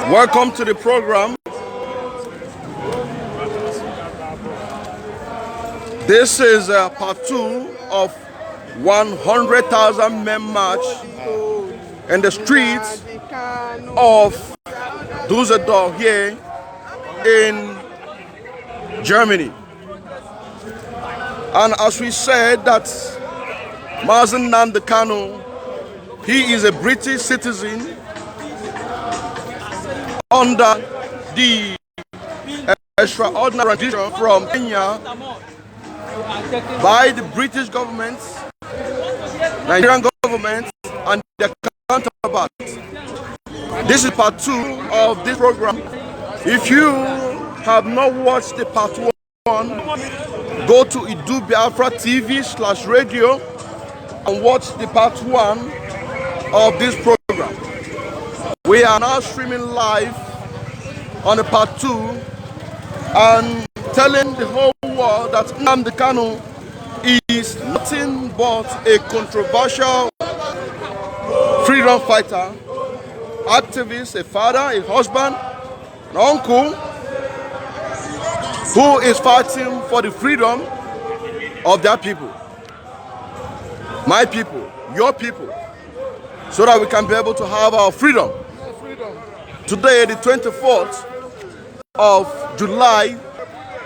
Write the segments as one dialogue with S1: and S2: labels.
S1: Welcome to the program. This is part 2 of 100,000 men march in the streets of Düsseldorf here in Germany. And as we said that Mazi Nnamdi Kanu, he is a British citizen under the extraordinary rendition from Kenya by the British government, Nigerian government, and their counterparts. This is part 2 of this program. If you have not watched the part 1, go to Biafras TV/radio and watch the part 1 of this program. We are now streaming live on the part 2 and telling the whole world that Nnamdi Kanu is nothing but a controversial freedom fighter, activist, a father, a husband, an uncle who is fighting for the freedom of their people, my people, your people, so that we can be able to have our freedom. Today, the 24th of July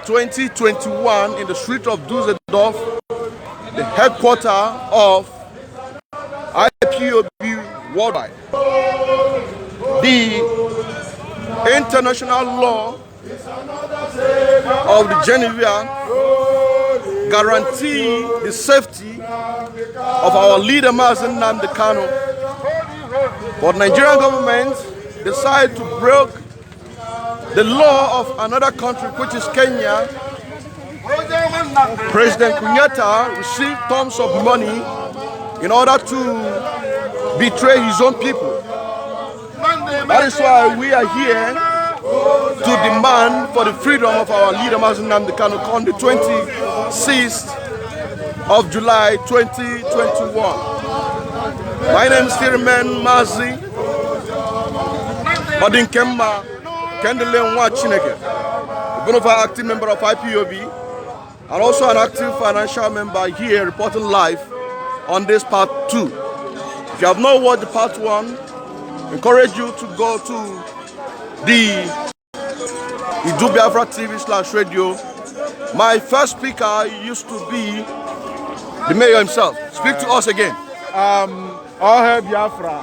S1: 2021, in the street of Düsseldorf, the headquarters of IPOB worldwide. The international law of the Geneva guarantee the safety of our leader Mazi Nnamdi Kanu. But Nigerian government decided to break the law of another country, which is Kenya. President Kenyatta received tons of money in order to betray his own people. That is why we are here to demand for the freedom of our leader Mazi Nnamdi Kanu on the 26th of July 2021. My name is Steerman Mazi Odinkemma Kendele Nwa Chineke, a bona fide active member of IPOB and also an active financial member here reporting live on this part 2. If you have not watched the part 1, I encourage you to go to the Biafras TV/radio. My first speaker used to be the mayor himself. Speak to us again.
S2: All hail Biafra.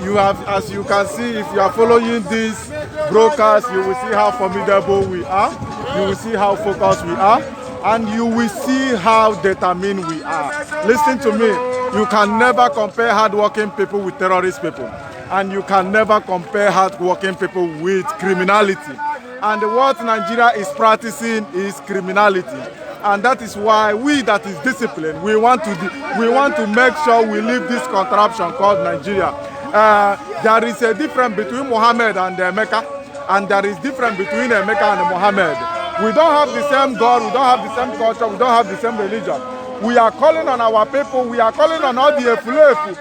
S2: You have, as you can see, if you are following this broadcast, you will see how formidable we are. You will see how focused we are, and you will see how determined we are. Listen to me. You can never compare hardworking people with terrorist people, and you can never compare hardworking people with criminality. And what Nigeria is practicing is criminality. And that is why we that is disciplined, we want to make sure we leave this contraption called Nigeria. There is a difference between Muhammad and Mecca, and there is difference between Mecca and Muhammad. We don't have the same God, we don't have the same culture, we don't have the same religion. We are calling on our people, we are calling on all the efulefu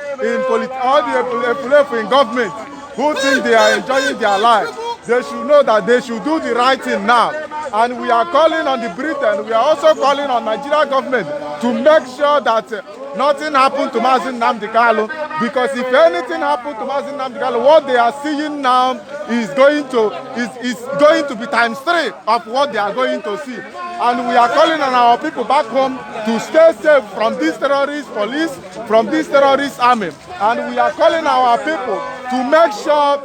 S2: in government who think they are enjoying their life. They should know that they should do the right thing now. And we are calling on the Britain, we are also calling on Nigeria government to make sure that nothing happened to Mazi Nnamdi Kanu, because if anything happened to Mazi Nnamdi Kanu, what they are seeing now is going to be times 3 of what they are going to see. And we are calling on our people back home to stay safe from this terrorist police, from this terrorist army. And we are calling our people to make sure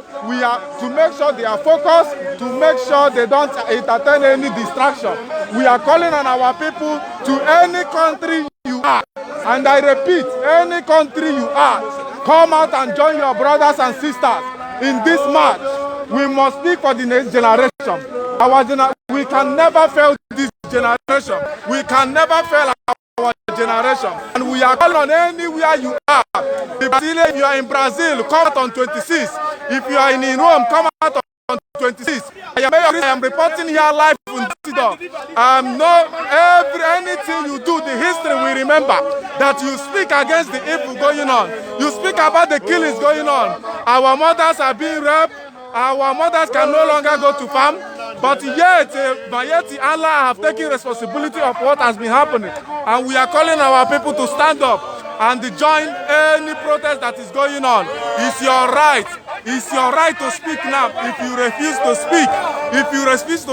S2: they are focused, to make sure they don't entertain any distraction. We are calling on our people to any country you are, and I repeat, any country you are, come out and join your brothers and sisters in this march. We must speak for the next generation. We can never fail this generation. We can never fail our generation. And we are calling on anywhere you are. If you are in Brazil, come out on 26. If you are in Rome, come out on 26. I am reporting here live in Düsseldorf. Anything you do, the history will remember that you speak against the evil going on. You speak about the killings going on. Our mothers are being raped. Our mothers can no longer go to farm, but yet Allah have taken responsibility of what has been happening. And we are calling our people to stand up and join any protest that is going on. It's your right. It's your right to speak now. If you refuse to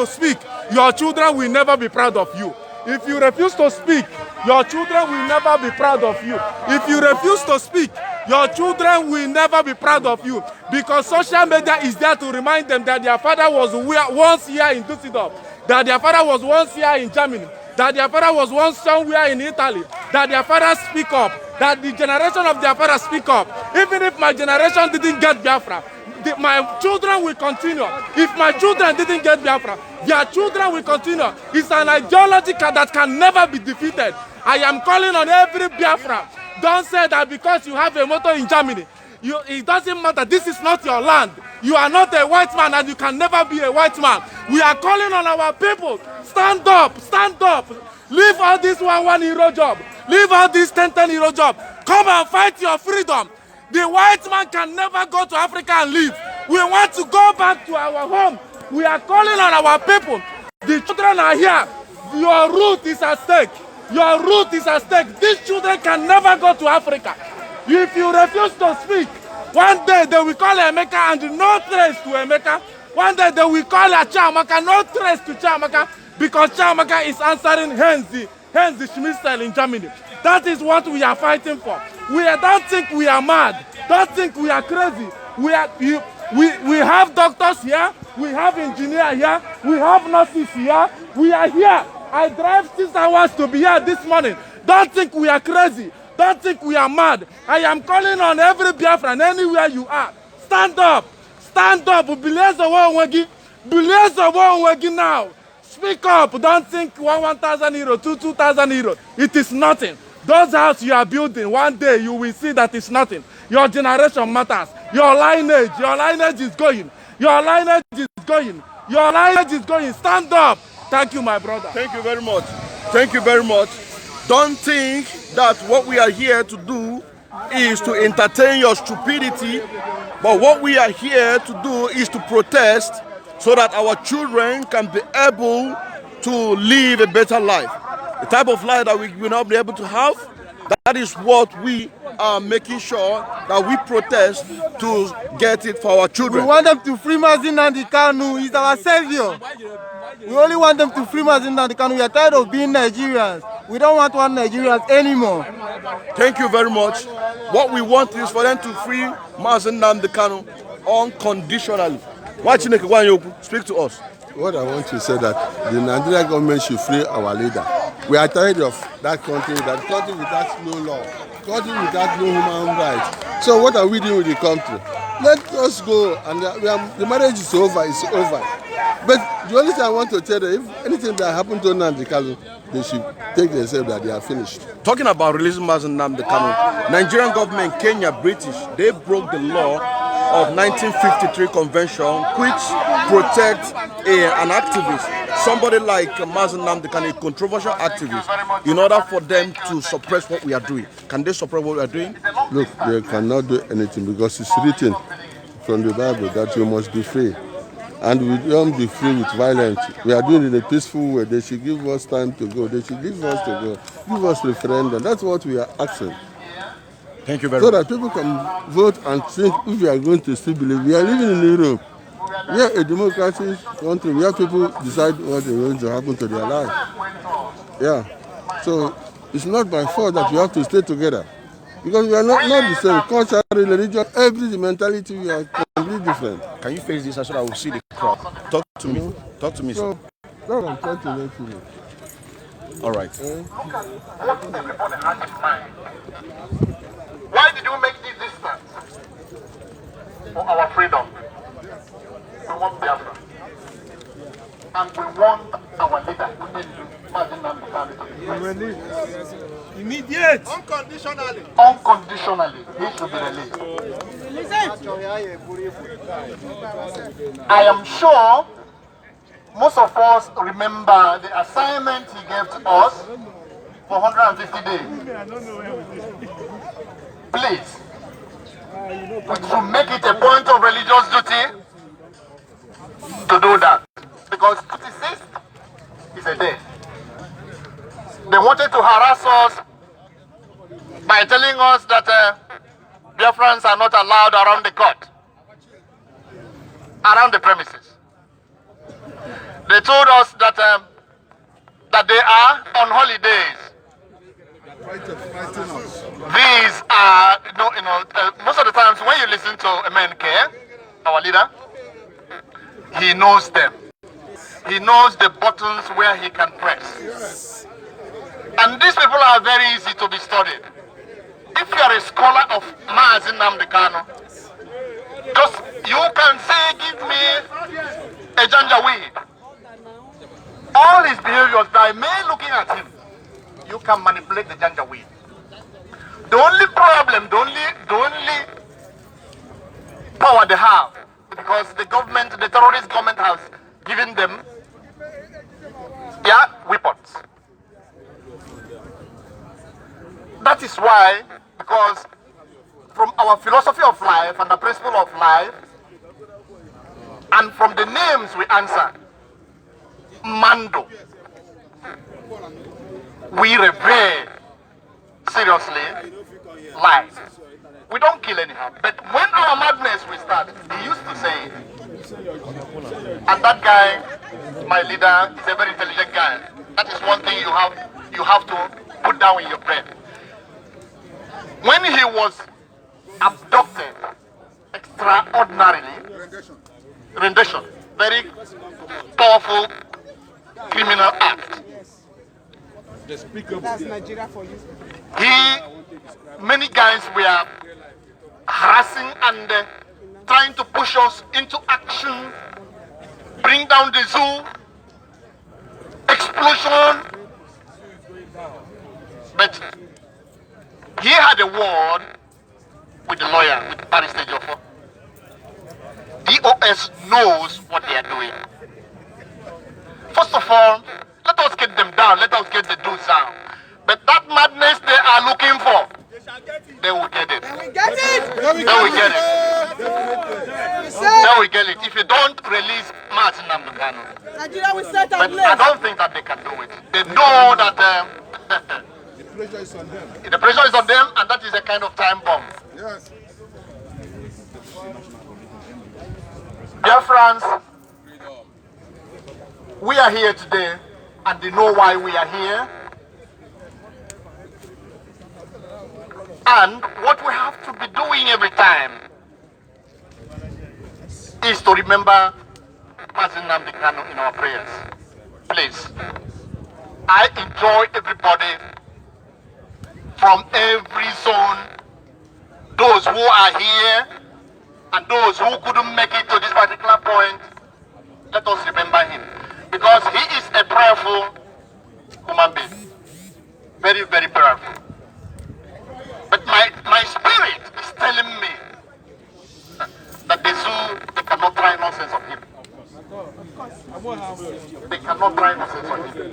S2: speak, your children will never be proud of you. If you refuse to speak, your children will never be proud of you. If you refuse to speak, your children will never be proud of you, because social media is there to remind them that their father was once here in Düsseldorf, that their father was once here in Germany, that their father was once somewhere in Italy, that their father speak up, that the generation of their father speak up. Even if my generation didn't get Biafra, my children will continue. If my children didn't get Biafra, their children will continue. It's an ideology that can never be defeated. I am calling on every Biafra. Don't say that because you have a motor in Germany, it doesn't matter. This is not your land. You are not a white man and you can never be a white man. We are calling on our people. Stand up, stand up. Leave all this 1 euro job. Leave all this 10 euro job. Come and fight your freedom. The white man can never go to Africa and live. We want to go back to our home. We are calling on our people. The children are here. Your root is at stake. Your root is at stake. These children can never go to Africa. If you refuse to speak, one day they will call Emeka and no trace to Emeka. One day they will call Chiamaka, no trace to Chiamaka, because Chiamaka is answering hence the Schmissel in Germany. That is what we are fighting for. We don't think we are mad. Don't think we are crazy. We have doctors here. We have engineers here. We have nurses here. We are here. I drive 6 hours to be here this morning. Don't think we are crazy. Don't think we are mad. I am calling on every Biafran, anywhere you are. Stand up. Stand up. Believe the one now. Speak up. Don't think 1,000 euro, 2,000 euro. It is nothing. Those houses you are building, one day you will see that it's nothing. Your generation matters. Your lineage is going. Your lineage is going. Your lineage is going. Stand up. Thank you, my brother.
S1: Thank you very much. Thank you very much. Don't think that what we are here to do is to entertain your stupidity, but what we are here to do is to protest so that our children can be able to live a better life. The type of life that we will not be able to have, that is what we are making sure that we protest to get it for our children.
S3: We want them to free Mazi Nnamdi Kanu. He's our savior. We only want them to free Mazi Nnamdi Kanu. We are tired of being Nigerians. We don't want one Nigerians anymore.
S1: Thank you very much. What we want is for them to free Mazi Nnamdi Kanu unconditionally. Speak to us.
S4: What I want to say that the Nigerian government should free our leader. We are tired of that country without no law, country without no human rights. So what are we doing with the country? Let us go, and the marriage is over, it's over. But the only thing I want to tell them, if anything that happened to Nnamdi Kanu, they should take themselves that they are finished.
S1: Talking about releasing Mazi Nnamdi Kanu, Nigerian government, Kenya, British, they broke the law of 1953 convention, which protects an activist, somebody like Mazi Nnamdi Kanu, a controversial activist, in order for them to suppress what we are doing. Can they suppress what we are doing?
S4: Look, they cannot do anything because it's written from the Bible that you must be free. And we don't be free with violence. We are doing it in a peaceful way. They should give us time to go. They should give us to go. Give us referendum. That's what we are asking.
S1: Thank you very much.
S4: So that people can vote and think if we are going to still believe. We are living in Europe. We are a democratic country where people decide what is going to happen to their life. Yeah. So it's not by fault that we have to stay together. Because we are not the same. Culture, religion, every mentality, we are completely different.
S1: Can you face this so that I will see the crowd? Talk to me. Talk to me, sir.
S4: That's what I'm trying to let you know.
S1: All right.
S5: Why did you make this distance for our freedom? We want Biafra. And we want our leader, Mazi Nnamdi Kanu,
S3: Immediate.
S5: unconditionally. Unconditionally, he should be released. I am sure most of us remember the assignment he gave to us for 150 days. Please, we should make it a point of religious duty to do that. Because 26th is a day. They wanted to harass us by telling us that Biafrans are not allowed around the court, around the premises. They told us that that they are on holidays. These are, most of the times when you listen to MNK, our leader, he knows them. He knows the buttons where he can press. And these people are very easy to be studied. If you are a scholar of Mazi Nnamdi Kanu, just you can say, give me a janjaweed. All his behaviors, by mere looking at him, you can manipulate the janjaweed. The only problem, the only power they have, because the government, the terrorist government has given them, weapons. That is why, because from our philosophy of life and the principle of life, and from the names we answer, Mando, we revere seriously life. We don't kill anyhow. But when our madness will start, he used to say it. And that guy, my leader, is a very intelligent guy. That is one thing you have to put down in your brain. When he was abducted extraordinarily, rendition, very powerful criminal act.
S6: That's Nigeria for you.
S5: Many guys were harassing and trying to push us into action, bring down the zoo, explosion. But he had a word with the lawyer, with Barrister Joffo. DOS knows what they are doing. First of all, let us get them down, let us get the dudes down. But that madness they are looking for, they will get it.
S6: They will get it!
S5: They will get it. They will get it. If you don't release Mazi Nnamdi Kanu.
S6: Nigeria will set
S5: But
S6: ablaze.
S5: I don't think that they can do it. They know that
S2: The pressure is on them.
S5: the pressure is on them, and that is a kind of time bomb.
S2: Yes.
S5: Dear friends, we are here today, and they know why we are here. And what we have to be doing every time is to remember Mazi Nnamdi Kanu in our prayers. Please, I enjoy everybody from every zone, those who are here and those who couldn't make it to this particular point. Let us remember him, because he is a prayerful human being. Very, very prayerful. But my spirit is telling me that the zoo, they cannot try nonsense on him. They cannot try nonsense on him.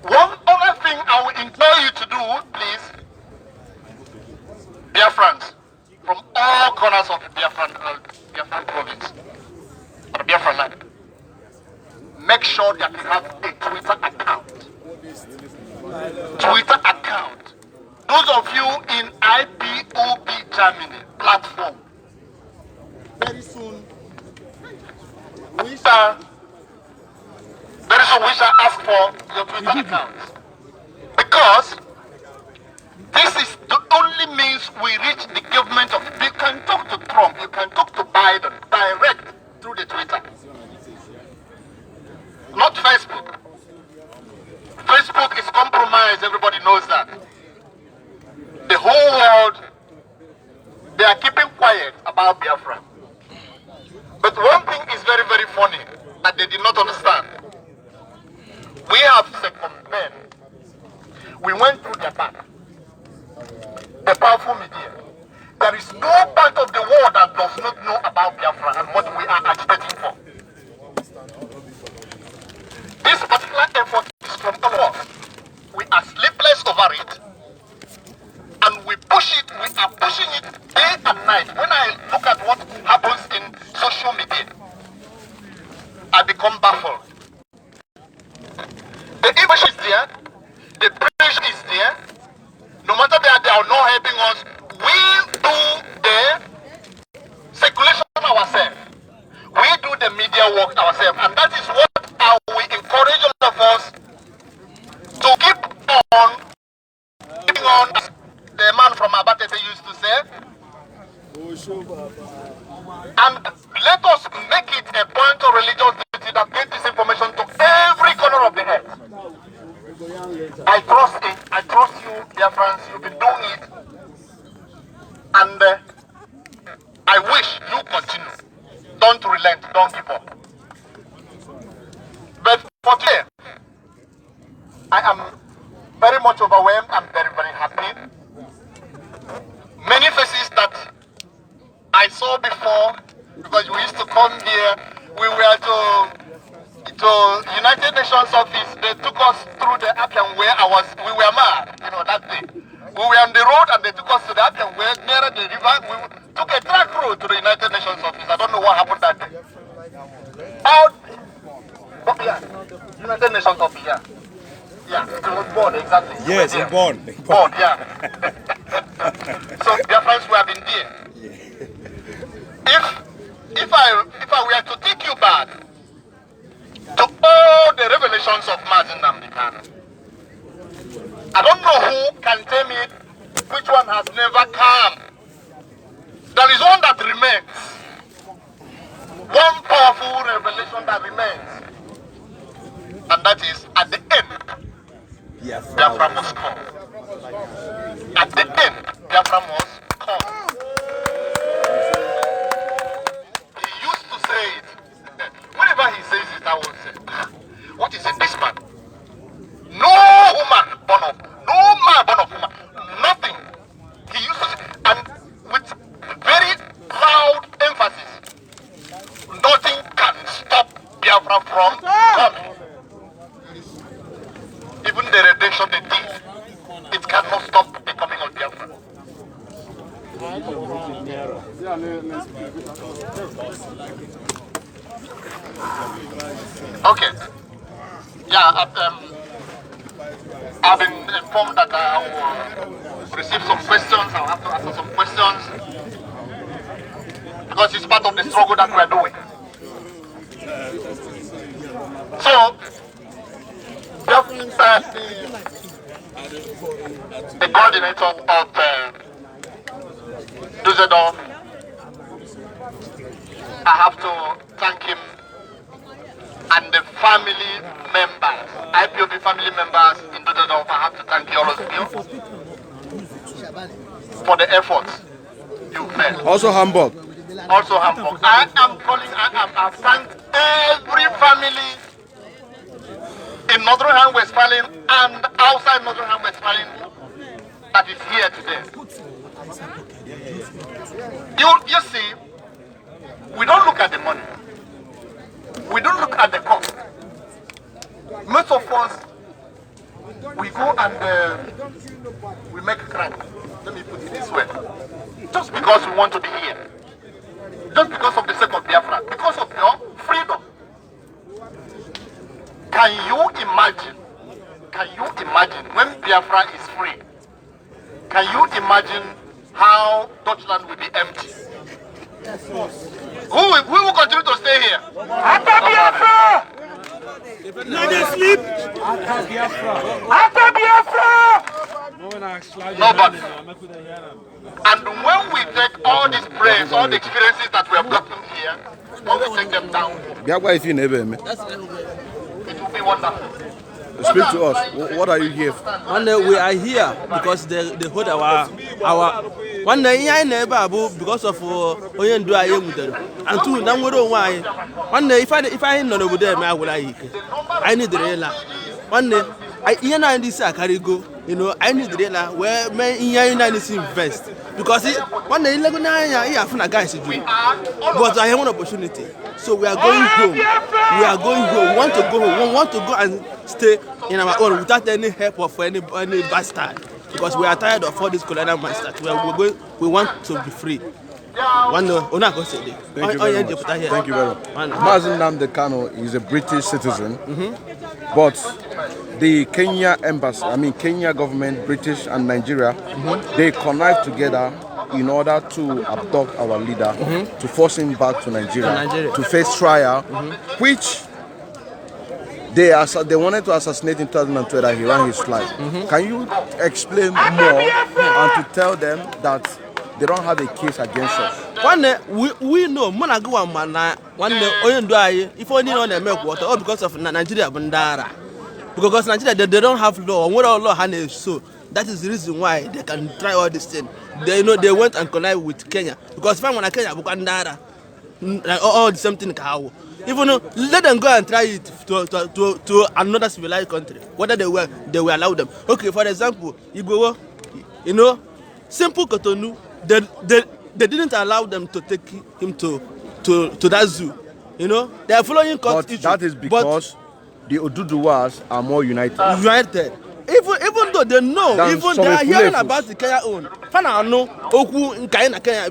S5: One other thing I will implore you to do, please, Biafrans, from all corners of the Biafran province, or Biafran land, make sure that you have a Twitter account. Twitter account. Those of you in IPOB Germany platform, very soon we shall ask for your Twitter account, because this is the only means we reach the government of. You can talk to Trump, you can talk to Biden direct through the Twitter, not Facebook. Facebook is compromised, everybody knows that. The whole world, they are keeping quiet about Biafra. But one thing is very, very funny that they did not understand. We have circumvented. We went through their back. The powerful media. There is no part of the world that does not know about Biafra and what we are agitating for. This particular effort is from all of us. We are sleepless over it, and we push it. We are pushing it day and night. When I look at what happens in social helping us. We do the circulation ourselves. We do the media work ourselves, and that is what we encourage all of us to keep on, as the man from Abatete used to say. And let us make it a point of religious duty that get this information to every corner of the earth. I trust it. I trust you, dear friends. You've been doing it. And I wish you continue. Don't relent. Don't give up. But for today, I am very much overwhelmed. I'm very, very happy. Many faces that I saw before, because we used to come here, we were to United Nations office. They took us through the Appian where we were mad, that day. We were on the road and they took us to the Appian where near the river. We took a track road to the United Nations office. I don't know what happened that day. Out, yeah, United Nations office, yeah. Yeah, it was born, exactly.
S7: Yes,
S5: yeah.
S7: born,
S5: yeah. So, dear friends, we have been there. If I were to take you back to all the revelations of Mazi Nnamdi Kanu, I don't know who can tell me which one has never come. There is one that remains. One powerful revelation that remains. And that is at the end, Biafra must come. At the end, Biafra must come. He used to say it. Whenever he says it, I will say, what is in this man? No woman born of, no man born of woman, nothing. He used to say, and with very loud emphasis, nothing can stop Biafra from coming. Even the redemption they did, it cannot stop the coming of Biafra. Okay. Yeah, I've been informed that I will receive some questions. I'll have to answer some questions because it's part of the struggle that we're doing. So, the coordinator of Düsseldorf, I have to thank him, and the family members, IPOB family members in Düsseldorf, I have to thank you all of you for the efforts you made.
S1: Also Hamburg.
S5: Also Hamburg. I thank every family in Northern Rhine-Westphalia and outside Northern Rhine-Westphalia that is here today. You see, we don't look at the money. We don't look at the cost. Most of us, we go and we make crime. Let me put it this way. Just because we want to be here. Just because of the sake of Biafra. Because of your freedom. Can you imagine when Biafra is free? Can you imagine how Deutschland will be empty? Who will continue to stay here? After Biafra!
S7: Let them sleep.
S5: After Biafra! Nobody. And when we take all these brains, all the experiences that we have gotten here, when we take them down, it will be wonderful.
S1: Speak to us. What are you here for?
S8: One day we are here because they hold our one day I never because of Oyen do I am with and two number why one day if I know over there I will I need the real one day I this I carry go I need the real where men in invest because one day I have a guys to do but I have an opportunity. So we are going home. We are going home. We want to go home. We want to go and stay in our own without any help of any bastard. Because we are tired of all this colonial bastard. We want to be free.
S1: Thank you very much. Thank you very much. Mazi Nnamdi Kanu is a British citizen, but the Kenya embassy, Kenya government, British and Nigeria, they connive together in order to abduct our leader, to force him back to Nigeria, to face trial, which they wanted to assassinate in 2012 that he ran his flight. Can you explain more and to tell them that they don't have a case against us?
S8: We know if only on the milk water, or because of Nigeria Bandara. Because Nigeria they don't have law, what our law has, so that is the reason why they can try all this thing. They know they went and connive with Kenya. Because if I want to Kenya Bandara, all the same thing how. Even let them go and try it to another civilized country, whether they will allow them. Okay, for example, simple Cotonou, they didn't allow them to take him to that zoo. They are following court issue.
S1: That is because the Oduduwas are more united.
S8: Even though they know, even they are hearing about the Kenya own.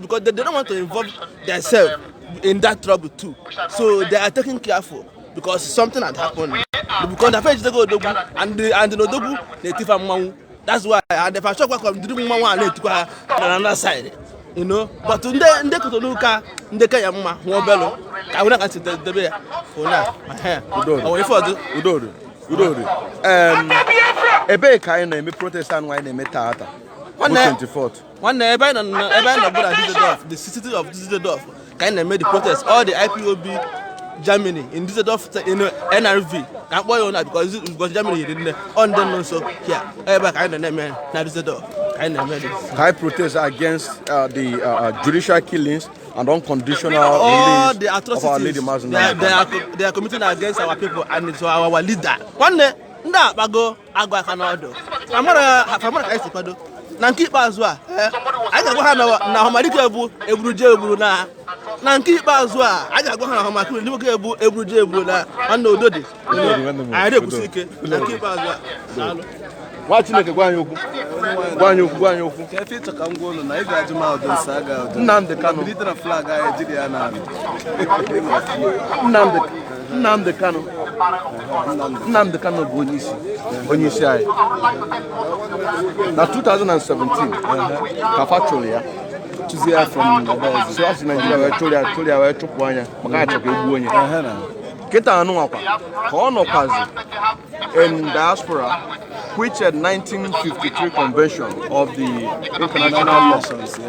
S8: Because they don't want to involve themselves in that trouble too. So they are taking careful because something had happened. Because the first they go Odogu and the Odogu they thief am. That's why and if I shock come the Mama and on another side. But in the Cotonou in the Kenya mama won bello. I will not sit the be.
S1: Ebe kai na me protestant why na me taata. 24th.
S8: One day ebe na Düsseldorf, the city of Düsseldorf. Kind of made the protest. All the IPOB Germany in Düsseldorf, NRV. Can't boy on that because Germany didn't on them also here. Everybody kind of name na Düsseldorf. Kind of made it.
S1: High protest against the judicial killings and unconditional
S8: all
S1: release
S8: the atrocities
S1: of our lady Mazi Nnamdi Kanu.
S8: They are committing against our people and it's our leader. One day, nda bago agwa kanado. Famara kaisi kwado. Na nkipa azwa aga gwa na homarike ebruje ebru na nkipa azwa aga gwa na homarike libuke ebruje ebru na anda odode ayede kusike na nkipa azwa salo
S1: Wa Chineke gwa anyị okwu
S3: ka efe ka ngolo na ịga ajuma odon saga odon
S1: Nnamdi Kanu
S3: military flag a ejiri ya na
S1: Nnamdi Kanu bụ onye isi anyị na 2017 ka factory ya
S3: choose ya from
S1: so as Nigeria wee chụrụ ya wee chụpụ anya maka achọ ka egbu onye kịta anụ akwa ka ọ nọkwazi in diaspora which at 1953 convention of the international law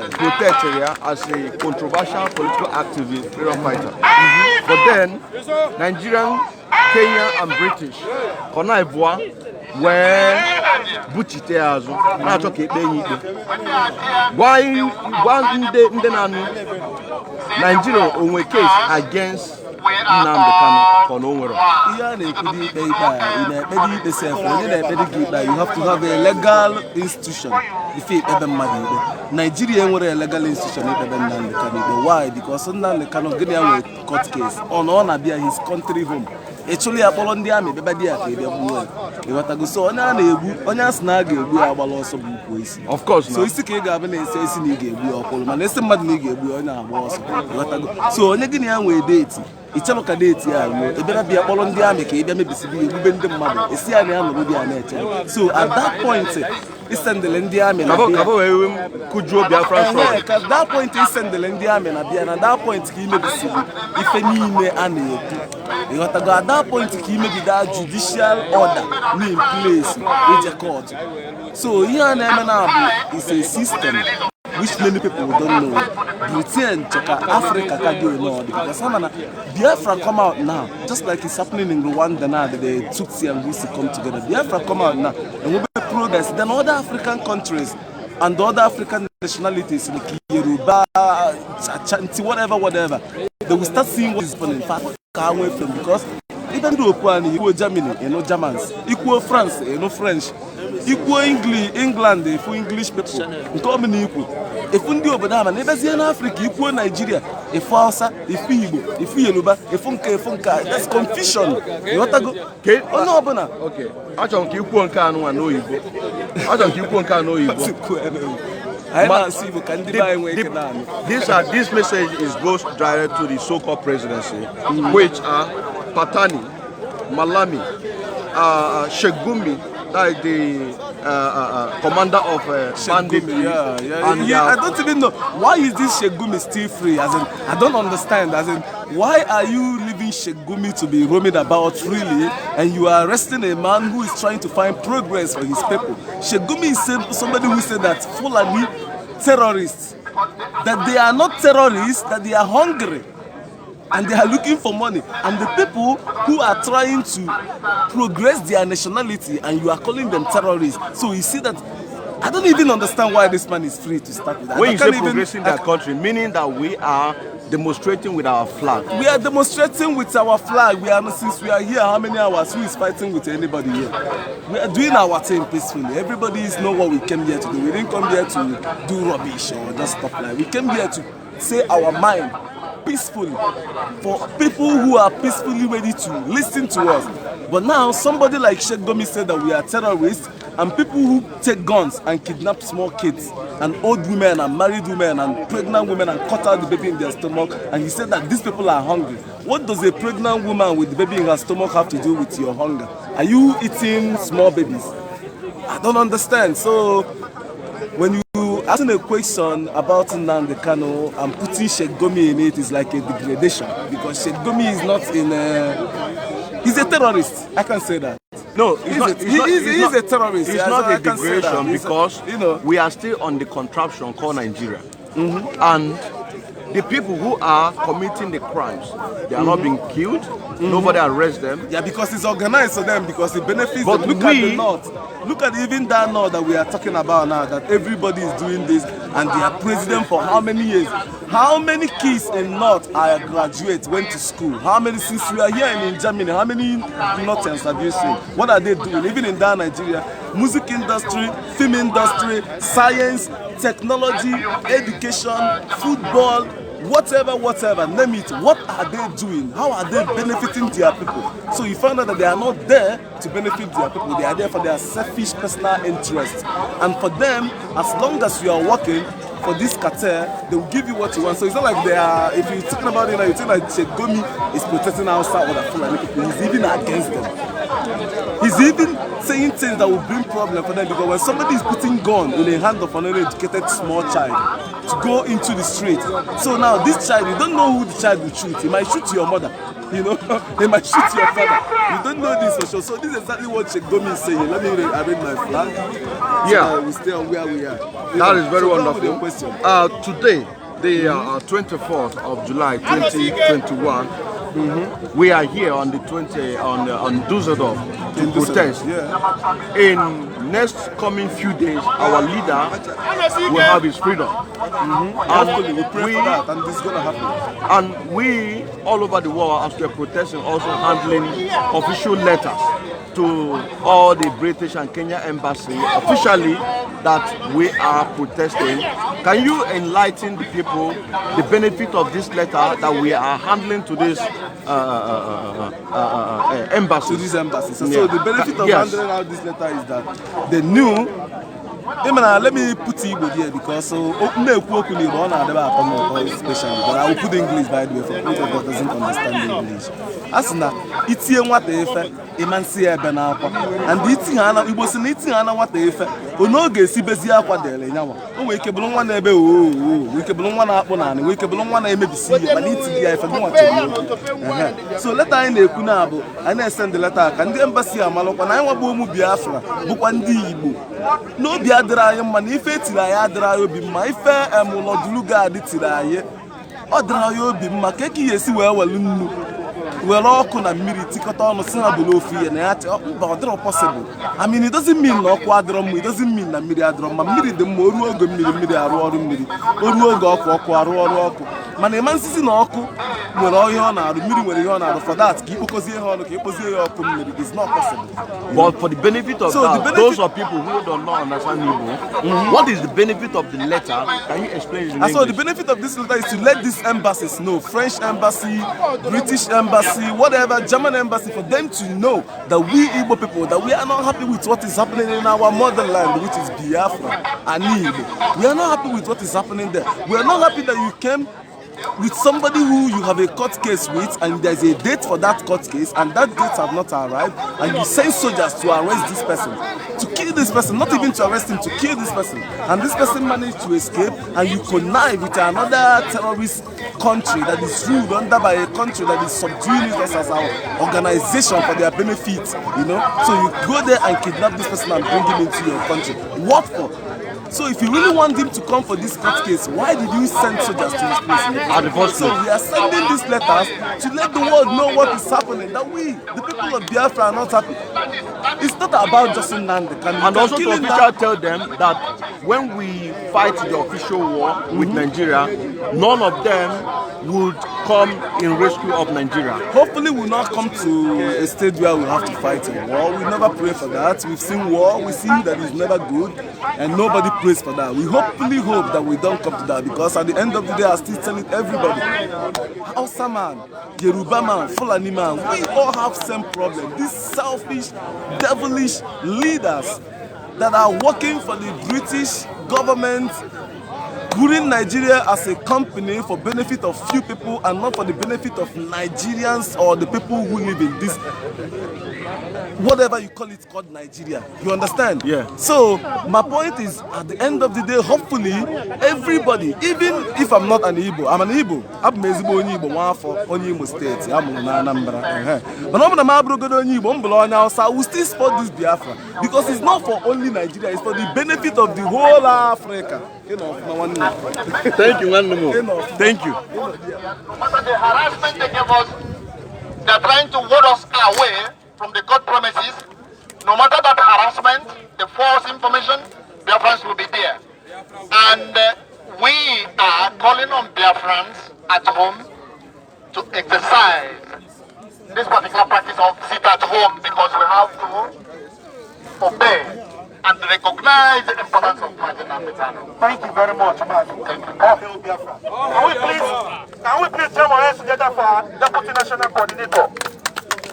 S1: protected her as a controversial political activist, freedom fighter. But then Nigerian, Kenya and British connive where buchite azu na achọ ka ekpe enyi ikpe gwa ndị na-anụ Nigeria onwe case against Nnamdi Kanu for no nwere
S3: you have to have a legal institution if you Nigeria nwere a legal institution Nnamdi Kanu. Why? Because Nnamdi Kanu gịnị court case on na-abịa his country home. Actually, akpọrọ ndị amị beba dị ya ka ebe gbuo ịghọtago so onye a na-egbu onye asị na a ga-egbu ya agbala ọsọ bụ ukwu isi
S1: of course
S3: so isi ka ị ga-abụ na-ese isi na ị ga-egbu ya ọkpụrụ mana esi mmadụ na ị ga-egbu ya onye agba ọsọ ịghọtago so onye gịnị ya nwee deeti ịchọrọ ka deeti ya ruo ebera bịa kpọrọ ndị amị ka ị bịa mebisibi egbube ndị mmadụ esi ya na ya nọrọ bịa na-eche so at that point isendele ndị amị na bịa
S1: kujuo Biafras
S3: at that point isendele ndị amị na bịa na that point ka ị mebisibi ife niile a na-ekwu ịghọtago at that point ka imebido judicial order in place ije court so ihe a na-eme na bụ is a system which many people don't know. Britain took Africa because Biafra come out now, just like it's happening in Rwanda now that they took and Lucy come together. Biafra come out now and will be progress. Then other African countries and other African nationalities like Yoruba, Chanti, whatever, they will start seeing what is happening. Far away from because even though equal Germany, Germans, equal France, French, equal England, English people, equal. If we do over there, neighbors in Africa, equal Nigeria, if Hausa, if Igbo, if Yoruba, if Funka, that's confusion. You want to go? Okay. Oh no, Bona.
S1: Okay. I don't keep one can no Igbo. I don't keep one can no Igbo. This message goes direct to the so-called presidency, which are Patani, Malami, Shegumi, that is the commander of banditry.
S3: I don't even know why is this Shegumi still free. As in, I don't understand. As in, why are you leaving Shegumi to be roaming about freely, and you are arresting a man who is trying to find progress for his people? Shegumi is somebody who said that Fulani terrorists, that they are not terrorists, that they are hungry. And they are looking for money, and the people who are trying to progress their nationality, and you are calling them terrorists. So you see that I don't even understand why this man is free to start with that.
S1: When you say progressing their country, meaning that we are demonstrating with our flag.
S3: We are demonstrating with our flag. Since we are here, how many hours? Who is fighting with anybody here? We are doing our thing peacefully. Everybody knows what we came here to do. We didn't come here to do rubbish or just stuff like. We came here to say our mind peacefully, for people who are peacefully ready to listen to us. But now somebody like Sheikh Gomi said that we are terrorists, and people who take guns and kidnap small kids and old women and married women and pregnant women and cut out the baby in their stomach, and he said that these people are hungry. What does a pregnant woman with the baby in her stomach have to do with your hunger? Are you eating small babies? I don't understand. So when you asking a question about Nnamdi Kanu and putting Sheikh Gomi in it is like a degradation, because Sheikh Gomi is not in he's a terrorist. I can say that.
S1: No,
S3: he's a terrorist.
S1: It's not a degradation, because we are still on the contraption called Nigeria. And the people who are committing the crimes, they are not being killed. Nobody arrests them.
S3: Yeah, because it's organized for them, because it benefits them. Look at the North. Look at even that North that we are talking about now, that everybody is doing this, and they are president for how many years? How many kids in North are graduates, went to school? How many, since we are here in Germany, how many Northerners have you seen? What are they doing? Even in that Nigeria, music industry, film industry, science, technology, education, football, whatever, name it. What are they doing? How are they benefiting their people? So you find out that they are not there to benefit their people. They are there for their selfish personal interests. And for them, as long as you are working for this cartel, they will give you what you want. So it's not like they are, if you're talking about it, you think like Sheikh Gomi is protesting outside other Fulani people. He's even against them. He's even saying things that will bring problem for them, because when somebody is putting gun in the hand of an uneducated small child to go into the street, so now this child, you don't know who the child will shoot. He might shoot your mother, you know, he might shoot your father. You don't know this for sure. So this is exactly what Sheikh Gomi is saying. Let me arrange my flag. So we stay on where we are.
S1: That is very wonderful. Today, the 24th of July 2021, we are here on the on Düsseldorf to protest. In next coming few days, our leader will have his freedom.
S3: Hopefully, we pray for that, and this is gonna happen.
S1: And we all over the world, as we are protesting, also handling official letters to all the British and Kenya embassy officially that we are protesting. Can you enlighten the people the benefit of this letter that we are handling to this embassy?
S3: To this embassy. So the benefit of handling out this letter is that they knew. Let me put Igbo here, because so especially, but I will put English by the way for people that doesn't understand English. As na itie nwata efe imansi ebe na akwa, and itie ana Igbo si na itie ana nwata efe ono ga-esi bezi akwa dele nyawa. O nwere ike bụrụ nwa na ebe nwere ike bụrụ nwa na akpụ na ani, nwere ike bụrụ nwa na emebisi ihe, mana itie ya efe nwa chọrọ. So letter anyị na-ekwu na abụ anyị na-esend letter ka ndị embassy amalụkwa na anyị nwa bụ ụmụ Biafra bụkwa ndị Igbo. N'obi adịrị anyị mma na ife etiri anyị adịrị anyị obi mma, ife emụlọdụluga adị tiri anyị ọ dịrị anyị obi mma, ka eke esi wee welu nnu were ọkụ na mmiri tikọta ọnụ si ha bụ n'ofu ihe na ya mba ọ dịrọ possible. I mean, it doesn't mean na ọkụ adịrọ mma, it doesn't mean na mmiri adịrọ mma. Mmiri dị mma, o ruo oge mmiri arụ ọrụ mmiri, o ruo oge ọkụ arụ ọrụ ọkụ. Mana ịma nsisi na ọkụ nwere ihe ọ na-arụ, mmiri nwere ihe ọ na-arụ. For that, ka ikpokozie ihe ọnụ, ka ikpozie ya ọkụ mmiri, is not possible.
S1: But for the benefit of those of people who do not understand Igbo, what is the benefit of the letter? Can you explain it in English?
S3: So the benefit of this letter is to let these embassies know, French embassy, British embassy, whatever, German embassy, for them to know that we Igbo people, that we are not happy with what is happening in our motherland, which is Biafra and Igbo. We are not happy with what is happening there. We are not happy that you came with somebody who you have a court case with, and there's a date for that court case, and that date have not arrived, and you send soldiers to arrest this person, to kill this person, not even to arrest him, to kill this person, and this person managed to escape, and you connive with another terrorist country that is ruled under by a country that is subduing us as our organization for their benefit, you know. So you go there and kidnap this person and bring him into your country. What for? So if you really want him to come for this court case, why did you send soldiers to his place? So we are sending these letters to let the world know what is happening, that we, the people of Biafra, are not happy. It's not about just Nnamdi Kanu.
S1: And also to officially tell them that when we fight the official war with Nigeria, none of them would come in rescue of Nigeria.
S3: Hopefully we'll not come to a stage where we have to fight a war. We never pray for that. We've seen war, we see that it's never good, and nobody prays for that. We hopefully hope that we don't come to that, because at the end of the day, I still telling everybody, Hausa man, Yoruba man, Fulani man, we all have same problem. These selfish, devilish leaders that are working for the British government, ruling Nigeria as a company for benefit of few people and not for the benefit of Nigerians or the people who live in this, whatever you call it, called Nigeria. You understand?
S1: Yeah.
S3: So my point is, at the end of the day, hopefully everybody, even if I'm not an Igbo, I'm an Igbo. I'm an Igbo, one for Imo State. I'm an Anambra. But I'm an Igbo. I will still support this Biafra, because it's not for only Nigeria. It's for the benefit of the whole Africa.
S1: Thank you, Thank you.
S5: No matter the harassment they give us, they're trying to ward us away from the court premises. No matter that harassment, the false information, Biafrans will be there. And we are calling on Biafrans at home to exercise this particular practice of sit at home, because we have to obey and recognize the importance of Mazi Nnamdi Kanu. Thank you very much, Mazi. Thank you. Can we please join our hands together for Deputy National Coordinator?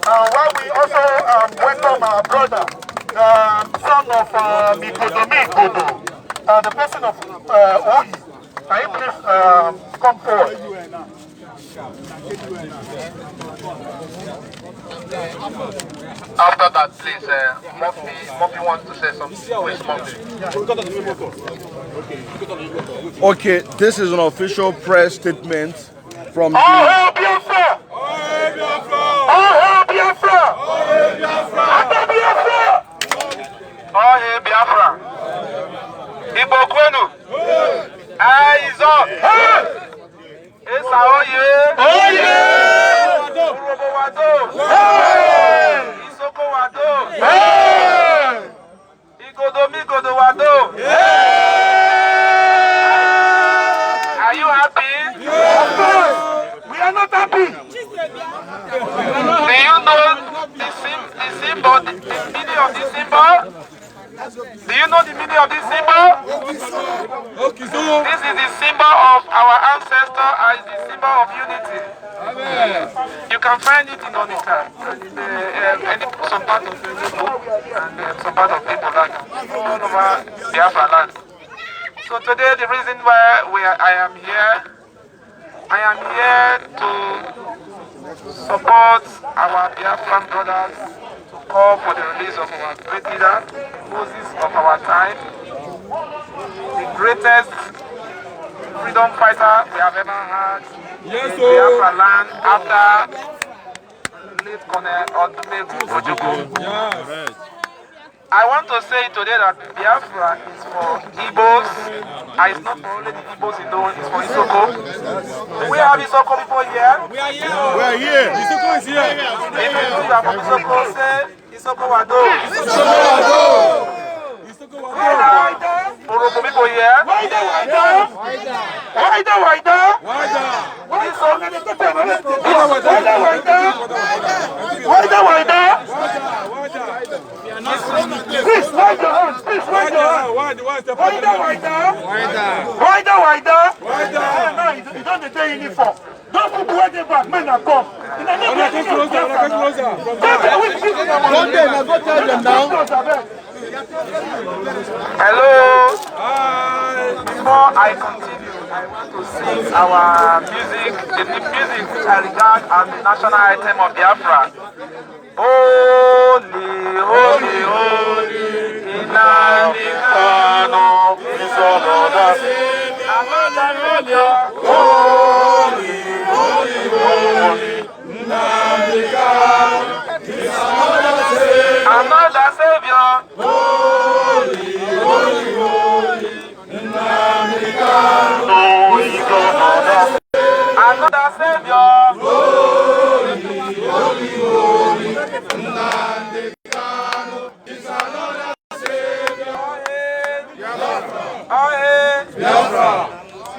S5: While we also welcome our brother, son of Mikodo, the person of Oyi. Can you please come forward? After that, please, Murphy wants to say something.
S1: Okay, this is an official press statement from the...
S5: All hail Biafra! All hail Biafra! All hail Biafra! All hail Biafra! Igbo kwenu! Eyes up! Esa oye! Oye! Urobo wado! Isoko wado! Igodo wado! Are you happy? Yes! We are not happy! Do you know the symbol, the meaning of this symbol? Do you know the meaning of this symbol? This is the symbol of our ancestor and the symbol of unity. You can find it in Onika, some part of Facebook and some part of people land, all over Biafra land. So today the reason why I am here to support our Biafran brothers, to call for the release of our great leader, Moses of our time, the greatest freedom fighter we have ever had in Biafra land after late Colonel Ojukwu. I want to say today that Biafra is for Igbos, and it's not for only the Igbos alone, it's for Isoko. Do we have Isoko people here? We are here.
S1: We are here.
S5: Isoko is here. If you are from Isoko, say Isoko Wado. Isoko Wado. Isoko Wado. Orobo people here? Wida. Please, wide your hands. Please, wide your hands. Wider. No, you don't need the uniform. Those people where they back, men are come.
S1: Go tell them now.
S5: Hello. Hi. Before I continue, I I want to sing our music, the music which I regard as the national item of Biafra. Holy, holy, holy, Nnamdi Kanu is another Savior. Holy, holy, holy, Nnamdi Kanu is another Savior. Holy, holy, holy, Nnamdi Kanu is another Savior. Holy, holy, holy, Nnamdi Kanu is another Savior. Biafra.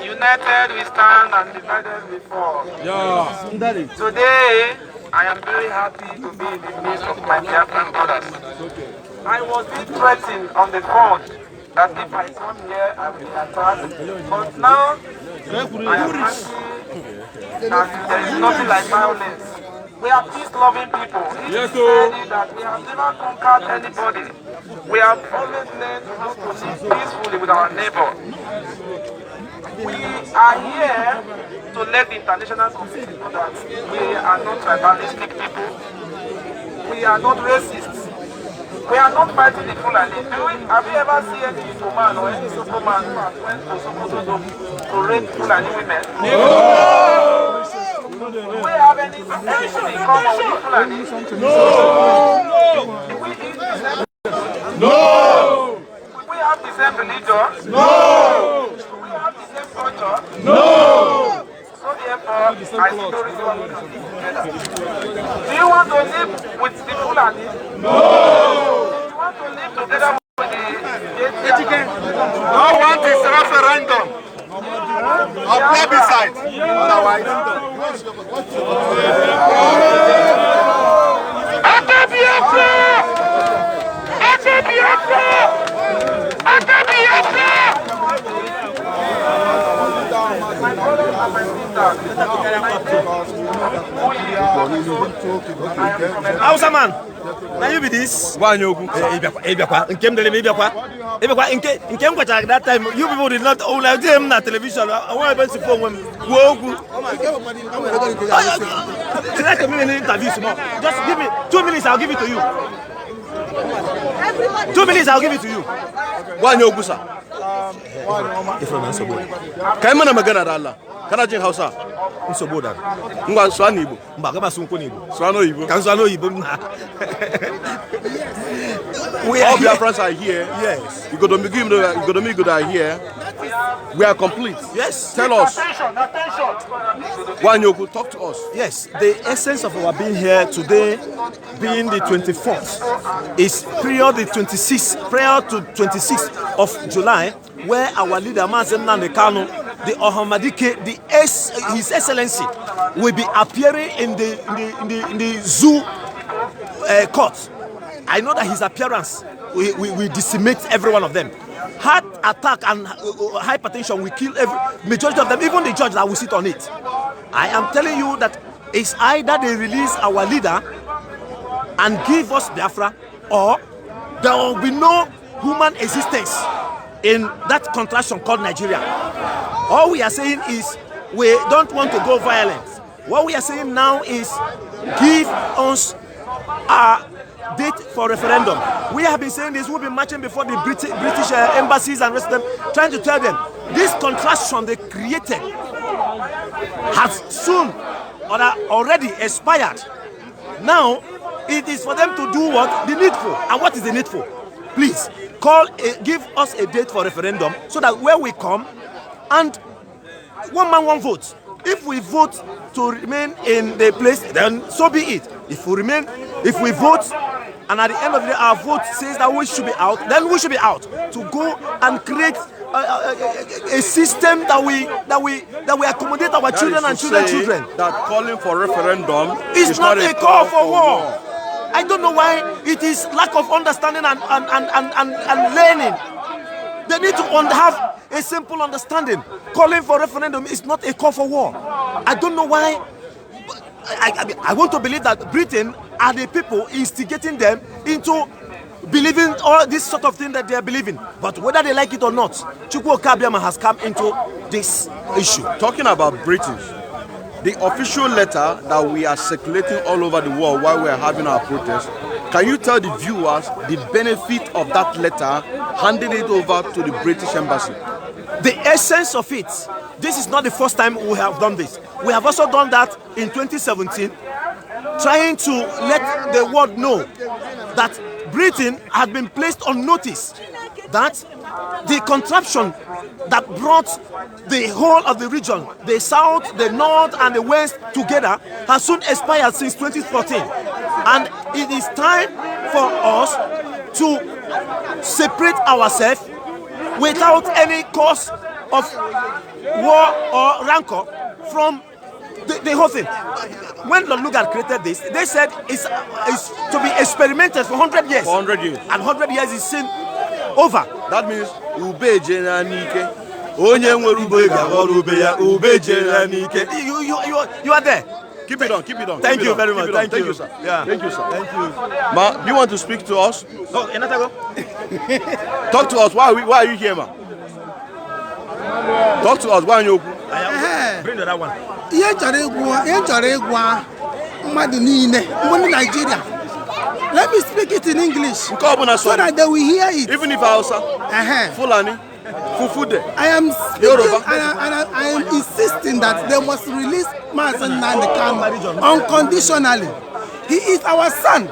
S5: United we stand and divided we fall. Today, I am very happy to be in the midst of my Biafran brothers. I was being threatened on the phone that if I come here, I will be attacked. But now, I am happy that there is nothing like violence. We are peace-loving people. It is said that we have never conquered anybody. We have always learned how to live peacefully with our neighbor. We are here to let the international community know that we are not tribalistic people. We are not racists. We are not fighting the Fulani. Have you ever seen any Superman or any Superman who has went to Sokoto to rape Fulani women? No! Do we have anything in common with Fulani? No! Do we eat the same? No! Do we have the same religion? No! Do we have the same culture? No! So therefore, I think the reason why we can live together. Do you want to live with the Fulani? No! Do you want to live together with the
S2: No one is referendum. Or plebiscite. Otherwise.
S5: Ata Biafra! Ata Biafra! Ata Biafra! My brothers and my sisters,
S7: Hausa man, now you be this. That time, you people did not own like them na television. I want to phone when tonight I'm in an interview tomorrow. Just give me 2 minutes, I'll give it to you. 2 minutes, I'll give it to you.
S1: One yogu sir. Kai mana magana da Allah. Kana jin Hausa?
S7: Nsoboda.
S1: Ngwa Swahili Igbo.
S7: Mbaga ba sunko ni Igbo.
S1: Swahili Igbo.
S7: Kan Swahili Igbo.
S1: All Biafrans are here.
S7: Yes.
S1: You got to be good are here. We are complete.
S7: Yes.
S1: Tell us. One yogu, talk to us.
S7: Yes. The essence of our being here today, being the 24th, is prior to 26th of July, where our leader Mazi Nnamdi Kanu, the Ohamadike, His Excellency, will be appearing in the zoo court. I know that his appearance will decimate every one of them. Heart attack and hypertension will kill every majority of them, even the judge that will sit on it. I am telling you that it's either they release our leader and give us Biafra, or there will be no human existence in that contraction called Nigeria. All we are saying is we don't want to go violent. What we are saying now is give us a date for referendum. We have been saying this, we've been marching before the British embassies and rest of them, trying to tell them this contraction they created has soon or already expired. Now it is for them to do what? The needful. And what is the needful? Please give us a date for referendum so that when we come, and one man, one vote. If we vote to remain in the place, then so be it. If we vote, and at the end of the day our vote says that we should be out, then we should be out to go and create a system that we accommodate our children and children.
S1: That calling for referendum
S7: is not a call for war. I don't know why it is lack of understanding and learning. They need to have a simple understanding. Calling for referendum is not a call for war. I don't know why. I want to believe that Britain are the people instigating them into believing all this sort of thing that they are believing. But whether they like it or not, Chukwu Okabiama has come into this issue.
S1: Talking about British, the official letter that we are circulating all over the world while we are having our protest, can you tell the viewers the benefit of that letter handing it over to the British Embassy?
S7: The essence of it, this is not the first time we have done this. We have also done that in 2017, trying to let the world know that Britain had been placed on notice that the contraption that brought the whole of the region, the south, the north, and the west together, has soon expired since 2014. And it is time for us to separate ourselves without any cause of war or rancor from the whole thing. When Lord Lugard created this, they said it's to be experimented for 100 years.
S1: 100 years.
S7: And 100 years is soon over.
S1: That means ube jena nike. Onye nwere ube ga-aghọrọ ube ya, ube jena nike.
S7: You are there.
S1: Keep it on, keep it on.
S7: Thank you very much.
S1: Thank you, sir.
S7: Yeah.
S1: Thank you, sir.
S7: Thank you.
S1: Ma, do you want to speak to us?
S7: Oh, another go.
S1: Talk to us. Why are you here, ma? Talk to us. Why are you?
S7: Bring the other one.
S9: Nigeria. Let me speak it in English so that they will hear it.
S1: Even if Hausa, Fulani, Fufude.
S9: I am speaking and I am insisting that they must release Mazi Nnamdi Kanu unconditionally. He is our son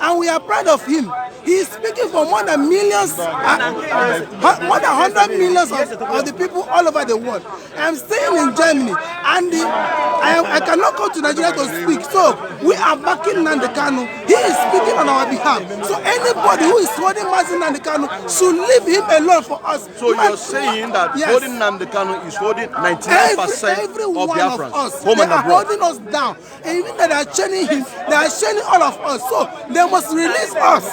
S9: and we are proud of him. He is speaking for more than millions, more than 100 millions of the people all over the world. I am staying in Germany and I cannot go to Nigeria to speak. So we are backing Nnamdi Kanu. He is speaking on our behalf. So anybody who is holding Mazi Nnamdi Kanu should leave him alone for us.
S1: So you're saying that holding Nnamdi Kanu is holding 99%
S9: every
S1: of
S9: one
S1: Biafrans,
S9: of us.
S1: home
S9: They
S1: and
S9: are
S1: abroad.
S9: holding us down. And even that they are chaining him, they are chaining all of us. So they must release us.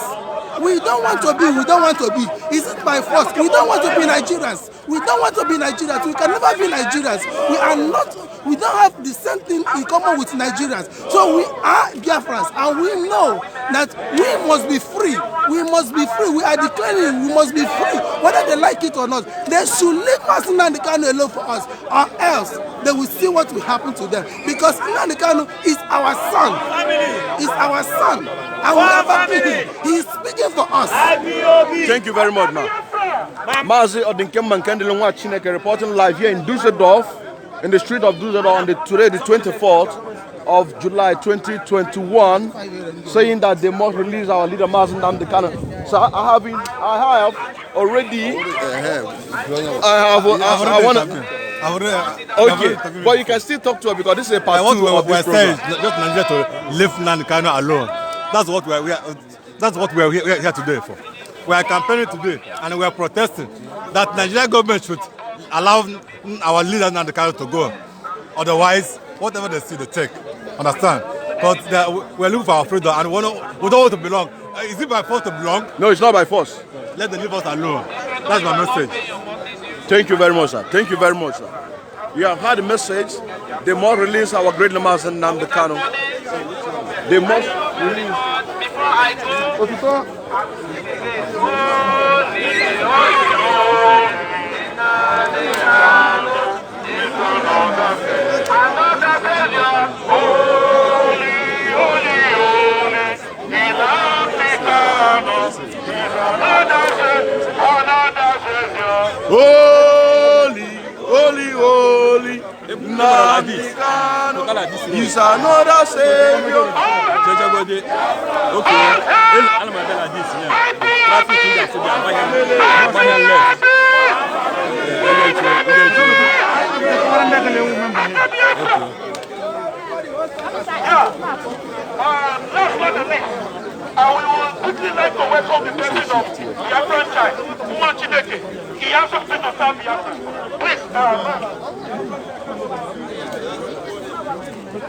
S9: We don't want to be, we don't want to be. Is it by force? We don't want to be Nigerians. We don't want to be Nigerians. We can never be Nigerians. We are not, we don't have the same thing in common with Nigerians. So we are Biafras and we know that we must be free. We must be free. We are declaring we must be free, whether they like it or not. They should leave Mazi Nnamdi Kanu alone for us, or else they will see what will happen to them. Because Nnamdi Kanu is our son. Is our son. And we are backing him. He is speaking for us.
S1: Thank you very much, man. Mazi Nnamdi Kanu reporting live here in Düsseldorf, in the street of Düsseldorf, on today, the 24th of July 2021, saying that they must release our leader Mazi Nnamdi Kanu. So I have already. Okay, but you can still talk to her because this is a part two of this program.
S2: Just Nigeria to leave Nnamdi Kanu alone. That's what we are here today for. We are campaigning today and we are protesting that Nigerian government should allow our leader Nnamdi Kanu to go. Otherwise, whatever they see, they take. Understand? But we are looking for our freedom and we don't want to belong. Is it by force to belong?
S1: No, it's not by force.
S2: Let them leave us alone. That's my message.
S1: Thank you very much, sir. Thank you very much, sir. You have heard the message. They must release our great Mazi Nnamdi Kanu. They must release. Holy, holy, holy, Nnamdi Kanu is another Savior.
S10: Okay, I'm going to like this. Traffic is to
S5: And we will quickly like to welcome the president of Biafran child, Uman Chineke. He has something to tell Biafra. Please,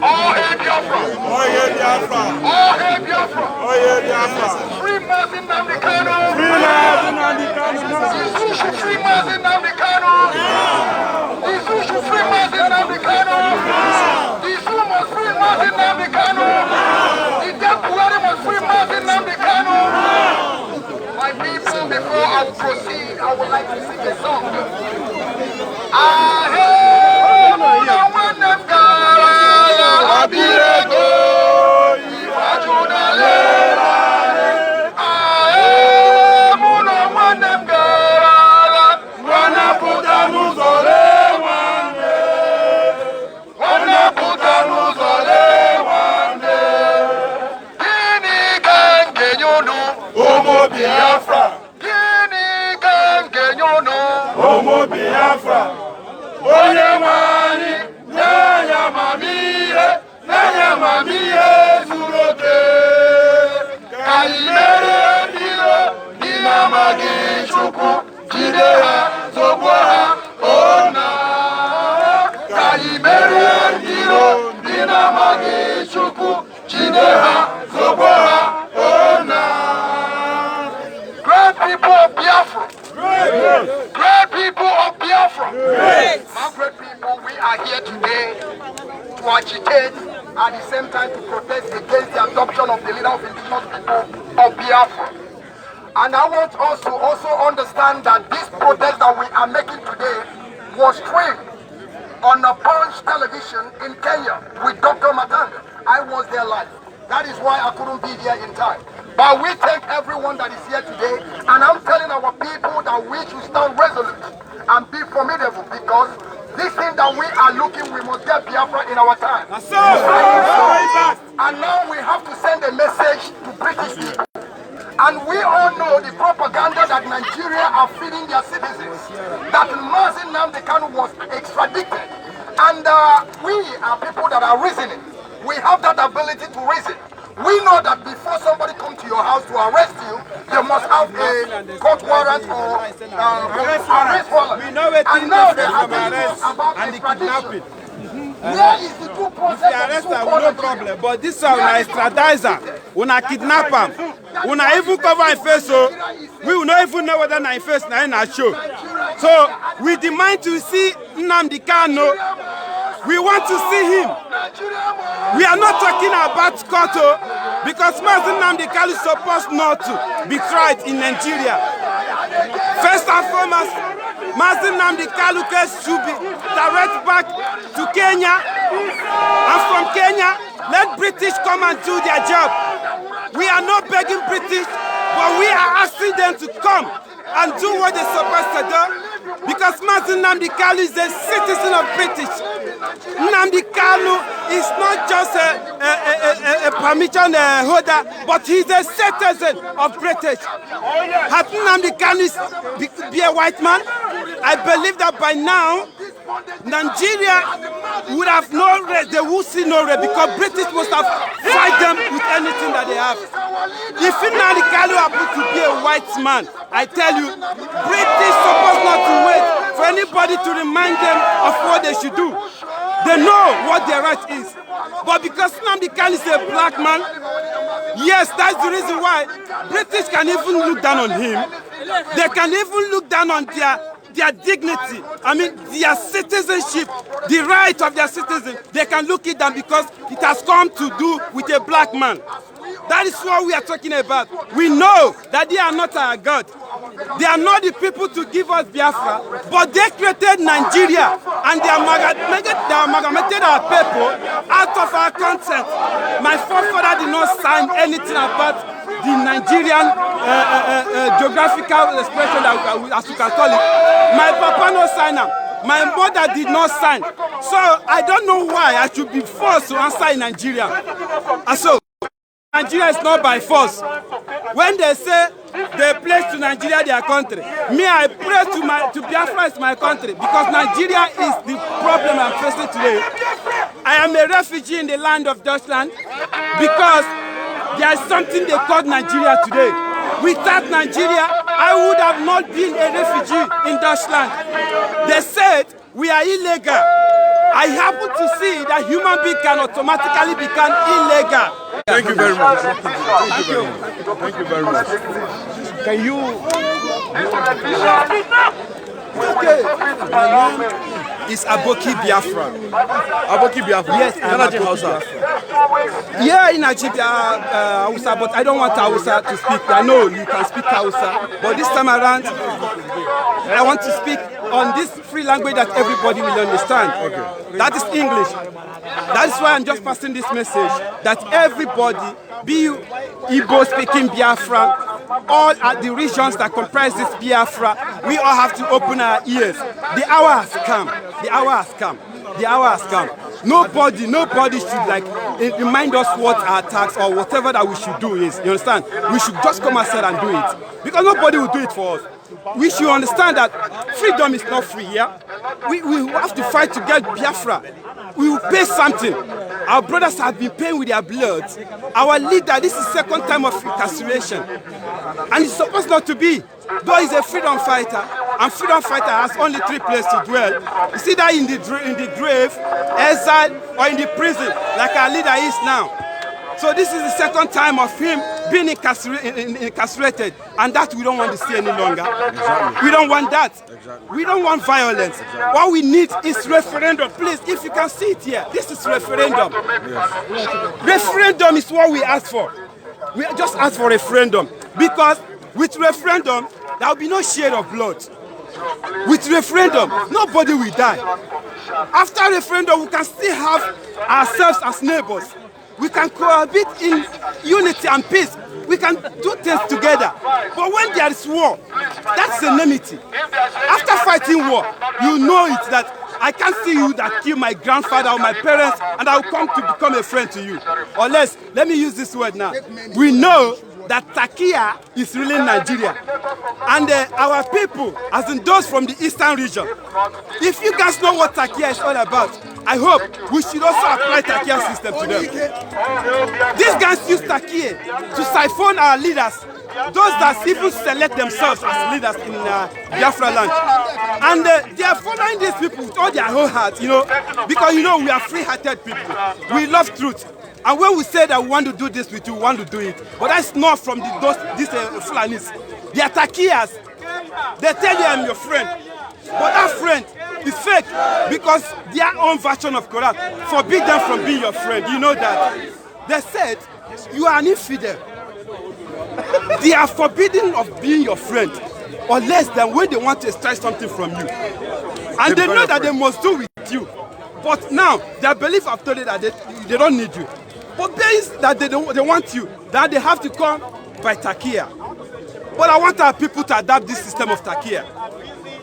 S5: all hail Biafra! All hail Biafra! All hail Biafra! All hail Biafra! Free Mazi Nnamdi Kanu! Free Mazi Nnamdi Kanu! Free Mazi Nnamdi Kanu! Isusu free Mazi Nnamdi Kanu! Isu must free Mazi Nnamdi Kanu! The death must free Mazi Nnamdi Kanu! would like to sing a song.
S2: Biafra,
S5: Gini gangenyono,
S2: Homo Biafra, Oye Mani, Nanya Mamiye, Suroke, Kalimere Dilo, Dinamagi Chuku, Jideha, Zoboha, Ona, Kalimere Dilo, Dinamagi Chuku, Jideha, Zoboha, Ona.
S5: people of Biafra. Great people of Biafra. My great people, we are here today to agitate at the same time to protest against the adoption of the leader of indigenous people of Biafra. And I want us to also understand that this protest that we are making today was streamed on a Punch television in Kenya with Dr. Matanga. I was there live. That is why I couldn't be there in time. But we thank everyone that is here today, and I'm telling our people that we should stand resolute and be formidable, because this thing that we are looking, we must get Biafra in our time. And now we have to send a message to British people. And we all know the propaganda that Nigeria are feeding their citizens, that Mazi Nnamdi Kanu was extradited. And we are people that are reasoning. We have that ability to reason. We know that before somebody comes to your house to arrest you, they must have a court warrant or arrest warrant.
S10: We know it.
S5: And now they are telling us about extradition. Where is the due process?
S10: The arrest no problem, but this one na extradizer. Una kidnap am. Una even cover him face, so we will not even know whether na him face na in a show. So we demand to see Nnamdi Kanu. We want to see him. We are not talking about Koto, because Mazi Nnamdi Kanu is supposed not to be tried in Nigeria. First and foremost, Mazi Nnamdi Kanu case should be directed back to Kenya, and from Kenya, let British come and do their job. We are not begging British, but we are asking them to come and do what they're supposed to do, because Mazi Nnamdi Kanu is a citizen of British. Nnamdi Kanu is not just a permission holder, but he's a citizen of British. Had Nnamdi Kanu be a white man, I believe that by now, Nigeria would have no rest, they would see no rest, because British must have fight them with anything that they have. If Nnamdi Kanu happened to be a white man, I tell you, British supposed not to wait for anybody to remind them of what they should do. They know what their right is. But because Nnamdi Kanu is a black man, yes, that's the reason why British can even look down on him. They can even look down on their dignity, I mean their citizenship, the right of their citizens. They can look it down because it has come to do with a black man. That is what we are talking about. We know that they are not our God. They are not the people to give us Biafra, but they created Nigeria, and they amalgamated our people out of our consent. My forefather did not sign anything about the Nigerian geographical expression, as you can call it. My papa no sign them. My mother did not sign. So I don't know why I should be forced to answer in Nigeria. And so Nigeria is not by force. When they say they place to Nigeria their country, me, I pray to Biafra is my country, because Nigeria is the problem I'm facing today. I am a refugee in the land of Deutschland, because there is something they call Nigeria today. Without Nigeria, I would have not been a refugee in Deutschland. They said we are illegal. I happen to see that human being can automatically become illegal.
S1: Thank you very much. Thank you very much. Thank you very much. Can you...
S10: Okay. My name is Aboki Biafra.
S1: Aboki Biafra.
S10: Yes, I'm Aboki Biafra. Yeah, in Nigeria, Hausa, but I don't want Hausa to speak. I know you can speak Hausa, but this time around, I want to speak on this free language that everybody will understand. Okay. That is English. That is why I'm just passing this message that everybody, be you Igbo speaking Biafra, all at the regions that comprise this Biafra, we all have to open our ears. The hour has come. The hour has come. The hour has come. Nobody should like remind us what our tax or whatever that we should do is. You understand? We should just come outside and do it. Because nobody will do it for us. We should understand that freedom is not free here. We have to fight to get Biafra. We will pay something. Our brothers have been paying with their blood. Our leader, this is second time of incarceration. And it's supposed not to be. Though he's a freedom fighter, and freedom fighter has only 3 places to dwell. You see that in the grave, exile, or in the prison, like our leader is now. So this is the second time of him being incarcerated, and that we don't want to see any longer. Exactly. We don't want that. Exactly. We don't want violence. Exactly. What we need is referendum. Please, if you can see it here, this is referendum. Yes. Referendum is what we ask for. We just ask for referendum, because with referendum, there will be no shed of blood. With referendum, nobody will die. After referendum, we can still have ourselves as neighbors. We can cohabit in unity and peace. We can do things together. But when there is war, that's enmity. After fighting war, you know it that I can't see you that kill my grandfather or my parents and I will come to become a friend to you. Unless, let me use this word now. We know that Takia is really Nigeria. And our people, as in those from the eastern region, if you guys know what Takia is all about, I hope we should also apply Takia system to them. These guys use Takia to siphon our leaders, those that even select themselves as leaders in Biafra land. And they are following these people with all their whole heart, you know, because, you know, we are free-hearted people. We love truth. And when we say that we want to do this with you, we want to do it. But that's not from these Fulanis. They are Takias. They tell you I'm your friend. But that friend is fake because their own version of Quran forbid them from being your friend. You know that. They said you are an infidel. They are forbidden of being your friend unless then when they want to extract something from you. And they know that they must do with you. But now their belief have told you that they don't need you. But based that they want you, that they have to come by Takia. But I want our people to adapt this system of Takia.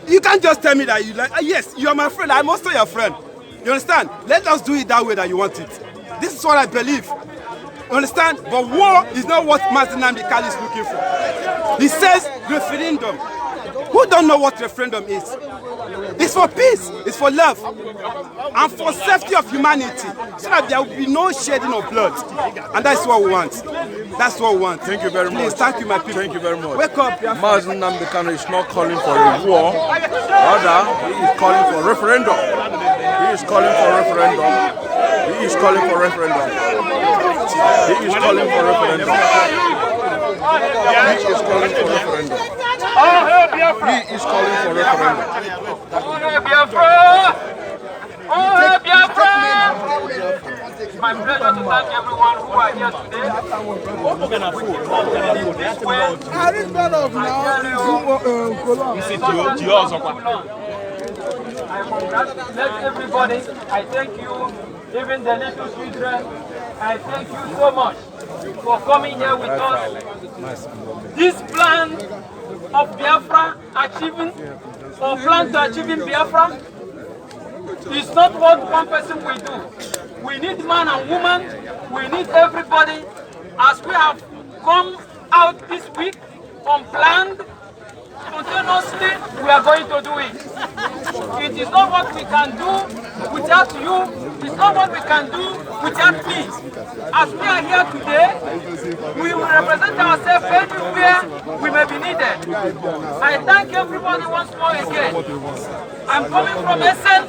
S10: You can't just tell me that you like, yes, you are my friend, I'm also your friend. You understand? Let us do it that way that you want it. This is what I believe. You understand? But war is not what Mazi Nnamdi Kanu is looking for. He says referendum. Who don't know what referendum is? It's for peace, it's for love, and for safety of humanity, so that there will be no shedding of blood. And that's what we want. That's what we want.
S1: Thank you very much.
S10: Please, thank you, my people.
S1: Thank you very much.
S10: Wake up,
S1: Mazi Nnamdi Kanu is not calling for a war. Rather, he is calling for referendum. He is calling for referendum. He is calling for referendum. He is calling for referendum. He is calling for referendum. He is calling for referendum.
S5: It's my pleasure to thank everyone who are here today. I congratulate everybody. I thank you, even the little children. I thank you so much for coming here with us. This plan of Biafra achieving, or plan to achieving Biafra, is not what one person will do. We need man and woman, we need everybody. As we have come out this week, unplanned, spontaneously, we are going to do it. It is not what we can do without you, it's not what we can do without me. As we are here today, we will represent ourselves anywhere we may be needed. I thank everybody once more again. I'm coming from Essen.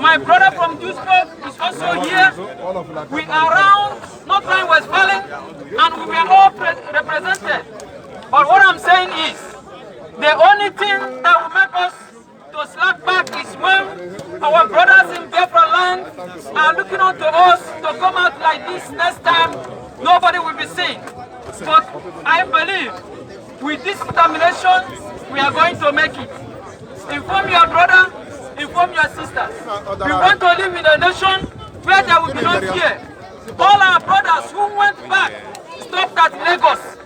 S5: My brother from Düsseldorf is also here. We are around North Rhine-Westphalia and we are all represented. But what I'm saying is, the only thing that will make us
S11: to slap back is when our brothers in Biafra land are looking onto us to come out like this next time. Nobody will be seen. But I believe with this determination, we are going to make it. Inform your brother, inform your sisters. We want to live in a nation where there will be no fear. All our brothers who went back stopped at Lagos.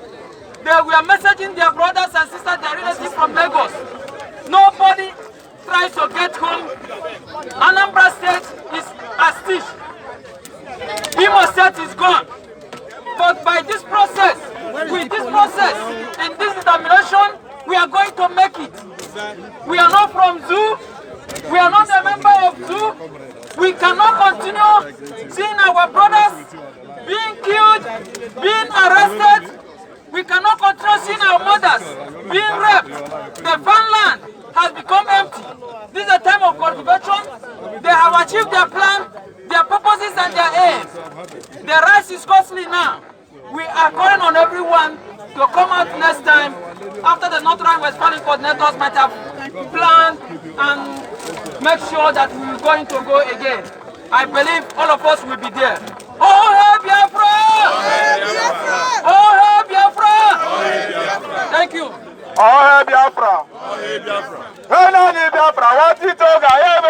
S11: They were messaging their brothers and sisters, their relatives from Lagos. Nobody tries to get home. Anambra State is a stitch. Imo State is gone. But by this process, with this process and this determination, we are going to make it. We are not from zoo. We are not a member of zoo. We cannot continue seeing our brothers being killed, being arrested. We cannot continue seeing our mothers being raped. The farmland has become empty. This is a time of cultivation. They have achieved their plan, their purposes and their aims. The rice is costly now. We are calling on everyone to come out next time after the North Rhine-Westphalian coordinators might have planned and make sure that we are going to go again. I believe all of us will be there. Oh, hey, Biafra! Oh, hey, Biafra! Thank you.
S2: Oh, hey, Biafra! Oh, hey, Biafra! Hey, Nani Biafra, what it toga? Hey,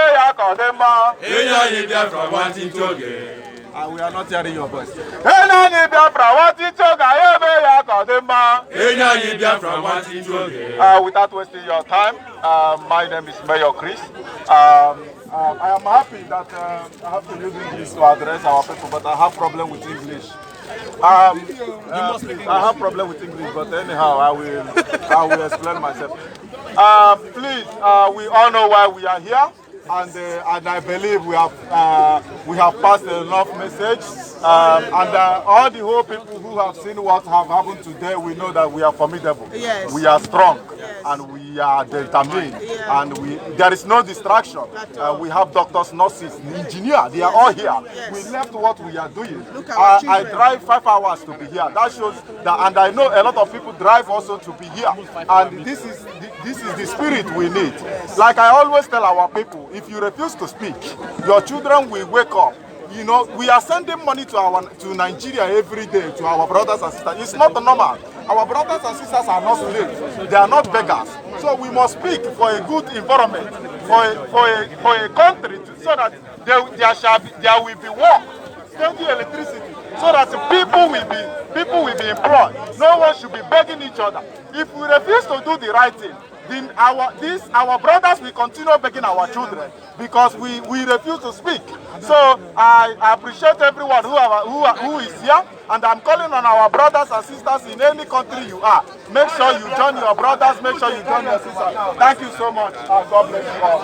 S2: Biafra, what it toga? We are not hearing your voice. Hey, Nani Biafra, what it toga? Hey, Biafra, what it toga? Without wasting your time, my name is Mayor Chris. I am happy that I have to use English to address our people, but I have problem with English. I have problem with English, but anyhow, I will explain myself. Please, we all know why we are here, and I believe we have passed enough message. All the whole people who have seen what have happened today, we know that we are formidable. Yes. We are strong, and we are determined, and there is no distraction. We have doctors, nurses, engineers, they are all here. Yes. We left what we are doing. I drive 5 hours to be here. That shows that, and I know a lot of people drive also to be here. And this is the spirit we need. Like I always tell our people, if you refuse to speak, your children will wake up. You know, we are sending money to Nigeria every day to our brothers and sisters. It's not normal. Our brothers and sisters are not slaves. They are not beggars. So we must speak for a good environment, for a country, so that there will be work, steady electricity, so that people will be employed. No one should be begging each other. If we refuse to do the right thing, then our brothers will continue begging our children because we refuse to speak. So I appreciate everyone who is here, and I'm calling on our brothers and sisters in any country you are. Make sure you join your brothers, make sure you join your sisters. Thank you so much, and God bless you all.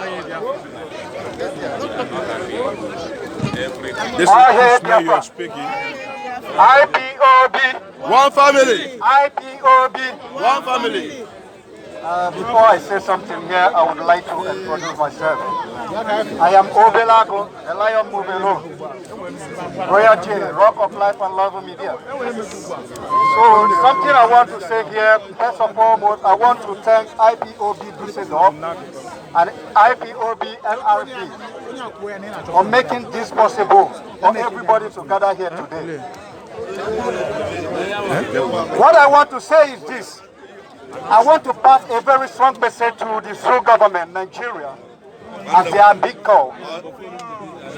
S1: This is where you are speaking.
S2: IPOB.
S1: One family.
S2: IPOB.
S1: One family.
S5: Before I say something here, I would like to introduce myself. I am Obelago, a lion Mubelo, Royal J, Rock of Life and Love Media. So something I want to say here, first of all, I want to thank IPOB Düsseldorf and IPOB NRP for making this possible for everybody to gather here today. What I want to say is this. I want to pass a very strong message to the Zoo government, Nigeria, as they are big call.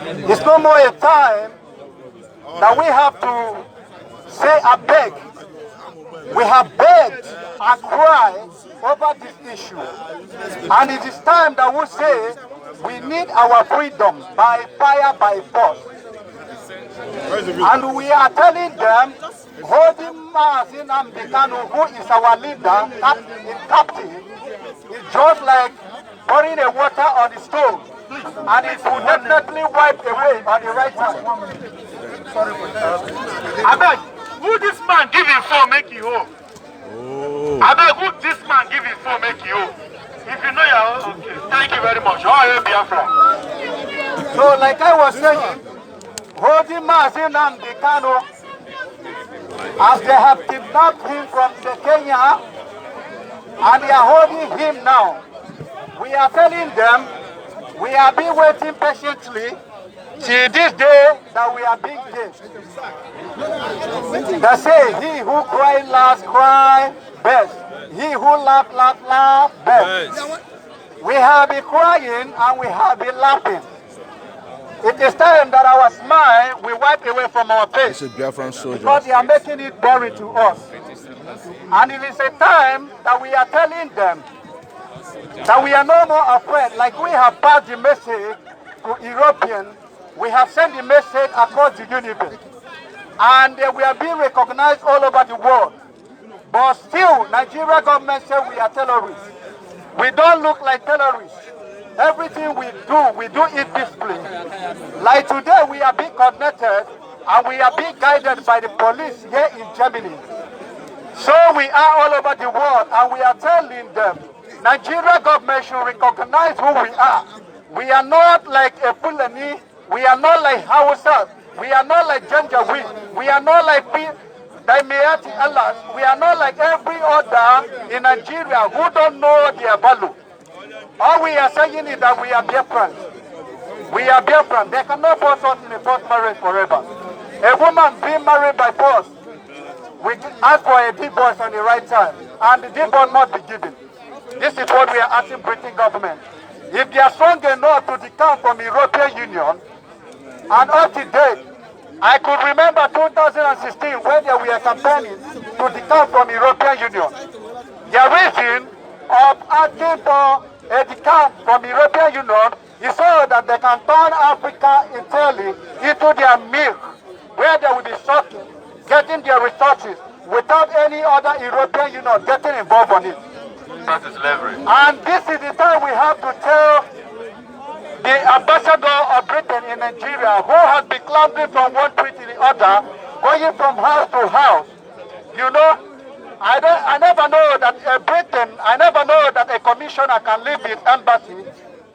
S5: It's no more a time that we have to say a beg. We have begged and cried over this issue. And it is time that we say we need our freedom by fire, by force. And we are telling them, holding Mazi Nnamdi Kanu, who is our leader, captain, is just like pouring a water on the stove, and it will definitely wipe away on the right side. Sorry for that. I beg, who this man give him for make you home? I beg, who this man give him for make you home? If you know your own, okay. Thank you very much. How are you, Biafra? So, like I was saying, holding Mazi Nnamdi Kanu, as they have kidnapped him from Kenya, and they are holding him now. We are telling them we have been waiting patiently till this day that we are being killed. They say, he who cries last cry best. He who laugh best. We have been crying and we have been laughing. It is time that our smile will wipe away from our face. Because they are making it boring to us. And it is a time that we are telling them that we are no more afraid. Like we have passed the message to Europeans, we have sent the message across the universe. And we are being recognized all over the world. But still, Nigeria government says we are terrorists. We don't look like terrorists. Everything we do it peacefully. Like today, we are being coordinated and we are being guided by the police here in Germany. So we are all over the world and we are telling them, Nigeria government should recognize who we are. We are not like a Fulani. We are not like Hausa. We are not like Janjaweed. We are not like Daimeyati Allah. We are not like every other in Nigeria who don't know their value. All we are saying is that we are Biafrans. We are Biafrans. They cannot force us in a forced marriage forever. A woman being married by force, we ask for a divorce on the right time, and the divorce must be given. This is what we are asking British government. If they are strong enough to decamp from the European Union, and up to date, I could remember 2016 when they were campaigning to decamp from the European Union. Their reason of asking for a decamp from the European Union is so that they can turn Africa entirely into their milk, where they will be sucking, getting their resources without any other European Union getting involved on it. That is slavery. And this is the time we have to tell the ambassador of Britain in Nigeria, who has been clambering from one tree to the other, going from house to house. You know, I never know that I never know that a commissioner can leave his embassy,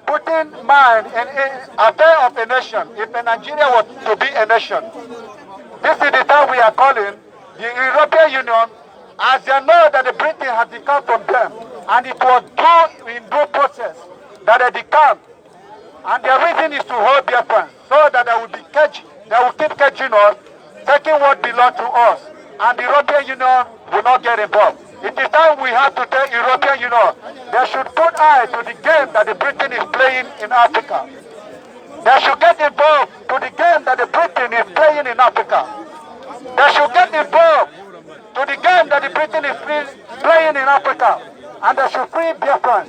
S5: putting mind in affair of a nation, if Nigeria was to be a nation. This is the time we are calling the European Union, as they know that the Britain has decamped from them, and it was in due process that they decamped. And their reason is to hold their friends, so that they will keep catching us, taking what belongs to us, and the European Union will not get involved. It is time we have to tell European Union they should put eye to the game that the Britain is playing in Africa. They should get involved to the game that the Britain is playing in Africa. They should get involved to the game that the Britain is playing in Africa, and they should free Biafrans.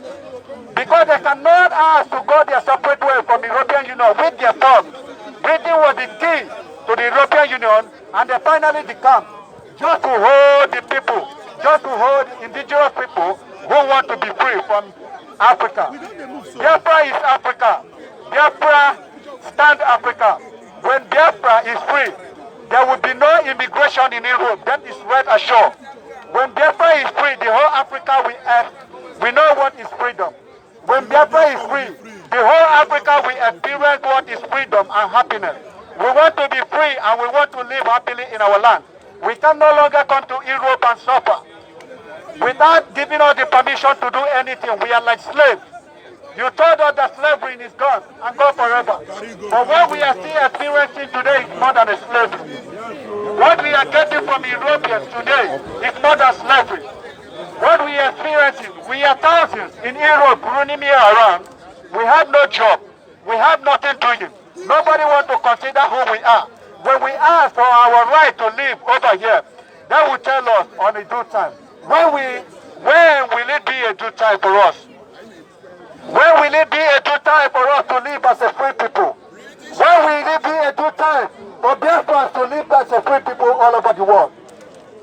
S5: Because they cannot ask to go their separate way from the European Union with their thumbs. Britain was the key to the European Union, and they finally decamped just to hold the people, just to hold indigenous people who want to be free from Africa. Biafra is Africa. Biafra stand Africa. When Biafra is free, there will be no immigration in Europe. That is right ashore. When Biafra is free, the whole Africa we know what is freedom. When Biafra is free, the whole Africa will experience what is freedom and happiness. We want to be free and we want to live happily in our land. We can no longer come to Europe and suffer. Without giving us the permission to do anything, we are like slaves. You told us that slavery is gone and gone forever. But what we are still experiencing today is more than a slavery. What we are getting from Europeans today is more than slavery. What we are experiencing, we are thousands in Europe running here around. We have no job. We have nothing doing. Nobody wants to consider who we are. When we ask for our right to live over here, they will tell us on a due time. When will it be a due time for us? When will it be a due time for us to live as a free people? When will it be a due time for Biafrans to live as a free people all over the world?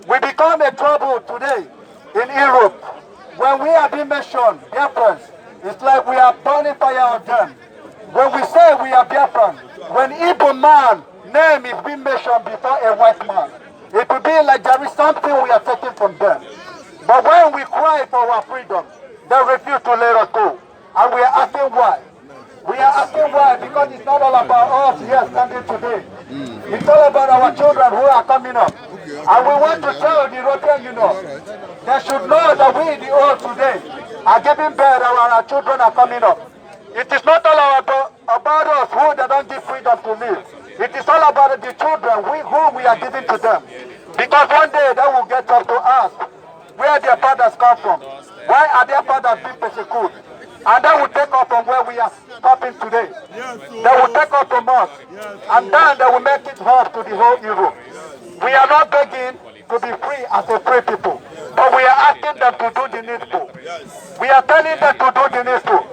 S5: We become a trouble today in Europe. When we are being mentioned, Biafrans, it's like we are burning fire on them. When we say we are Biafran, when Igbo man name is being mentioned before a white man, it will be like there is something we are taking from them. But when we cry for our freedom, they refuse to let us go. And we are asking why. We are asking why because it's not all about us here standing today. It's all about our children who are coming up. And we want to tell the European Union, they should know that we, the old today, are giving birth and our children are coming up. It is not all about us who they don't give freedom to live. It is all about the children whom we are giving to them. Because one day they will get up to ask where their fathers come from. Why are their fathers being persecuted? And they will take off from where we are stopping today. They will take off from us. And then they will make it hard to the whole Europe. We are not begging to be free as a free people. But we are asking them to do the needful. We are telling them to do the needful.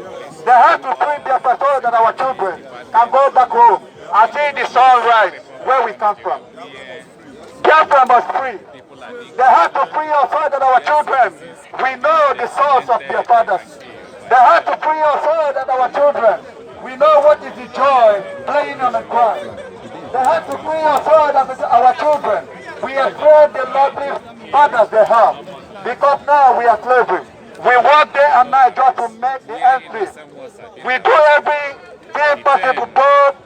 S5: They have to free Biafra so that our children can go back home and see the sunrise where we come from. Biafra must free. They have to free us so that our children, we know the source of their fathers. They have to free us so that our children, we know what is the joy playing on the ground. They have to free us so that our children, we afraid the lovely fathers they have. Because now we are slavery. We work day and night just to make the ends meet. We do everything possible, both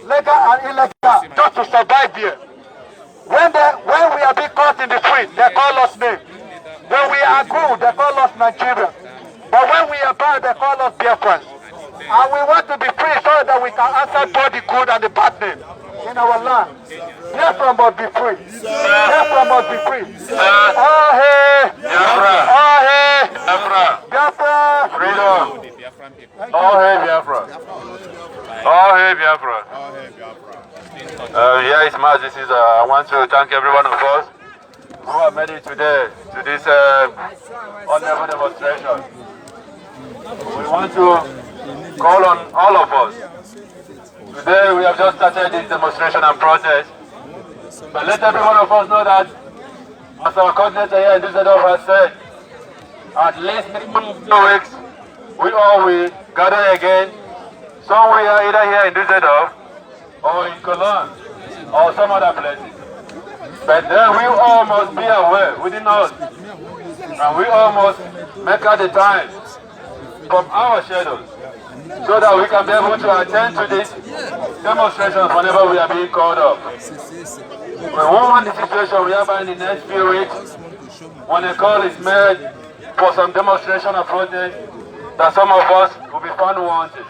S5: legal and illegal, just to survive here. When we are being caught in the street, they call us names. When we are good, they call us Nigerian. But when we are bad, they call us Biafras. And we want to be free so that we can answer both the good and the bad name in our land. Biafra must be free. Biafra must be free. Oh hey! Biafra! Oh hey! Biafra! Biafra! Freedom! Oh hey Biafra! Oh hey Biafra! Here is Mazi. I want to thank every one of us who have made it today to this honorable demonstration. We want to call on all of us. Today we have just started this demonstration and protest. But let every one of us know that, as our coordinator here in Düsseldorf has said, at least minimum 2 weeks, we all will gather again, somewhere either here in Düsseldorf, or in Cologne, or some other places. But then we all must be aware within us, and we all must make out the time from our shadows, so that we can be able to attend to these demonstrations whenever we are being called up. We won't want the situation we have in the next few weeks, when a call is made for some demonstration or protest, that some of us will be found wanted.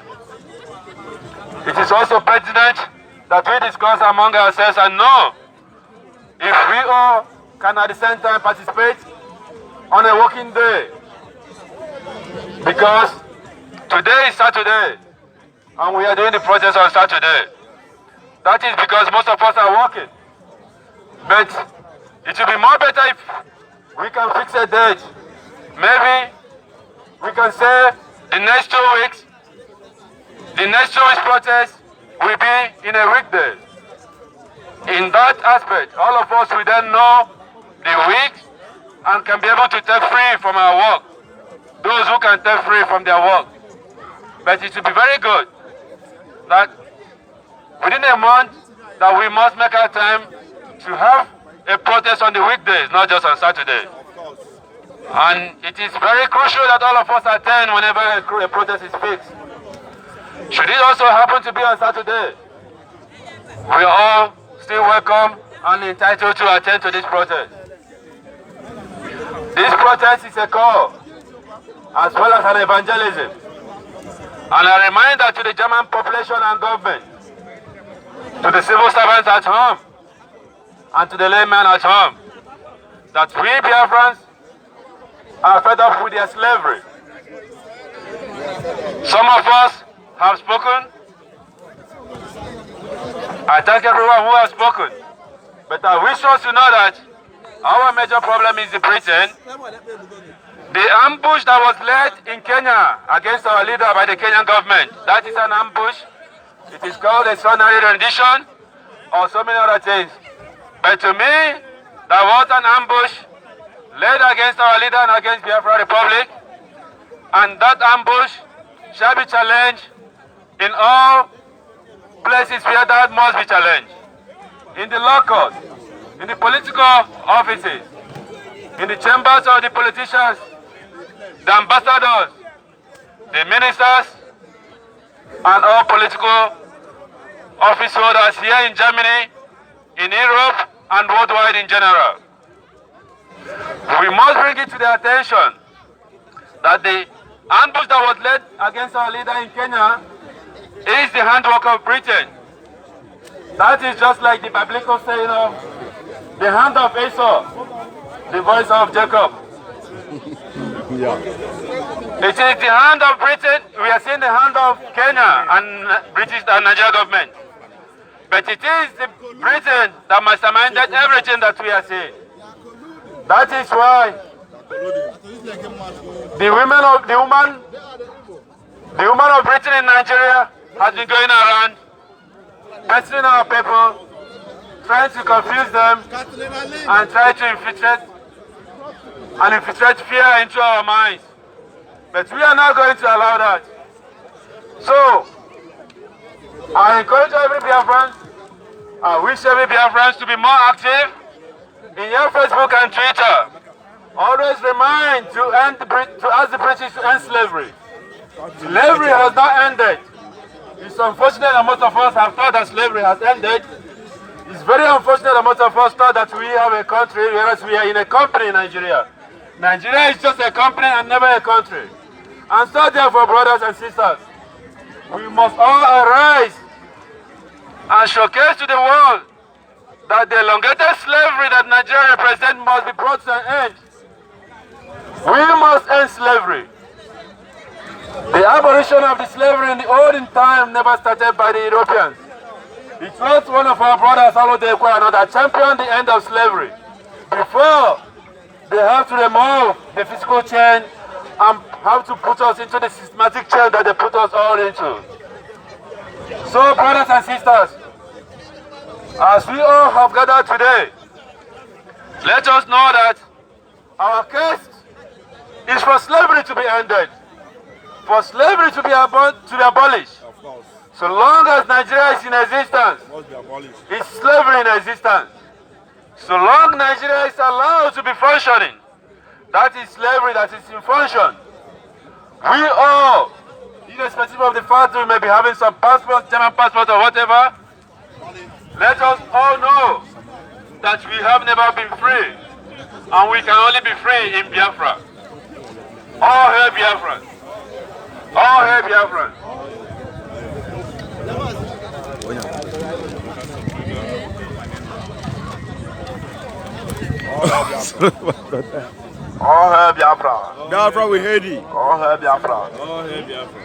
S5: It is also pertinent that we discuss among ourselves and know if we all can at the same time participate on a working day. Because today is Saturday, and we are doing the protest on Saturday. That is because most of us are working. But it will be more better if we can fix a date. Maybe we can say the next 2 weeks, protest will be in a weekday. In that aspect, all of us will then know the week and can be able to take free from our work. Those who can take free from their work. But it will be very good that within a month that we must make our time to have a protest on the weekdays, not just on Saturday. And it is very crucial that all of us attend whenever a protest is fixed. Should it also happen to be on Saturday, we are all still welcome and entitled to attend to this protest. This protest is a call as well as an evangelism, and a reminder to the German population and government, to the civil servants at home, and to the laymen at home, that we Biafrans are fed up with their slavery. Some of us have spoken. I thank everyone who has spoken, but I wish us to know that our major problem is the Britain. The ambush that was led in Kenya against our leader by the Kenyan government, that is an ambush. It is called a extraordinary rendition or so many other things. But to me, that was an ambush led against our leader and against Biafra Republic. And that ambush shall be challenged in all places where that must be challenged. In the law courts, in the political offices, in the chambers of the politicians, the ambassadors, the ministers, and all political office holders here in Germany, in Europe, and worldwide in general. We must bring it to their attention that the
S11: ambush that was led against our leader in Kenya is the handwork of Britain. That is just like the biblical saying of the hand of Esau, the voice of Jacob. It is the hand of Britain. We are seeing the hand of Kenya and British and Nigerian government. But it is the Britain that masterminded everything that we are seeing. That is why the woman of Britain in Nigeria has been going around pestering our people, trying to confuse them and try to infiltrate fear into our minds. But we are not going to allow that. So, I encourage every Biafran, I wish every Biafran to be more active in your Facebook and Twitter. Always remind to ask the British to end slavery. Slavery has not ended. It's unfortunate that most of us have thought that slavery has ended. It's very unfortunate that most of us thought that we have a country, whereas we are in a company in Nigeria. Nigeria is just a company and never a country. And so therefore, brothers and sisters, we must all arise and showcase to the world that the elongated slavery that Nigeria represents must be brought to an end. We must end slavery. The abolition of the slavery in the olden time never started by the Europeans. It was one of our brothers, that championed the end of slavery. Before, they have to remove the physical chain and have to put us into the systematic chain that they put us all into. So, brothers and sisters, as we all have gathered today, let us know that our case is for slavery to be ended, for slavery to be abolished. So long as Nigeria is in existence, is slavery in existence. So long Nigeria is allowed to be functioning, that is slavery that is in function. We all, irrespective of the fact we may be having some passport, German passport or whatever, let us all know that we have never been free, and we can only be free in Biafra. All hail Biafra. All hail Biafra. All hail Biafra.
S2: Biafra, we hate you.
S11: All hail Biafra.
S2: All hail Biafra.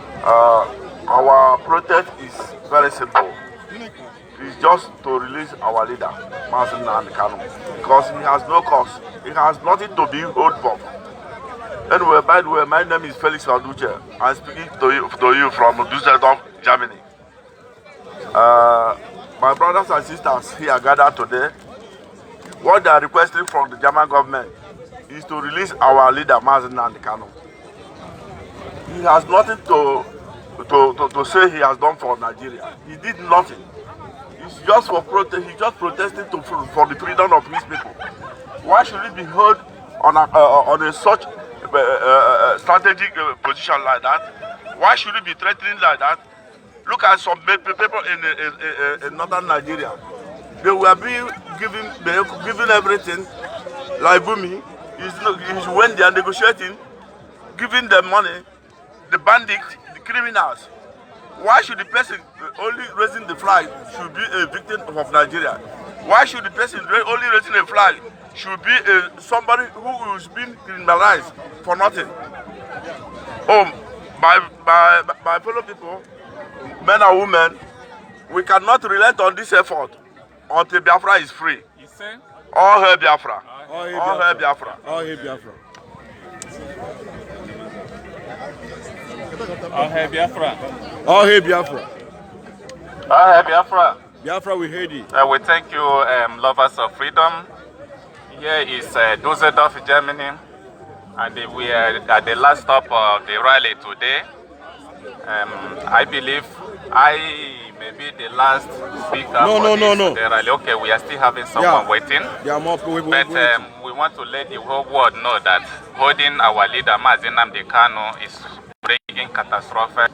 S11: Our protest is very simple. It's just to release our leader, Mazi Nnamdi Kanu, because he has no cause. He has nothing to be held for. Anyway, by the way, my name is Felix Aduche. I'm speaking to you from Düsseldorf, Germany. My brothers and sisters here gathered today, what they are requesting from the German government is to release our leader, Mazi Nnamdi Kanu. He has nothing to say he has done for Nigeria. He did nothing. It's just for protest. He just protested for the freedom of his people. Why should he be held on a such strategic position like that? Why should he be threatening like that? Look at some people in northern Nigeria. They were being given everything. Like Bumi, is when they are negotiating, giving them money, the bandits, the criminals. Why should the person only raising the flag should be a victim of Nigeria? Why should the person only raising a flag should be somebody who is being criminalized for nothing? My fellow people, men and women, we cannot relent on this effort until Biafra is free. All hail Biafra. All hail Biafra.
S2: All hail Biafra.
S12: All hail Biafra.
S2: All hail Biafra.
S11: All hail Biafra.
S2: Biafra, we hate you.
S12: We thank you, lovers of freedom. Here is Düsseldorf, Germany, and we are at the last stop of the rally today. I believe I may be the last speaker for the rally. Okay, we are still having someone waiting. But we want to let the whole world know that holding our leader Mazi Nnamdi Kanu is bringing catastrophe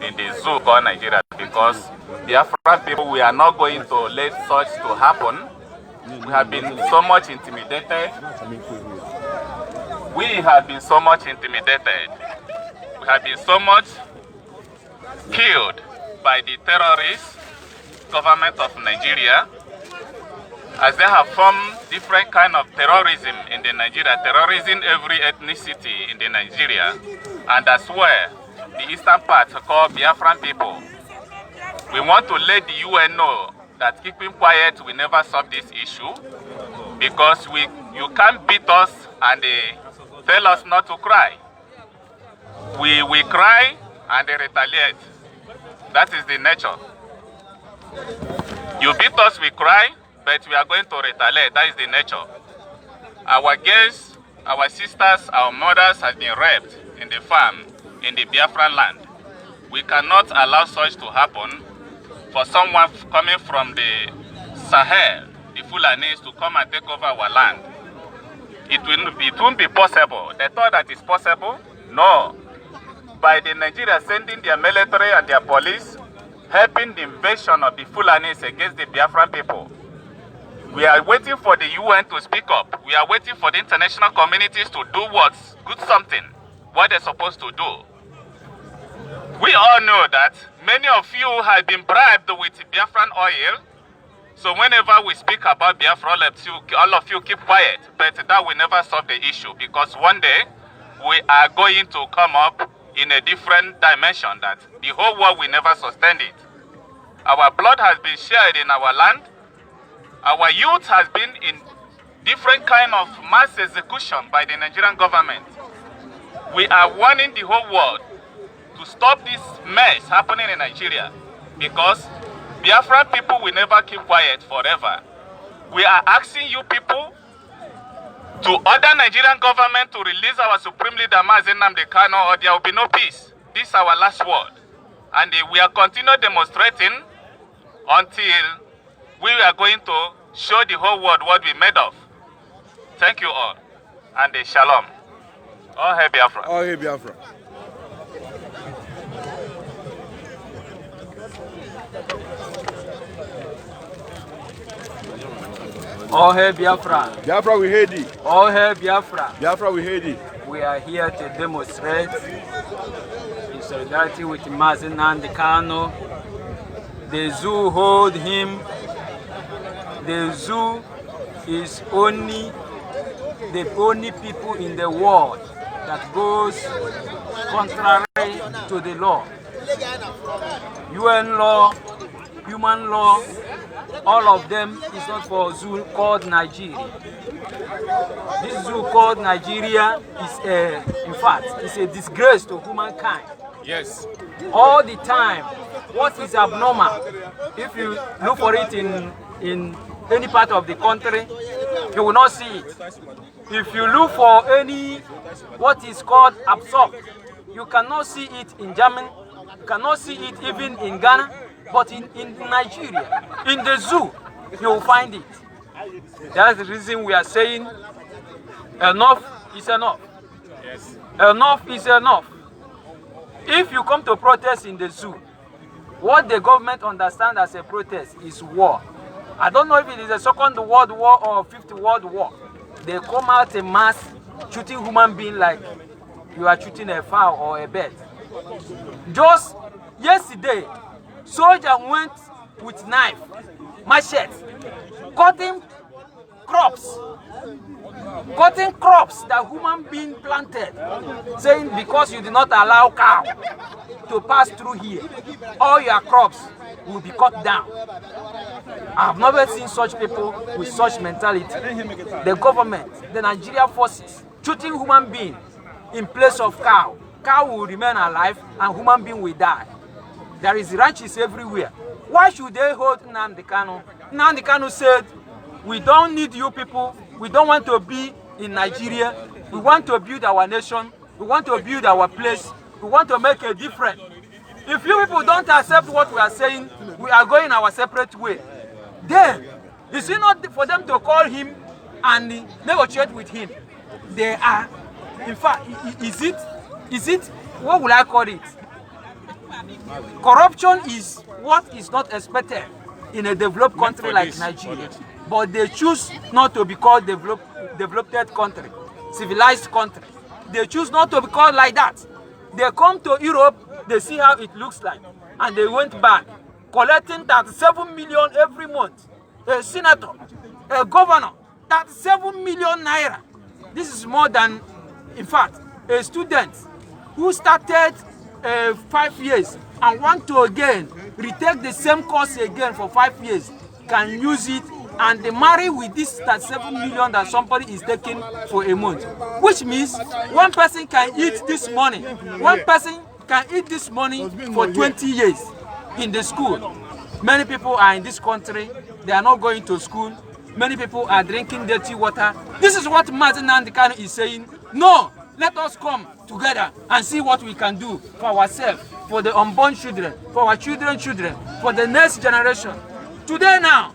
S12: in the zoo called Nigeria, because the Biafran people, we are not going to let such to happen. We have been so much intimidated. We have been so much intimidated. We have been so much killed by the terrorist government of Nigeria, as they have formed different kind of terrorism in the Nigeria, terrorizing every ethnicity in the Nigeria, and as well the eastern part called Biafran people. We want to let the UN know that keeping quiet will never solve this issue, because you can't beat us and tell us not to cry. We cry and they retaliate. That is the nature. You beat us, we cry, but we are going to retaliate. That is the nature. Our girls, our sisters, our mothers have been raped in the farm, in the Biafran land. We cannot allow such to happen for someone coming from the Sahel, the Fulanis, to come and take over our land. It won't be possible. They thought that it's possible? No. By the Nigeria sending their military and their police, helping the invasion of the Fulanis against the Biafran people. We are waiting for the UN to speak up. We are waiting for the international communities to do what's good something, what they're supposed to do. We all know that many of you have been bribed with Biafran oil. So whenever we speak about Biafra, all of you keep quiet. But that will never solve the issue, because one day we are going to come up in a different dimension that the whole world will never sustain it. Our blood has been shared in our land. Our youth has been in different kind of mass execution by the Nigerian government. We are warning the whole world to stop this mess happening in Nigeria, because Biafran people will never keep quiet forever. We are asking you people to order Nigerian government to release our supreme leader Mazi Nnamdi Kanu, or there will be no peace. This is our last word. And we are continue demonstrating until we are going to show the whole world what we made of. Thank you all. And shalom. All hail Biafra.
S1: All hail Biafra.
S11: All hail Biafra.
S1: Biafra, we hate thee.
S11: All hail Biafra.
S1: Biafra, we hate thee.
S11: We are here to demonstrate in solidarity with Mazi Nnamdi Kanu. The zoo hold him. The zoo is the only people in the world that goes contrary to the law. UN law, human law, all of them is not for zoo called Nigeria. This zoo called Nigeria is in fact, it's a disgrace to humankind.
S1: Yes.
S11: All the time, what is abnormal, if you look for it in any part of the country, you will not see it. If you look for any, what is called absurd, you cannot see it in Germany, you cannot see it even in Ghana, but in Nigeria, in the zoo, you will find it. That's the reason we are saying enough is enough.
S1: Yes.
S11: Enough is enough. If you come to protest in the zoo, what the government understands as a protest is war. I don't know if it is the Second World War or Fifth World War. They come out in mass shooting human beings like you are shooting a fowl or a bird. Just yesterday, soldier went with knife, machete, cutting crops that human being planted, saying because you did not allow cow to pass through here, all your crops will be cut down. I have never seen such people with such mentality. The government, the Nigerian forces, shooting human being in place of cow. Cow will remain alive and human being will die. There is ranches everywhere. Why should they hold Nnamdi Kanu? Nnamdi Kanu said, we don't need you people. We don't want to be in Nigeria. We want to build our nation. We want to build our place. We want to make a difference. If you people don't accept what we are saying, we are going our separate way. Then, is it not for them to call him and negotiate with him? They are, in fact, is it, what will I call it? Corruption is what is not expected in a developed country like Nigeria. But they choose not to be called developed country, civilized country. They choose not to be called like that. They come to Europe, they see how it looks like, and they went back, collecting 37 million every month. A senator, a governor, 37 million naira. This is more than, in fact, a student who started 5 years and want to again retake the same course again for 5 years can use it and they marry with this 37 million that somebody is taking for a month. Which means one person can eat this money. One person can eat this money for 20 years in the school. Many people are in this country, they are not going to school. Many people are drinking dirty water. This is what Mazi Nnamdi Kanu is saying. No, let us come together and see what we can do for ourselves, for the unborn children, for our children's children, for the next generation. Today now,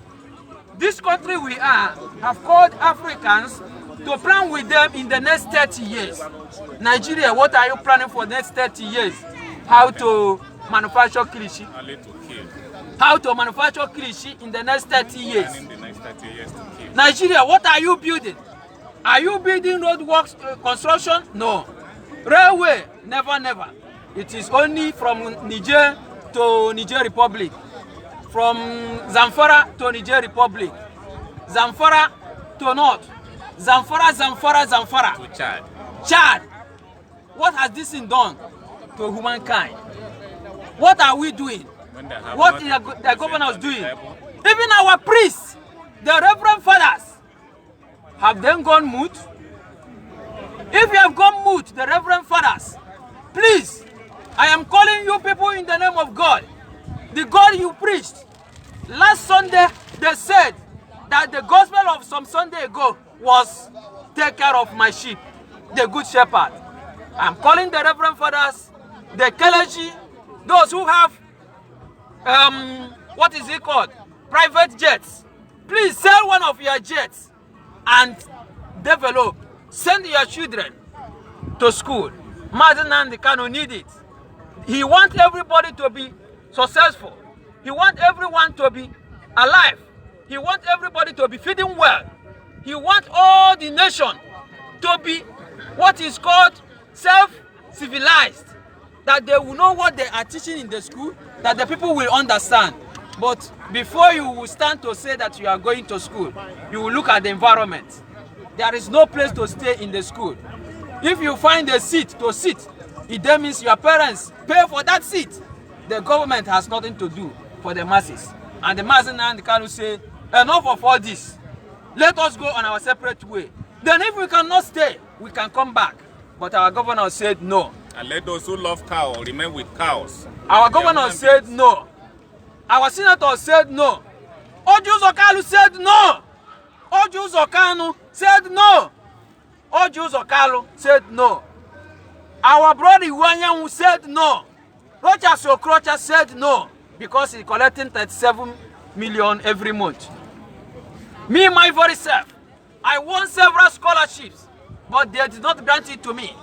S11: this country we are have called Africans to plan with them in the next 30 years. Nigeria, what are you planning for the next 30 years? How to manufacture kilishi? How to manufacture kilishi in the next 30 years? Nigeria, what are you building? Are you building roadworks, construction? No. Railway? Never, never. It is only from Niger to Niger Republic. From Zamfara to Niger Republic. Zamfara to North. Zamfara. To Chad. Chad. What has this thing done to humankind? What are we doing? What is the governors doing? Even our priests, the reverend fathers, have them gone mute? If you have gone mute, the reverend fathers, please, I am calling you people in the name of God. The God you preached. Last Sunday, they said that the gospel of some Sunday ago was take care of my sheep, the good shepherd. I'm calling the reverend fathers, the clergy, those who have, what is it called? Private jets. Please sell one of your jets and develop. Send your children to school. Mazi Nnamdi Kanu need it. He wants everybody to be successful. He wants everyone to be alive. He wants everybody to be feeding well. He wants all the nation to be what is called self-civilized. That they will know what they are teaching in the school, that the people will understand. But before you will stand to say that you are going to school, you will look at the environment. There is no place to stay in the school. If you find a seat to sit, it then means your parents pay for that seat. The government has nothing to do for the masses. And the Mazi Nnamdi Kanu say, enough of all this. Let us go on our separate way. Then if we cannot stay, we can come back. But our governor said no.
S12: And let those who love cows remain with cows.
S11: Our governor said no. Our senator said no. Oju Zokalu said no. Oju Zokanu said no. Oju Zokalu said no. Our brother Iwanyanwu said no. Rocha Sokrocha said no. Because he's collecting 37 million every month. Me, my very self, I won several scholarships, but they did not grant it to me.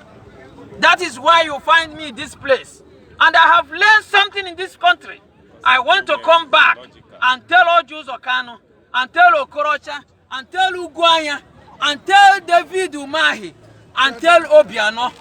S11: That is why you find me in this place. And I have learned something in this country. I want to come back and tell Oju Zokanu, and tell Okorocha, and tell Ugwanya, and tell David Umahi, and tell Obiano,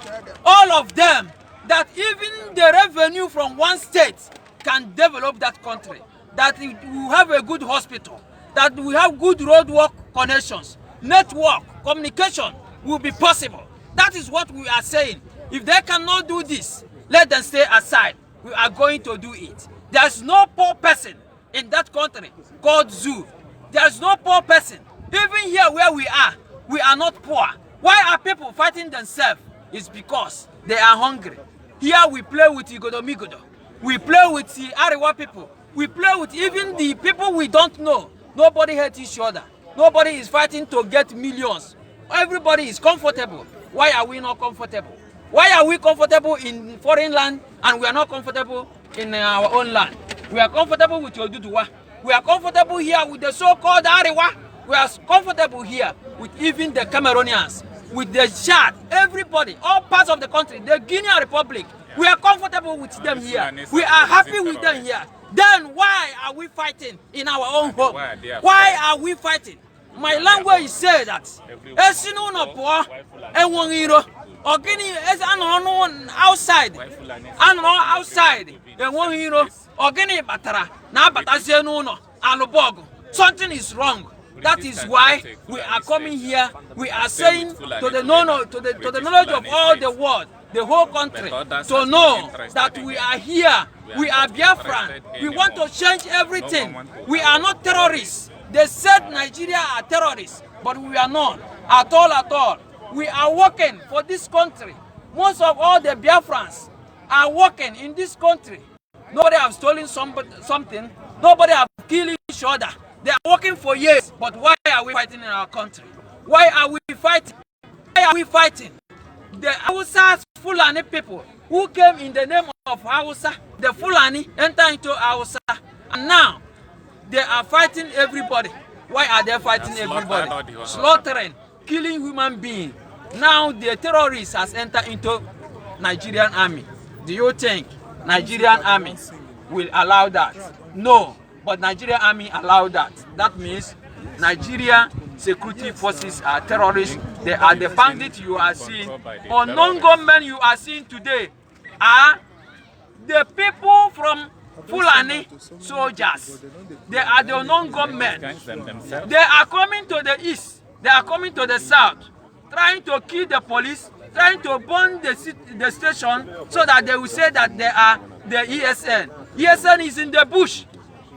S11: all of them, that even the revenue from one state can develop that country. That we have a good hospital, that we have good roadwork connections, network, communication will be possible. That is what we are saying. If they cannot do this, let them stay aside. We are going to do it. There's no poor person in that country called Zoo. There's no poor person. Even here where we are not poor. Why are people fighting themselves? It's because they are hungry. Here we play with Igodo Migodo. We play with the Arewa people. We play with even the people we don't know. Nobody hates each other. Nobody is fighting to get millions. Everybody is comfortable. Why are we not comfortable? Why are we comfortable in foreign land and we are not comfortable in our own land? We are comfortable with Oduduwa. We are comfortable here with the so-called Arewa. We are comfortable here with even the Cameroonians, with the Chad, everybody, all parts of the country, the Guinea Republic. We are comfortable with them here. We are happy with them here. Then why are we fighting in our own home? Why are we fighting? My language say that. Esinu no po enwongiro. Ogini es anono outside. Anono outside. Enwongiro. Ogini batara. Na batase no no. Alobogo. Something is wrong. That is why we are coming here. We are saying to the knowledge of all the world, the whole country, to know that we are here. We are Biafran. We want to change everything. We are not terrorists. They said Nigeria are terrorists, but we are not at all, at all. We are working for this country. Most of all the Biafrans are working in this country. Nobody have stolen something. Nobody have killed each other. They are working for years. But why are we fighting in our country? Why are we fighting? Why are we fighting? The Hausa Fulani people who came in the name of Hausa, the Fulani enter into Hausa, and now they are fighting everybody. Why are they fighting everybody? Slaughtering, killing human beings. Now the terrorists has entered into Nigerian army. Do you think Nigerian army will allow that? No, but Nigerian army allow that. That means Nigeria security forces are terrorists. They are the bandits you are seeing. Unknown gunmen you are seeing today are the people from Fulani soldiers. They are the unknown gunmen. They are coming to the east. They are coming to the south, trying to kill the police, trying to burn the station so that they will say that they are the ESN. ESN is in the bush.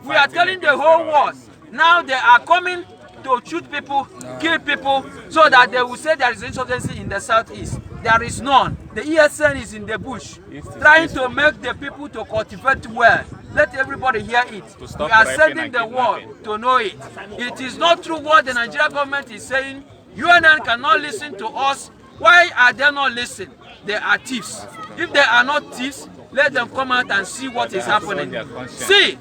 S11: We are telling the whole world. Now they are coming to shoot people, kill people, so that they will say there is insurgency in the southeast. There is none. The ESN is in the bush, trying to make the people to cultivate well. Let everybody hear it. We are sending the world to know it. It is not true what the Nigerian government is saying. UNN cannot listen to us. Why are they not listening? They are thieves. If they are not thieves, let them come out and see what is happening. See,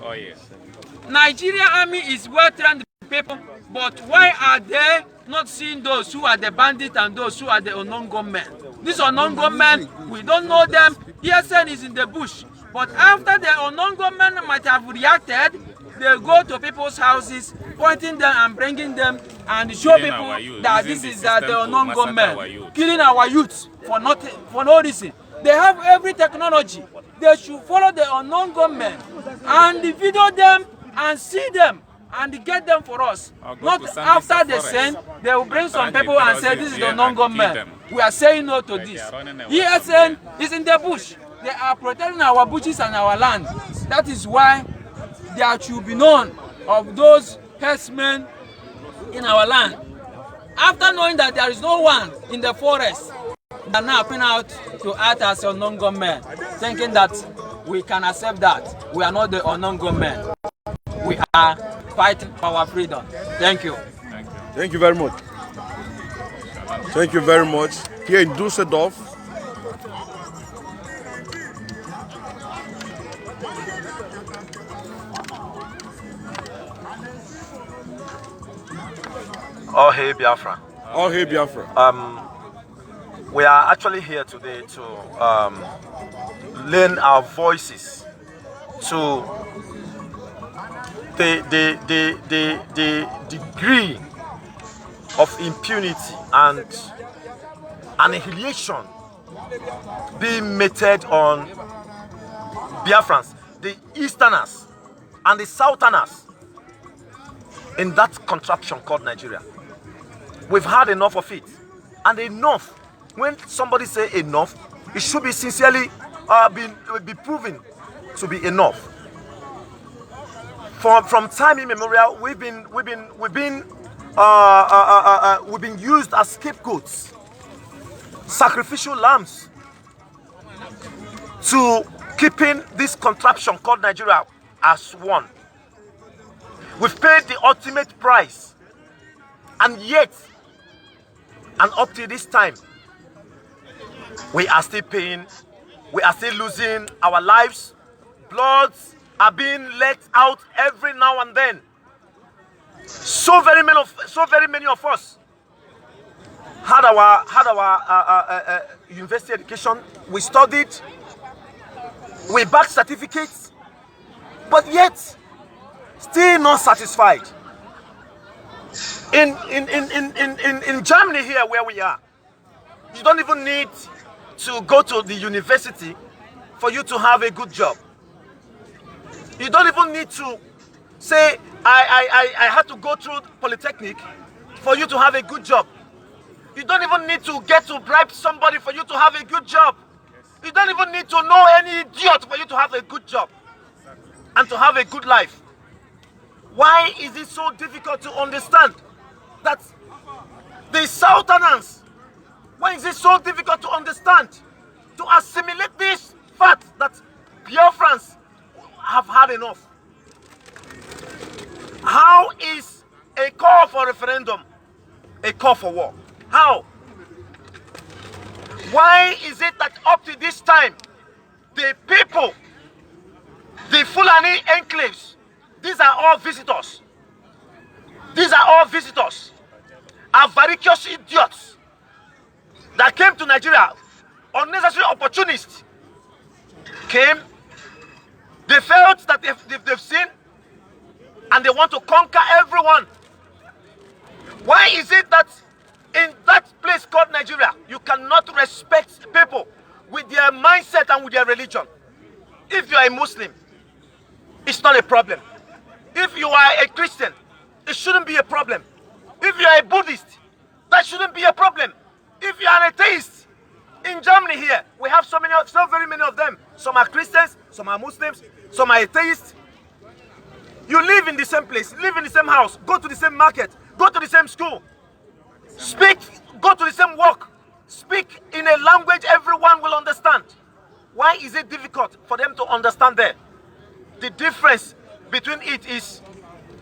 S11: Nigerian army is well-trained people, but why are they not seeing those who are the bandits and those who are the unknown gunmen? These unknown gunmen, we don't know them. ESN is in the bush. But after the unknown gunmen might have reacted, they go to people's houses, pointing them and bringing them and show people that this is the unknown gunmen, killing our youth for no reason. They have every technology. They should follow the unknown gunmen and video them and see them and get them for us. Not after they send, they will bring some people and say this is the non-government. We are saying no to this. ESN is in the bush. They are protecting our bushes and our land. That is why there should be none of those herdsmen in our land. After knowing that there is no one in the forest, they are now coming out to act as a non-government, thinking that we can accept that. We are not the unknown government. We are fighting for our freedom. Thank you.
S1: Thank you very much. Thank you very much. Here in Düsseldorf,
S7: Oh, hey, Biafra.
S1: Oh, hey, Biafra.
S7: We are actually here today to lend our voices to the degree of impunity and annihilation being meted on Biafrans, the Easterners and the Southerners in that contraption called Nigeria. We've had enough of it, and enough. When somebody say enough, it should be sincerely be proven to be enough. From time immemorial, we've been used as scapegoats, sacrificial lambs, to keeping this contraption called Nigeria as one. We've paid the ultimate price, and yet, and up to this time, we are still paying, we are still losing our lives. Bloods are being let out every now and then. So very many of us had our university education. We studied, we backed certificates, but yet still not satisfied. In Germany here where we are, you don't even need to go to the university for you to have a good job. You don't even need to say, I had to go through Polytechnic for you to have a good job. You don't even need to get to bribe somebody for you to have a good job. You don't even need to know any idiot for you to have a good job and to have a good life. Why is it so difficult to understand that the Southerners, why is it so difficult to understand, to assimilate this fact that Biafrans have had enough? How is a call for referendum a call for war? How? Why is it that up to this time, the people, the Fulani enclaves, these are all visitors. These are all visitors. Avaricious idiots that came to Nigeria, unnecessary opportunists, came, they felt that they've seen, and they want to conquer everyone. Why is it that in that place called Nigeria, you cannot respect people with their mindset and with their religion? If you are a Muslim, it's not a problem. If you are a Christian, it shouldn't be a problem. If you are a Buddhist, that shouldn't be a problem. If you are an atheist, in Germany here, we have so very many of them. Some are Christians, some are Muslims, some are atheists. You live in the same place, live in the same house, go to the same market, go to the same school, speak, go to the same work, speak in a language everyone will understand. Why is it difficult for them to understand there? The difference between it is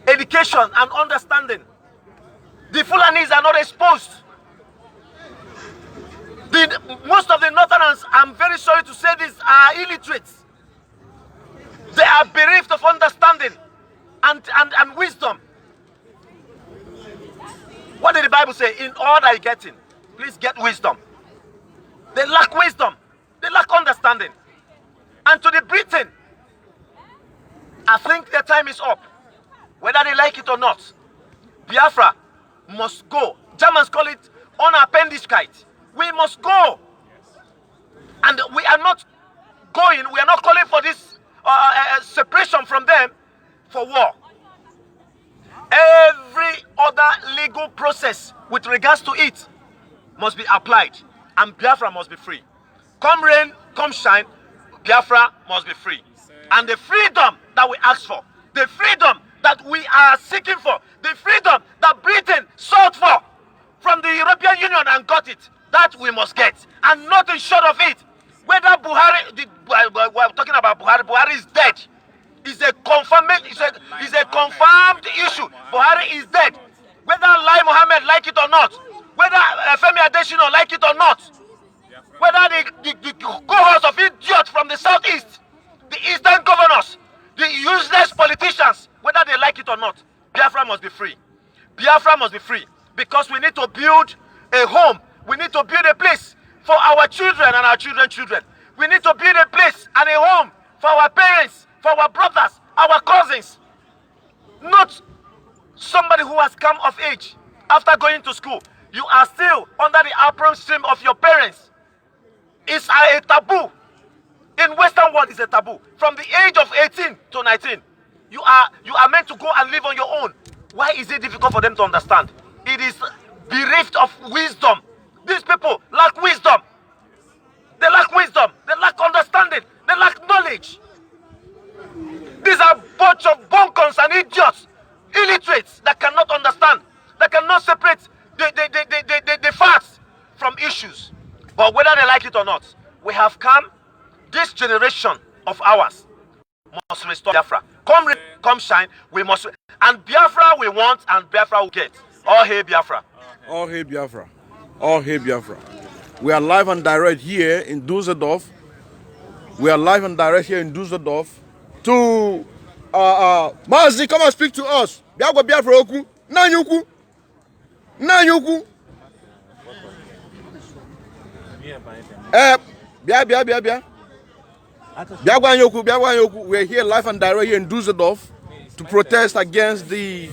S7: education and understanding. The Fulanis are not exposed. Most of the Northerners, I'm very sorry to say this, are illiterate. They are bereft of understanding and wisdom. What did the Bible say? In all that you're getting, please get wisdom. They lack wisdom. They lack understanding. And to the Britain, I think their time is up. Whether they like it or not, Biafra must go. Germans call it unappendicite. We must go. And we are not going, we are not calling for this separation from them for war. Every other legal process with regards to it must be applied, and Biafra must be free. Come rain, come shine, Biafra must be free. And the freedom that we ask for, the freedom that we are seeking for, the freedom that Britain sought for from the European Union and got it, that we must get, and nothing short of it. Whether Buhari, we're talking about Buhari, Buhari is dead. It's a confirmed issue. Buhari is dead. Whether Lai Mohammed like it or not, whether Femi Adesina like it or not, whether the cohorts of idiots from the southeast, the eastern governors, the useless politicians, whether they like it or not, Biafra must be free. Biafra must be free, because we need to build a home. We need to build a place for our children and our children's children. We need to build a place and a home for our parents, for our brothers, our cousins. Not somebody who has come of age after going to school. You are still under the apron stream of your parents. It's a taboo. In Western world, it's a taboo. From the age of 18 to 19, you are meant to go and live on your own. Why is it difficult for them to understand? It is bereft of wisdom. These people lack wisdom. They lack wisdom. They lack understanding. They lack knowledge. These are a bunch of bunkers and idiots, illiterates that cannot understand, that cannot separate the facts from issues. But whether they like it or not, we have come. This generation of ours must restore Biafra. Come rain, come shine, we must. And Biafra we want, and Biafra will get. All hail Biafra.
S1: All hail Biafra. All hail Biafra. We are live and direct here in Düsseldorf. We are live and direct here in Düsseldorf to Mazi, come and speak to us. Biafra Biafra oku. Nanyuku. Nanyuku. Bia. We're here live and direct here in Düsseldorf to protest against the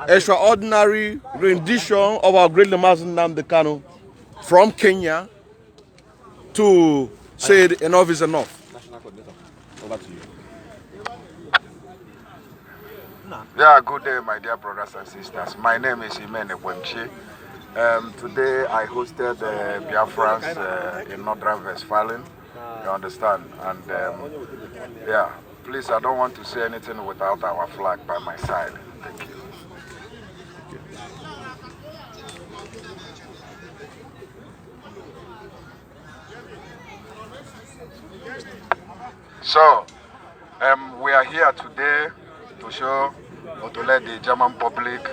S1: extraordinary rendition of our great Mazi Nnamdi Kanu from Kenya to say enough is enough.
S7: Over to you.
S13: Yeah, good day, my dear brothers and sisters. My name is Imene Bwemchi. Today I hosted Biafras in Northern Westphalia, you understand? And yeah, please, I don't want to say anything without our flag by my side. Thank you. So, we are here today to show or to let the German public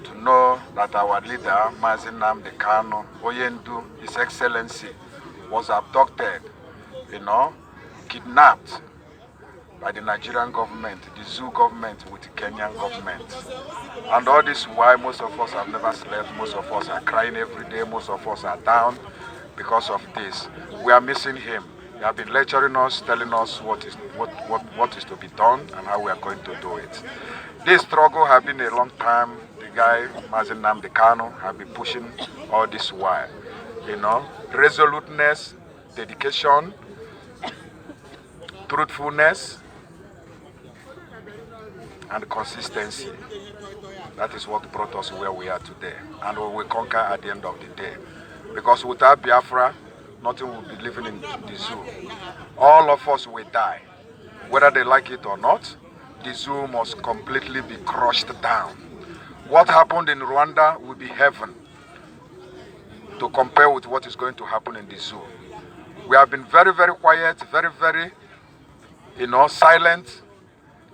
S13: to know that our leader, Mazi Nnamdi Kanu, Oyendu, His Excellency, was abducted, kidnapped by the Nigerian government, the zoo government with the Kenyan government. And all this while most of us have never slept, most of us are crying every day, most of us are down because of this. We are missing him. He has been lecturing us, telling us what is to be done and how we are going to do it. This struggle has been a long time. The guy, Mazi Nnamdi Kanu, has been pushing all this while. Resoluteness, dedication, truthfulness, and consistency. That is what brought us where we are today. And we will conquer at the end of the day. Because without Biafra, nothing will be living in the zoo. All of us will die. Whether they like it or not, the zoo must completely be crushed down. What happened in Rwanda will be heaven to compare with what is going to happen in the zoo. We have been very, very quiet, very, very, silent,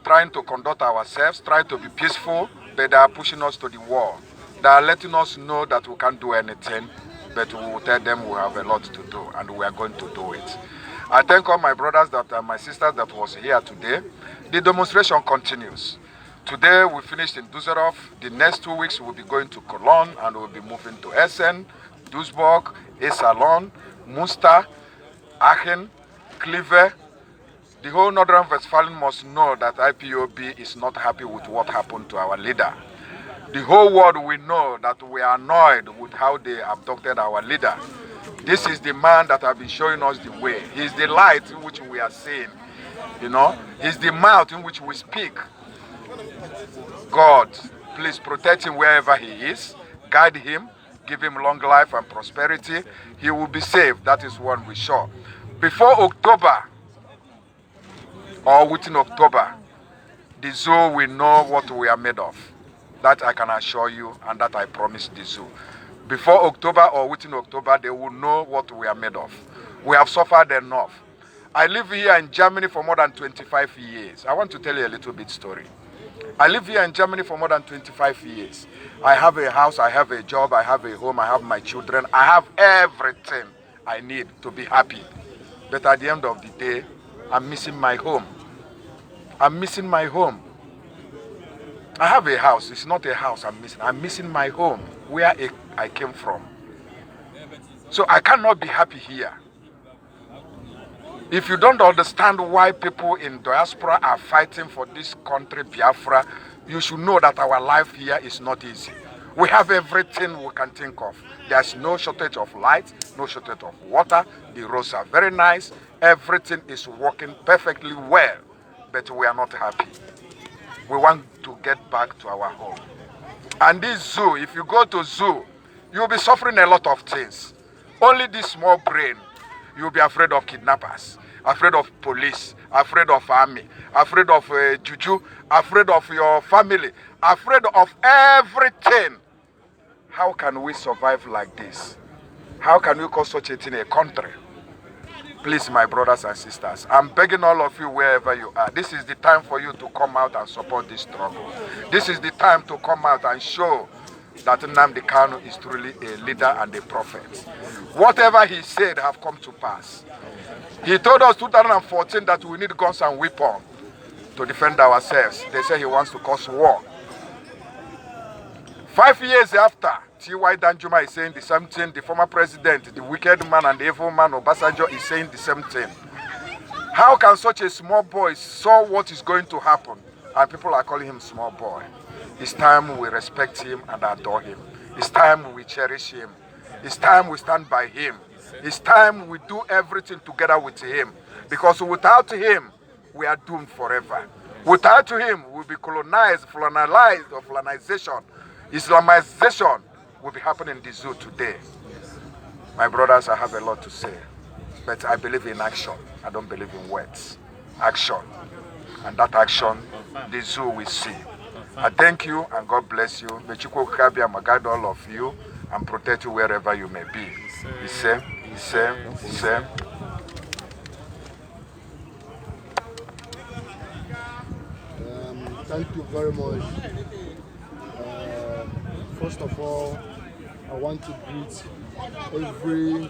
S13: trying to conduct ourselves, trying to be peaceful, but they are pushing us to the wall. They are letting us know that we can't do anything, but we will tell them we have a lot to do, and we are going to do it. I thank all my brothers and my sisters that was here today. The demonstration continues. Today we finished in Düsseldorf. The next 2 weeks we'll be going to Cologne, and we'll be moving to Essen, Duisburg, Essalon, Münster, Aachen, Kleve. The whole Northern Westphalian must know that IPOB is not happy with what happened to our leader. The whole world will know that we are annoyed with how they abducted our leader. This is the man that has been showing us the way. He is the light in which we are seeing. He's the mouth in which we speak. God, please protect him wherever he is. Guide him. Give him long life and prosperity. He will be saved. That is one we sure. Before October, or within October, the zoo will know what we are made of. That I can assure you, and that I promise the zoo. Before October or within October, they will know what we are made of. We have suffered enough. I live here in Germany for more than 25 years. I want to tell you a little bit story. I live here in Germany for more than 25 years. I have a house, I have a job, I have a home, I have my children. I have everything I need to be happy. But at the end of the day, I'm missing my home. I'm missing my home. I have a house. It's not a house I'm missing. I'm missing my home, where I came from. So I cannot be happy here. If you don't understand why people in diaspora are fighting for this country, Biafra, you should know that our life here is not easy. We have everything we can think of. There's no shortage of light, no shortage of water. The roads are very nice. Everything is working perfectly well, but we are not happy. We want to get back to our home. And this zoo, if you go to zoo, you'll be suffering a lot of things. Only this small brain, you'll be afraid of kidnappers, afraid of police, afraid of army, afraid of juju, afraid of your family, afraid of everything. How can we survive like this? How can we cause such a thing a country? Please, my brothers and sisters, I'm begging all of you wherever you are. This is the time for you to come out and support this struggle. This is the time to come out and show that Nnamdi Kanu is truly a leader and a prophet. Whatever he said have come to pass. He told us 2014 that we need guns and weapons to defend ourselves. They say he wants to cause war. 5 years after, T.Y. Danjuma is saying the same thing. The former president, the wicked man and the evil man, Obasanjo, is saying the same thing. How can such a small boy saw what is going to happen and people are calling him small boy? It's time we respect him and adore him. It's time we cherish him. It's time we stand by him. It's time we do everything together with him. Because without him, we are doomed forever. Without him, we'll be colonized, or colonization. Islamization will be happening in the zoo today. My brothers, I have a lot to say. But I believe in action. I don't believe in words. Action. And that action, the zoo will see. I thank you and God bless you. May Chukwu Kabia guide all of you and protect you wherever you may be.
S14: Thank you very much. First of all, I want to greet every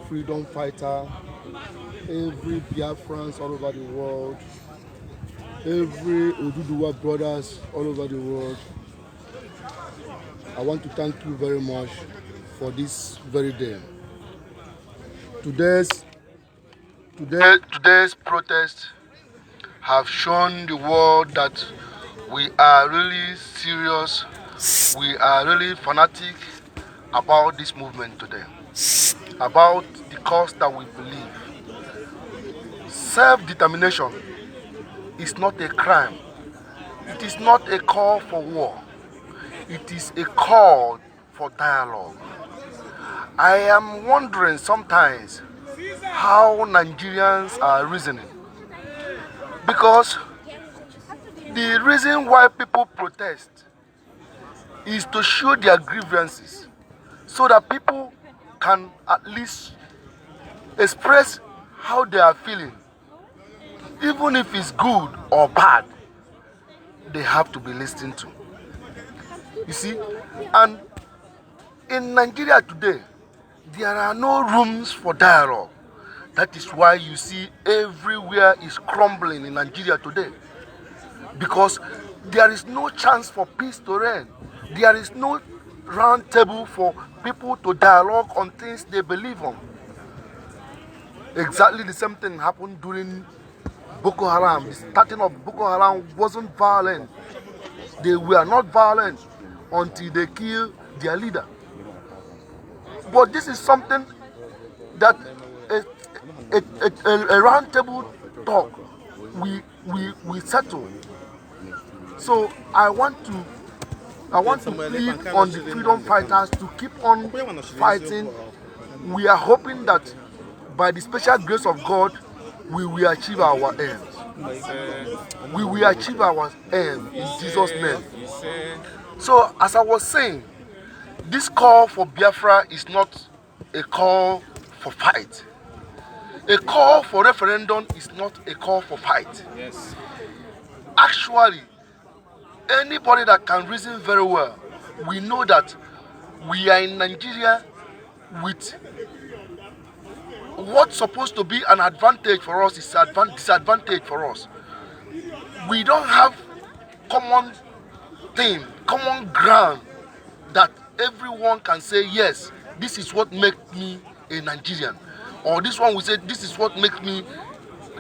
S14: freedom fighter, every Biafrans all over the world, every Oduduwa brothers all over the world. I want to thank you very much for this very day. Today's protest have shown the world that we are really serious, we are really fanatic about this movement today, about the cause that we believe. Self-determination is not a crime. It is not a call for war. It is a call for dialogue. I am wondering sometimes how Nigerians are reasoning. Because the reason why people protest is to show their grievances so that people can at least express how they are feeling. Even if it's good or bad, they have to be listened to. You see, and in Nigeria today, there are no rooms for dialogue. That is why you see everywhere is crumbling in Nigeria today. Because there is no chance for peace to reign. There is no round table for people to dialogue on things they believe on. Exactly the same thing happened during Boko Haram. The starting of Boko Haram wasn't violent. They were not violent until they killed their leader. But this is something that a round table talk we settle. So I want to plead on the freedom fighters to keep on fighting. We are hoping that by the special grace of God, we will achieve our aims. We will achieve our aim in Jesus' name. So as I was saying, this call for Biafra is not a call for fight. A call for referendum is not a call for fight. Yes. Actually, anybody that can reason very well, we know that we are in Nigeria with what's supposed to be an advantage for us is disadvantage for us. We don't have common thing, common ground that everyone can say, yes, this is what makes me a Nigerian. Or this one will say, this is what makes me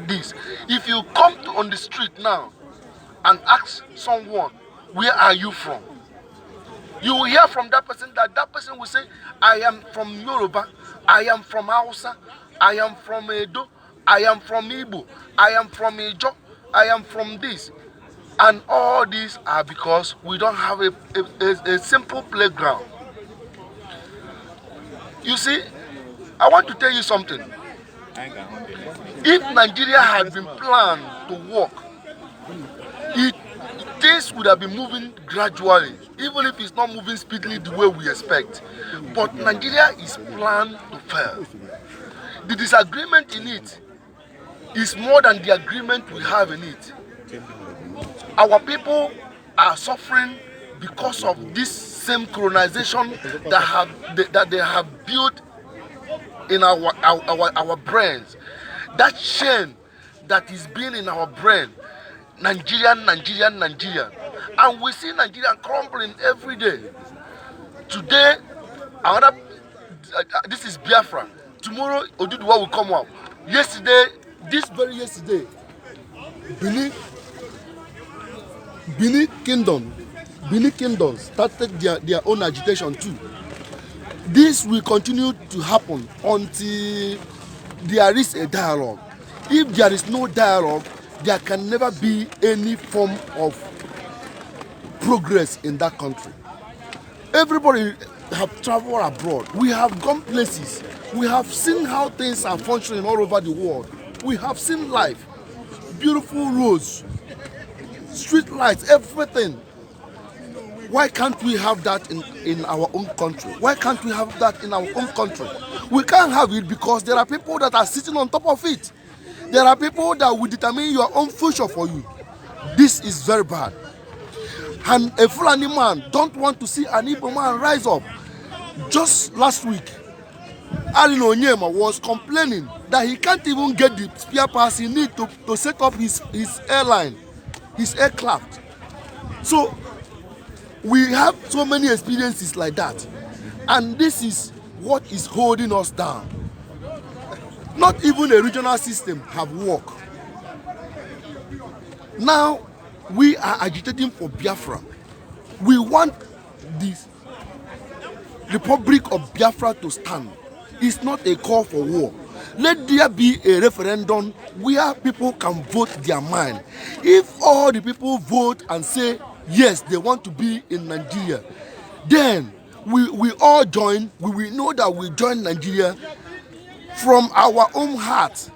S14: this. If you come on the street now and ask someone, where are you from? You will hear from that person that person will say, I am from Yoruba, I am from Hausa, I am from Edo, I am from Igbo, I am from Ijo, I am from this. And all these are because we don't have a simple playground. You see, I want to tell you something. If Nigeria had been planned to work, things would have been moving gradually, even if it's not moving speedily the way we expect. But Nigeria is planned to fail. The disagreement in it is more than the agreement we have in it. Our people are suffering because of this same colonization that they have built in our brains. That chain that is being in our brain, Nigerian. And we see Nigeria crumbling every day. Today, this is Biafra. Tomorrow, Oduduwa will come out. Yesterday, this very yesterday, Benin
S1: Benin Kingdom started their own agitation too. This will continue to happen until there is a dialogue. If there is no dialogue, there can never be any form of progress in that country. Everybody have traveled abroad. We have gone places. We have seen how things are functioning all over the world. We have seen life, beautiful roads, street lights, everything. Why can't we have that in our own country? Why can't we have that in our own country? We can't have it because there are people that are sitting on top of it. There are people that will determine your own future for you. This is very bad. And a Fulani man don't want to see an Igbo man rise up. Just last week, Alin Onyema was complaining that he can't even get the spare parts he needs to set up his airline, his aircraft. So we have so many experiences like that, and this is what is holding us down. Not even a regional system have worked. Now we are agitating for Biafra. We want this Republic of Biafra to stand. It's not a call for war. Let there be a referendum where people can vote their mind. If all the people vote and say yes, they want to be in Nigeria, then we all join. We will know that we join Nigeria from our own heart.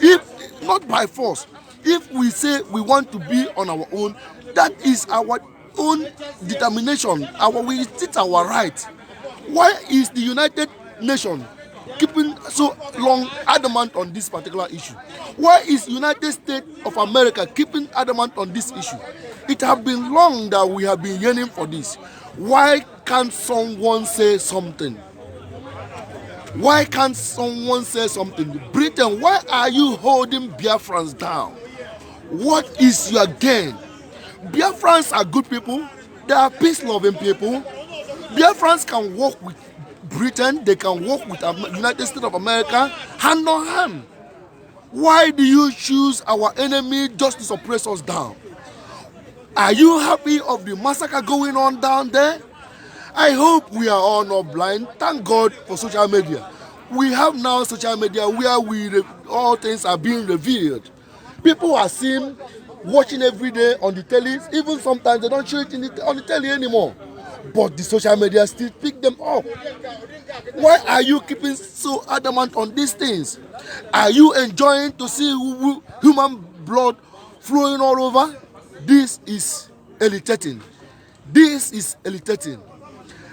S1: If not by force, if we say we want to be on our own, that is our own determination. It's our right. Why is the United Nations keeping so long adamant on this particular issue? Why is United States of America keeping adamant on this issue? It has been long that we have been yearning for this. Why can't someone say something? Why can't someone say something? Britain, why are you holding Biafrans down? What is your gain? Biafrans are good people. They are peace-loving people. Biafrans can work with Britain. They can work with the United States of America hand on hand. Why do you choose our enemy just to suppress us down? Are you happy of the massacre going on down there? I hope we are all not blind. Thank God for social media. We have now social media where all things are being revealed. People are seen watching every day on the telly. Even sometimes they don't show it on the telly anymore. But the social media still pick them up. Why are you keeping so adamant on these things? Are you enjoying to see human blood flowing all over? This is irritating. This is irritating.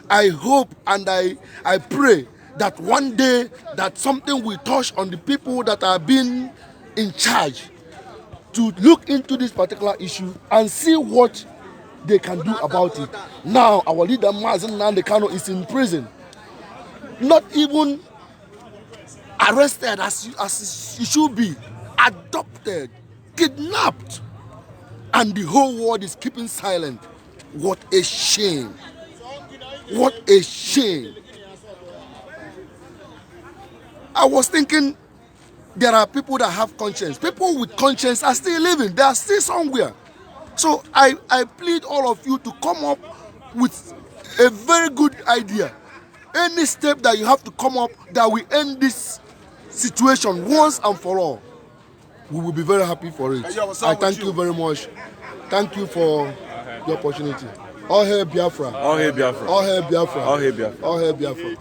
S1: I hope and I pray that one day that something will touch on the people that are being in charge to look into this particular issue and see what they can do about it. Now our leader Mazi Nnamdi Kanu is in prison, not even arrested as he should be, adopted, kidnapped, and the whole world is keeping silent. What a shame. What a shame. I was thinking there are people that have conscience. People with conscience are still living. They are still somewhere. So I plead all of you to come up with a very good idea. Any step that you have to come up that will end this situation once and for all. We will be very happy for it. I thank you very much. Thank you for the opportunity. All hail Biafra.
S2: All hail Biafra.
S1: All hail Biafra.
S2: All hail Biafra.
S1: All hail Biafra.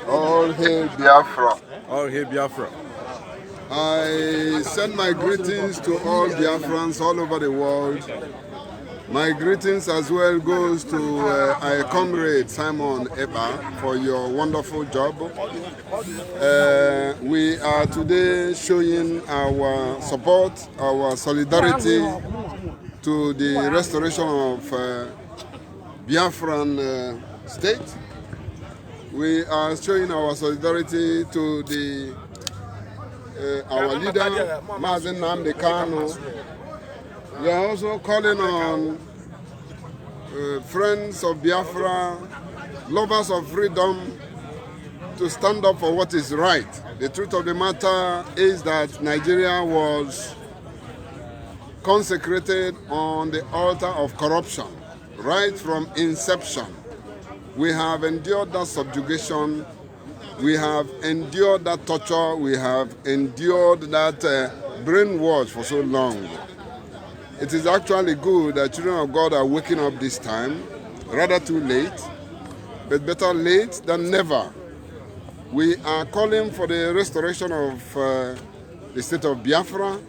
S4: All hail Biafra.
S2: All hail Biafra.
S4: I send my greetings to all Biafrans all over the world. My greetings as well goes to our comrade Simon Eba for your wonderful job. We are today showing our support, our solidarity to the restoration of Biafran state. We are showing our solidarity to the our leader, Mazi Nnamdi Kanu. We are also calling on friends of Biafra, lovers of freedom, to stand up for what is right.
S15: The truth of the matter is that Nigeria was consecrated on the altar of corruption right from inception. We have endured that subjugation, we have endured that torture, we have endured that brainwash for so long. It is actually good that children of God are waking up this time, rather too late, but better late than never. We are calling for the restoration of the state of Biafra.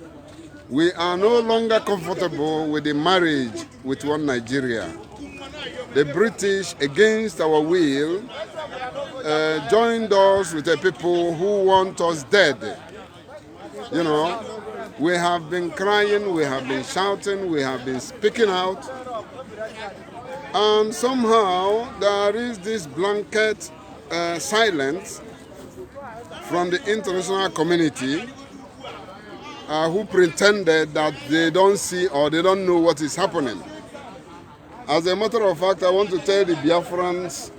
S15: We are no longer comfortable with the marriage with one Nigeria. The British, against our will, joined us with the people who want us dead. You know, we have been crying, we have been shouting, we have been speaking out, and somehow there is this blanket silence from the international community who pretended that they don't see or they don't know what is happening. As a matter of fact, I want to tell the Biafrans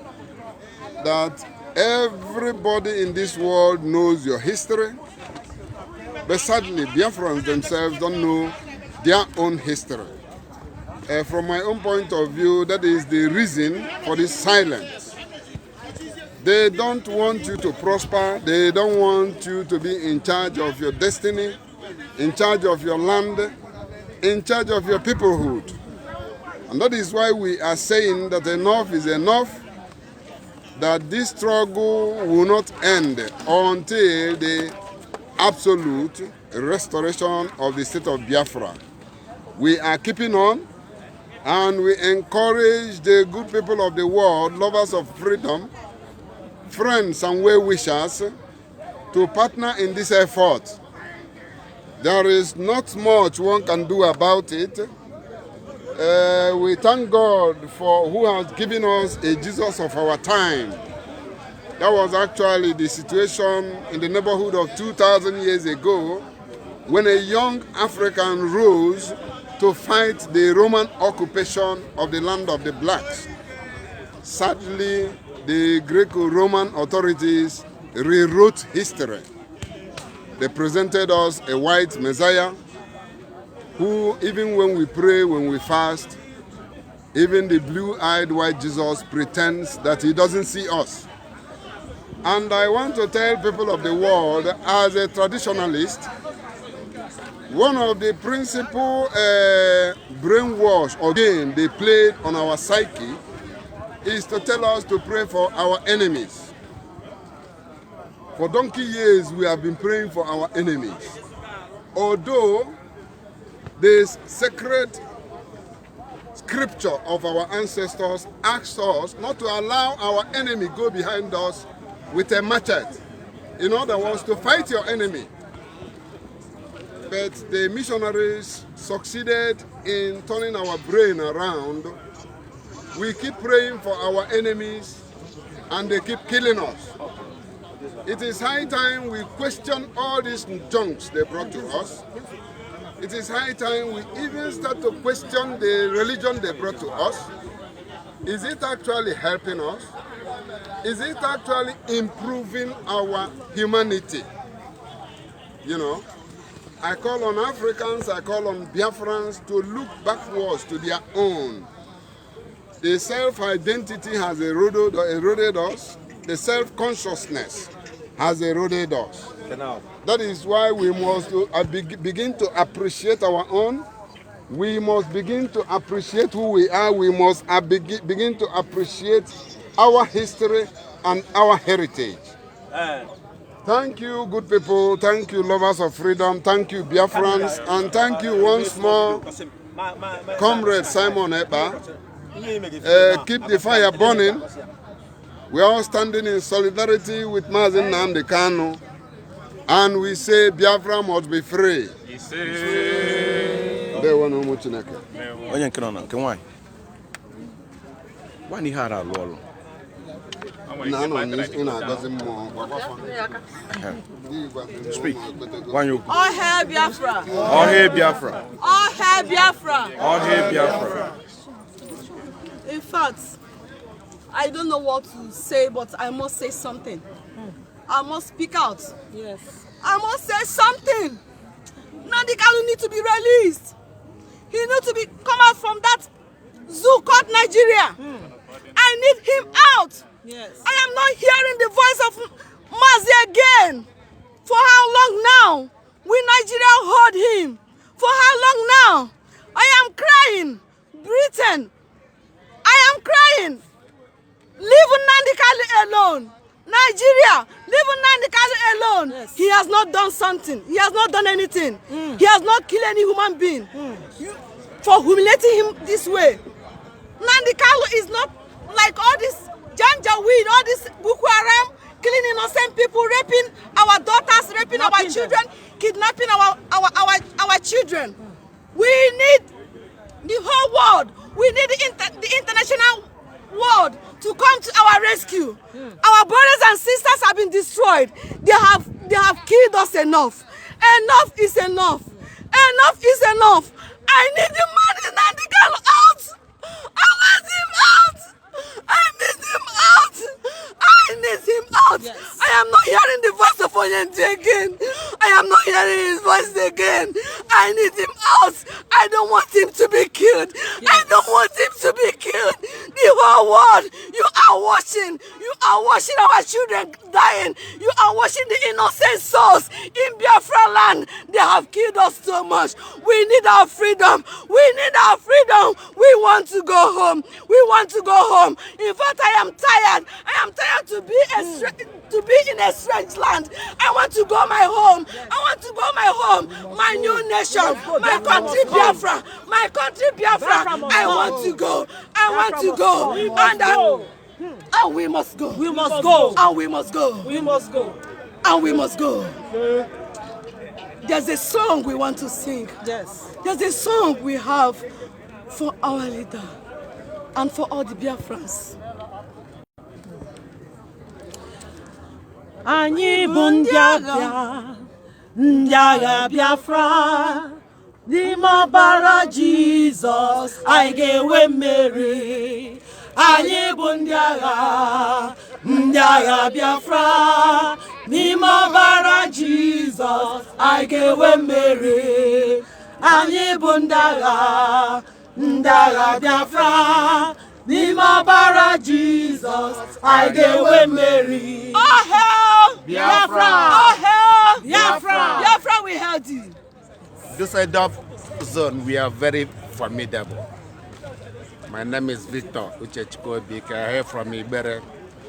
S15: that everybody in this world knows your history, but sadly, Biafrans themselves don't know their own history. From my own point of view, that is the reason for this silence. They don't want you to prosper. They don't want you to be in charge of your destiny, in charge of your land, in charge of your peoplehood. And that is why we are saying that enough is enough, that this struggle will not end until the absolute restoration of the state of Biafra. We are keeping on, and we encourage the good people of the world, lovers of freedom, friends and well-wishers, to partner in this effort. There is not much one can do about it. We thank God for who has given us a Jesus of our time. That was actually the situation in the neighborhood of 2,000 years ago, when a young African rose to fight the Roman occupation of the land of the blacks. Sadly, the Greco-Roman authorities rewrote history. They presented us a white Messiah who, even when we pray, when we fast, even the blue-eyed white Jesus pretends that he doesn't see us. And I want to tell people of the world, as a traditionalist, one of the principal brainwash or game they played on our psyche is to tell us to pray for our enemies. For donkey years, we have been praying for our enemies. Although this sacred scripture of our ancestors asks us not to allow our enemy go behind us with a machete. In other words, to fight your enemy. But the missionaries succeeded in turning our brain around. We keep praying for our enemies and they keep killing us. It is high time we question all these junks they brought to us. It is high time we even start to question the religion they brought to us. Is it actually helping us? Is it actually improving our humanity? You know, I call on Africans, I call on Biafrans to look backwards to their own. The self-identity has eroded us. The self-consciousness has eroded us. That is why we must begin to appreciate our own. We must begin to appreciate who we are. We must begin to appreciate our history and our heritage. Thank you, good people. Thank you, lovers of freedom. Thank you, Biafrans. And thank you once more, Comrade Simon Eba. Keep the fire burning. We are all standing in solidarity with Mazi Nnamdi Kanu. And we say Biafra must be free.
S1: Onye nke nọ na nke nwaanyị. Nwaanyị ihe ara alụ ọrụ. Speak.
S6: All hail Biafra.
S1: All hail Biafra.
S6: All hail Biafra.
S1: All hail Biafra.
S6: In fact, I don't know what to say, but I must say something. I must speak out.
S16: Yes.
S6: I must say something. Nnamdi Kanu needs to be released. He needs to come out from that zoo called Nigeria. I need him out.
S16: Yes.
S6: I am not hearing the voice of Mazi again. For how long now? We Nigeria hold him. For how long now? I am crying. Britain, I am crying. Leave Nnamdi Kanu alone. Nigeria, leave Nnamdi Kanu alone. Yes. He has not done something. He has not done anything. He has not killed any human being. For humiliating him this way. Nnamdi Kanu is not like all this janjaweed, all this Boko Haram, killing innocent people, raping our daughters, raping our children, kidnapping our children. We need the whole world. We need the international world to come to our rescue. Our brothers and sisters have been destroyed. They have killed us enough. Enough is enough. Enough is enough. I need the man Nnamdi Kanu out. I want him out. I need him out. I need him out. Yes. I am not hearing the voice of Onyendu again. I am not hearing his voice again. I need him out. I don't want him to be killed. Yes. I don't want him to be killed. The whole world, you are watching. You are watching our children dying. You are watching the innocent souls in Biafra land. They have killed us so much. We need our freedom. We need our freedom. We want to go home. We want to go home. In fact, I am tired. I am tired to be in a strange land. I want to go my home. I want to go my home. My new nation. My country Biafra. My country Biafra. I want to go. I want to go. And we must go.
S16: We must go.
S6: And we must go.
S16: We must go.
S6: And we must go. There's a song we want to sing.
S16: Yes.
S6: There's a song we have for our leader and for all the Biafrans.
S16: Anyị bụ ndị agha Biafra, n'ime ọbara Jizọs anyị ga-enwe mmeri. Anyị bụ ndị agha Biafra, n'ime ọbara Jizọs anyị ga-enwe mmeri. Anyị bụ ndị agha Biafra, n'ime ọbara Jizọs anyị ga-enwe mmeri.
S6: Oh hell
S16: Biafra!
S6: Oh hell
S16: Biafra!
S6: Biafra, we held you.
S17: Düsseldorf zone, we are very formidable. My name is Victor Uchechukwu. I hail from Ibere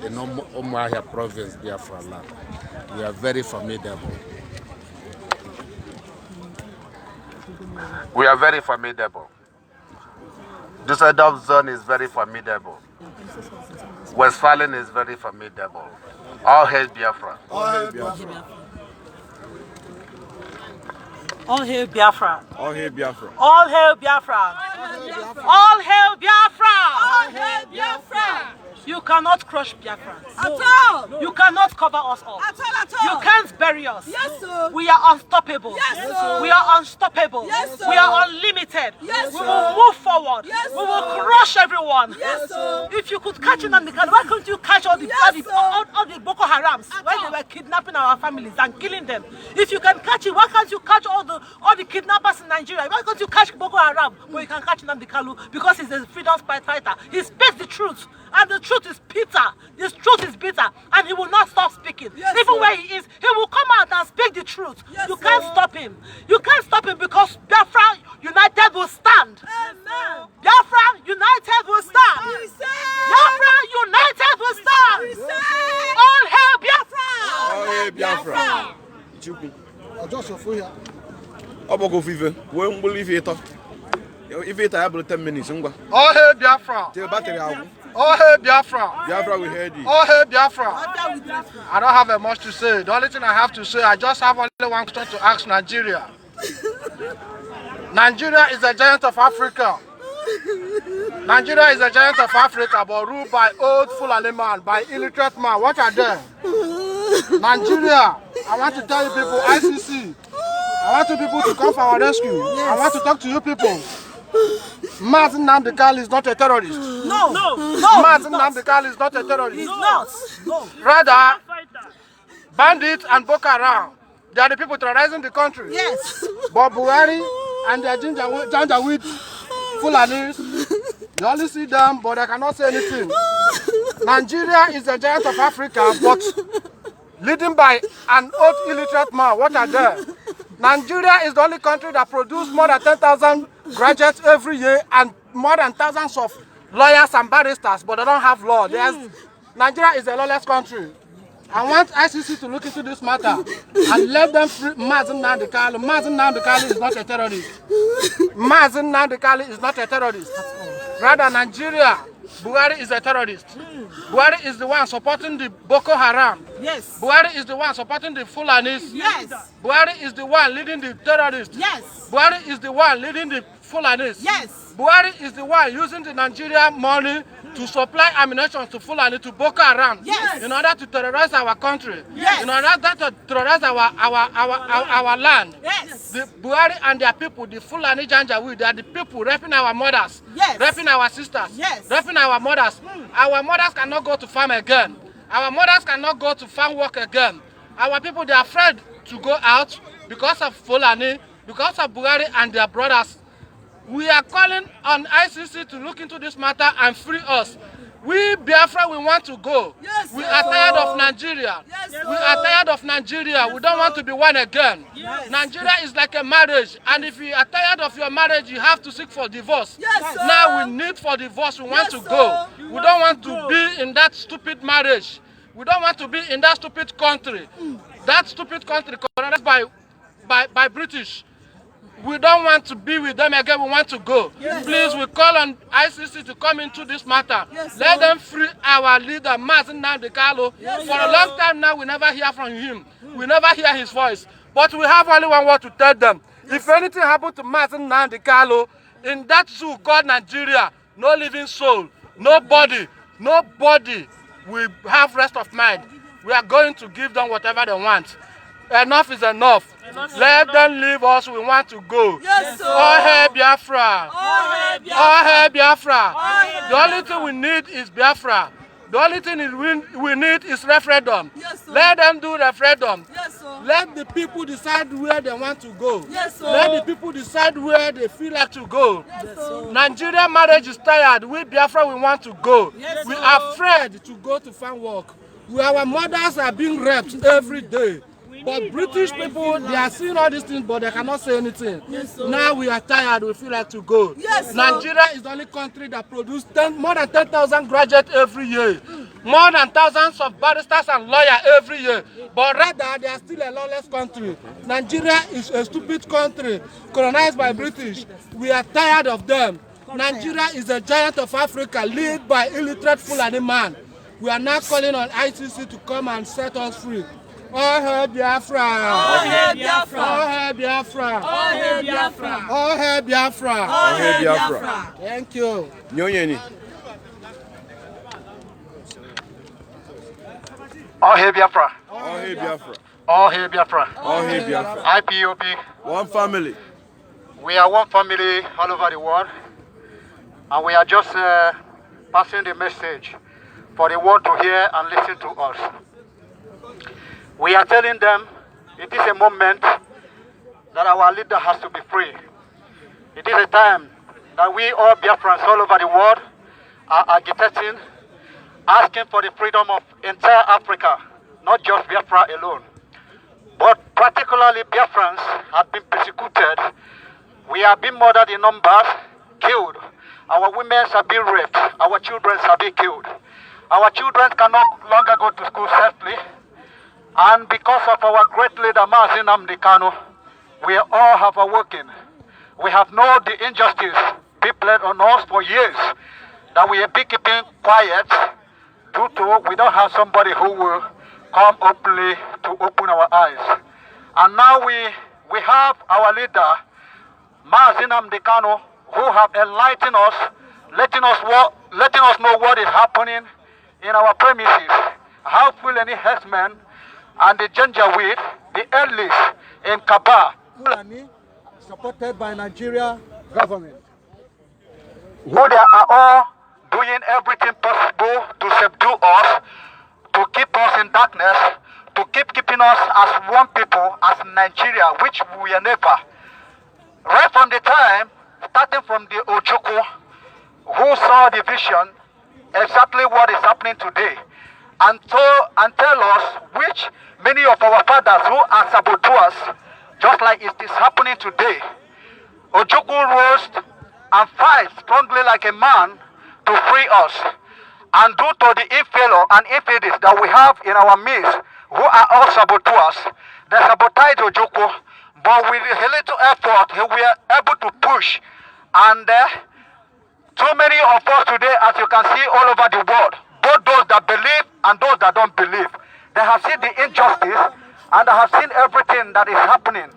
S17: in Umuahia province, Biafra land. We are very formidable.
S14: We are very formidable. Düsseldorf zone is very formidable. Westphalen is very formidable. All hail Biafra.
S17: All hail Biafra.
S16: All hail Biafra.
S17: All hail Biafra.
S16: All hail Biafra. All hail Biafra.
S6: All hail Biafra.
S16: You cannot crush Biafra.
S6: At all.
S16: You cannot cover us up.
S6: At all.
S16: You can't bury us.
S6: Yes, sir.
S16: We are unstoppable.
S6: Yes, sir.
S16: We are unstoppable.
S6: Yes, sir.
S16: We are unlimited.
S6: Yes,
S16: we
S6: sir.
S16: will move forward.
S6: Yes,
S16: we will
S6: sir.
S16: crush everyone.
S6: Yes, sir.
S16: If you could catch Nnamdi Kanu, why couldn't you catch all the Boko Harams when they were kidnapping our families and killing them? If you can catch it, why can't you catch all the kidnappers in Nigeria? Why can't you catch Boko Haram? But you can catch Nnamdi Kanu because he's a freedom fighter. He speaks the truth, and the truth is bitter. This truth is bitter, and he will not stop speaking.
S6: Yes,
S16: even
S6: sir.
S16: where he is, he will come out and speak the truth.
S6: Yes,
S16: you can't
S6: sir.
S16: stop him. You can't stop him because Biafra United will stand.
S6: Amen.
S16: Biafra United will stand. Biafra United will stand. All hail Biafra.
S1: All hail Biafra. Chukwu.
S15: Ọjọ́sọ̀fọ́ ya.
S1: Ọ bụkwa ofufe, wee mgbụlụ ife ịtọ. Ife ịtọ ya bụrụ 10 minutes ngwa.
S13: All hail Biafra.
S1: Till battery agwụ.
S13: All hail Biafra.
S1: Biafra, we heard you.
S13: All hail Biafra. I don't have much to say. The only thing I have to say, I just have only one question to ask Nigeria. Nigeria is a giant of Africa. Nigeria is a giant of Africa, but ruled by old Fulani man, by illiterate man. What are they? Nigeria, I want to tell you people, ICC, I want you people to come for our rescue. Yes. I want to talk to you people. Mazi Nnamdi Kanu is not a terrorist.
S16: No.
S13: Mazi Nnamdi Kanu is not a terrorist.
S16: He's not. No.
S13: Rather,
S10: bandits and Boko Haram. They are the people terrorizing the country.
S6: Yes.
S10: But Buhari and their Janjaweed Fulanis, you only see them, but they cannot say anything. Nigeria is the giant of Africa, but leading by an old illiterate man. What are they? Nigeria is the only country that produces more than 10,000 graduates every year and more than thousands of lawyers and barristers, but they don't have law. Nigeria is a lawless country. I want ICC to look into this matter and let them free Mazi Nnamdi Kanu. Mazi Nnamdi Kanu is not a terrorist. Mazi Nnamdi Kanu is not a terrorist. Rather, Nigeria, Buhari is a terrorist. Buhari is the one supporting the Boko Haram.
S6: Yes.
S10: Buhari is the one supporting the Fulanis.
S6: Yes.
S10: Buhari is the one leading the terrorists.
S6: Yes.
S10: Buhari is the one leading the Fulanis.
S6: Yes.
S10: Buhari is the one using the Nigerian money to supply ammunition to Fulani, to Boko Haram,
S6: yes,
S10: in order to terrorize our country,
S6: yes,
S10: in order to terrorize our land.
S6: Yes.
S10: The Buhari and their people, the Fulani Janjaweed, they are the people raping our mothers,
S6: yes,
S10: raping our sisters,
S6: yes,
S10: raping our mothers. Our mothers cannot go to farm again. Our mothers cannot go to farm work again. Our people, they are afraid to go out because of Fulani, because of Buhari and their brothers. We are calling on ICC to look into this matter and free us. We, Biafra, we want to go.
S6: Yes,
S10: we are tired of Nigeria.
S6: Yes,
S10: we are tired of Nigeria. Yes, we don't want to be one again. Yes. Nigeria is like a marriage, and if you are tired of your marriage, you have to seek for divorce.
S6: Yes,
S10: now we need for divorce. We want to go. We don't want to be in that stupid marriage. We don't want to be in that stupid country. That stupid country colonized by British. We don't want to be with them again. We want to go. Yes, please, we call on ICC to come into this matter. Yes, let them free our leader, Mazi Nnamdi Kanu. Yes, for a long time now, we never hear from him. We never hear his voice. But we have only one word to tell them. Yes. If anything happened to Mazi Nnamdi Kanu in that zoo called Nigeria, no living soul, nobody will have rest of mind. We are going to give them whatever they want. Enough is enough. Let them leave us. We want to go.
S6: Yes, sir.
S10: All hail Biafra.
S6: All hail Biafra.
S10: All hail Biafra.
S6: All hail
S10: the only thing we need is Biafra. The only thing we need is referendum.
S6: Yes, sir.
S10: Let them do referendum.
S6: Yes, sir.
S10: Let the people decide where they want to go.
S6: Yes, sir.
S10: Let the people decide where they feel like to go.
S6: Yes, sir.
S10: Nigerian marriage is tired. We Biafra, we want to go.
S6: Yes,
S10: we
S6: sir.
S10: are afraid to go to farm work. Our mothers are being raped every day. But British people, they are seeing all these things, but they cannot say anything.
S6: Yes,
S10: now we are tired, we feel like to go.
S6: Yes,
S10: Nigeria is the only country that produces more than 10,000 graduates every year. More than thousands of barristers and lawyers every year. But rather, they are still a lawless country. Nigeria is a stupid country, colonized by British. We are tired of them. Nigeria is a giant of Africa, led by illiterate Fulani man. We are now calling on ICC to come and set us free. All hail Biafra!
S6: All hail Biafra!
S10: All hail Biafra!
S6: All hail Biafra!
S10: All hail Biafra!
S6: All hail Biafra!
S10: Thank you.
S5: All hail Biafra!
S4: All hail Biafra!
S5: All hail Biafra!
S4: All hail Biafra!
S5: IPOB.
S4: One family.
S5: We are one family all over the world, and we are just passing the message for the world to hear and listen to us. We are telling them it is a moment that our leader has to be free. It is a time that we all Biafrans all over the world are agitating, asking for the freedom of entire Africa, not just Biafra alone. But particularly Biafrans have been persecuted. We have been murdered in numbers, killed. Our women are being raped. Our children are being killed. Our children can no longer go to school safely. And because of our great leader, Mazi Nnamdi Kanu, we all have awoken. We have known the injustice people on us for years, that we have been keeping quiet due to we don't have somebody who will come openly to open our eyes. And now we have our leader, Mazi Nnamdi Kanu, who have enlightened us, letting us know what is happening in our premises, how Fulani herdsmen and the Janjaweed, the elites in Kaba,
S18: Fulani, supported by Nigeria government,
S5: who they are all doing everything possible to subdue us, to keep us in darkness, to keep keeping us as one people, as Nigeria, which we are never. Right from the time, starting from the Ojukwu, who saw the vision, exactly what is happening today, and tell us which many of our fathers who are saboteurs, just like it is happening today. Ojukwu rose and fight strongly like a man to free us. And due to the infidel and infidels that we have in our midst, who are all saboteurs, they sabotage Ojukwu, but with a little effort, we are able to push. And too many of us today, as you can see all over the world, both those that believe and those that don't believe, they have seen the injustice and they have seen everything that is happening.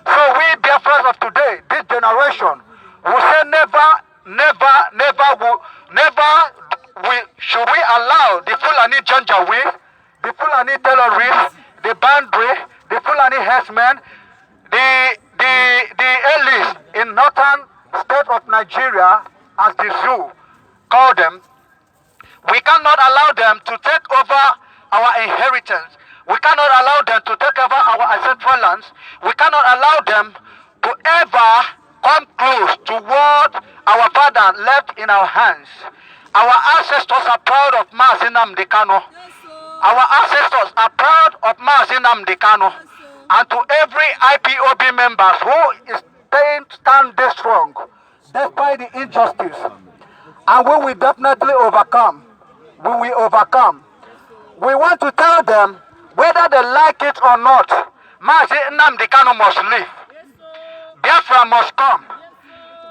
S5: So we Biafras of today, this generation, will say should we allow the Fulani Janjaweed, the Fulani terrorists, the bandit, the Fulani herdsmen, the elites in northern state of Nigeria, as the zoo call them, we cannot allow them to take over our inheritance. We cannot allow them to take over our ancestral lands. We cannot allow them to ever come close to what our father left in our hands. Our ancestors are proud of Mazi Nnamdi Kanu. Our ancestors are proud of Mazi Nnamdi Kanu. And to every IPOB members who is stand this strong, despite the injustice, and we will definitely overcome. We will overcome. We want to tell them, whether they like it or not, Mazi Nnamdi Kanu must leave. Biafra must come.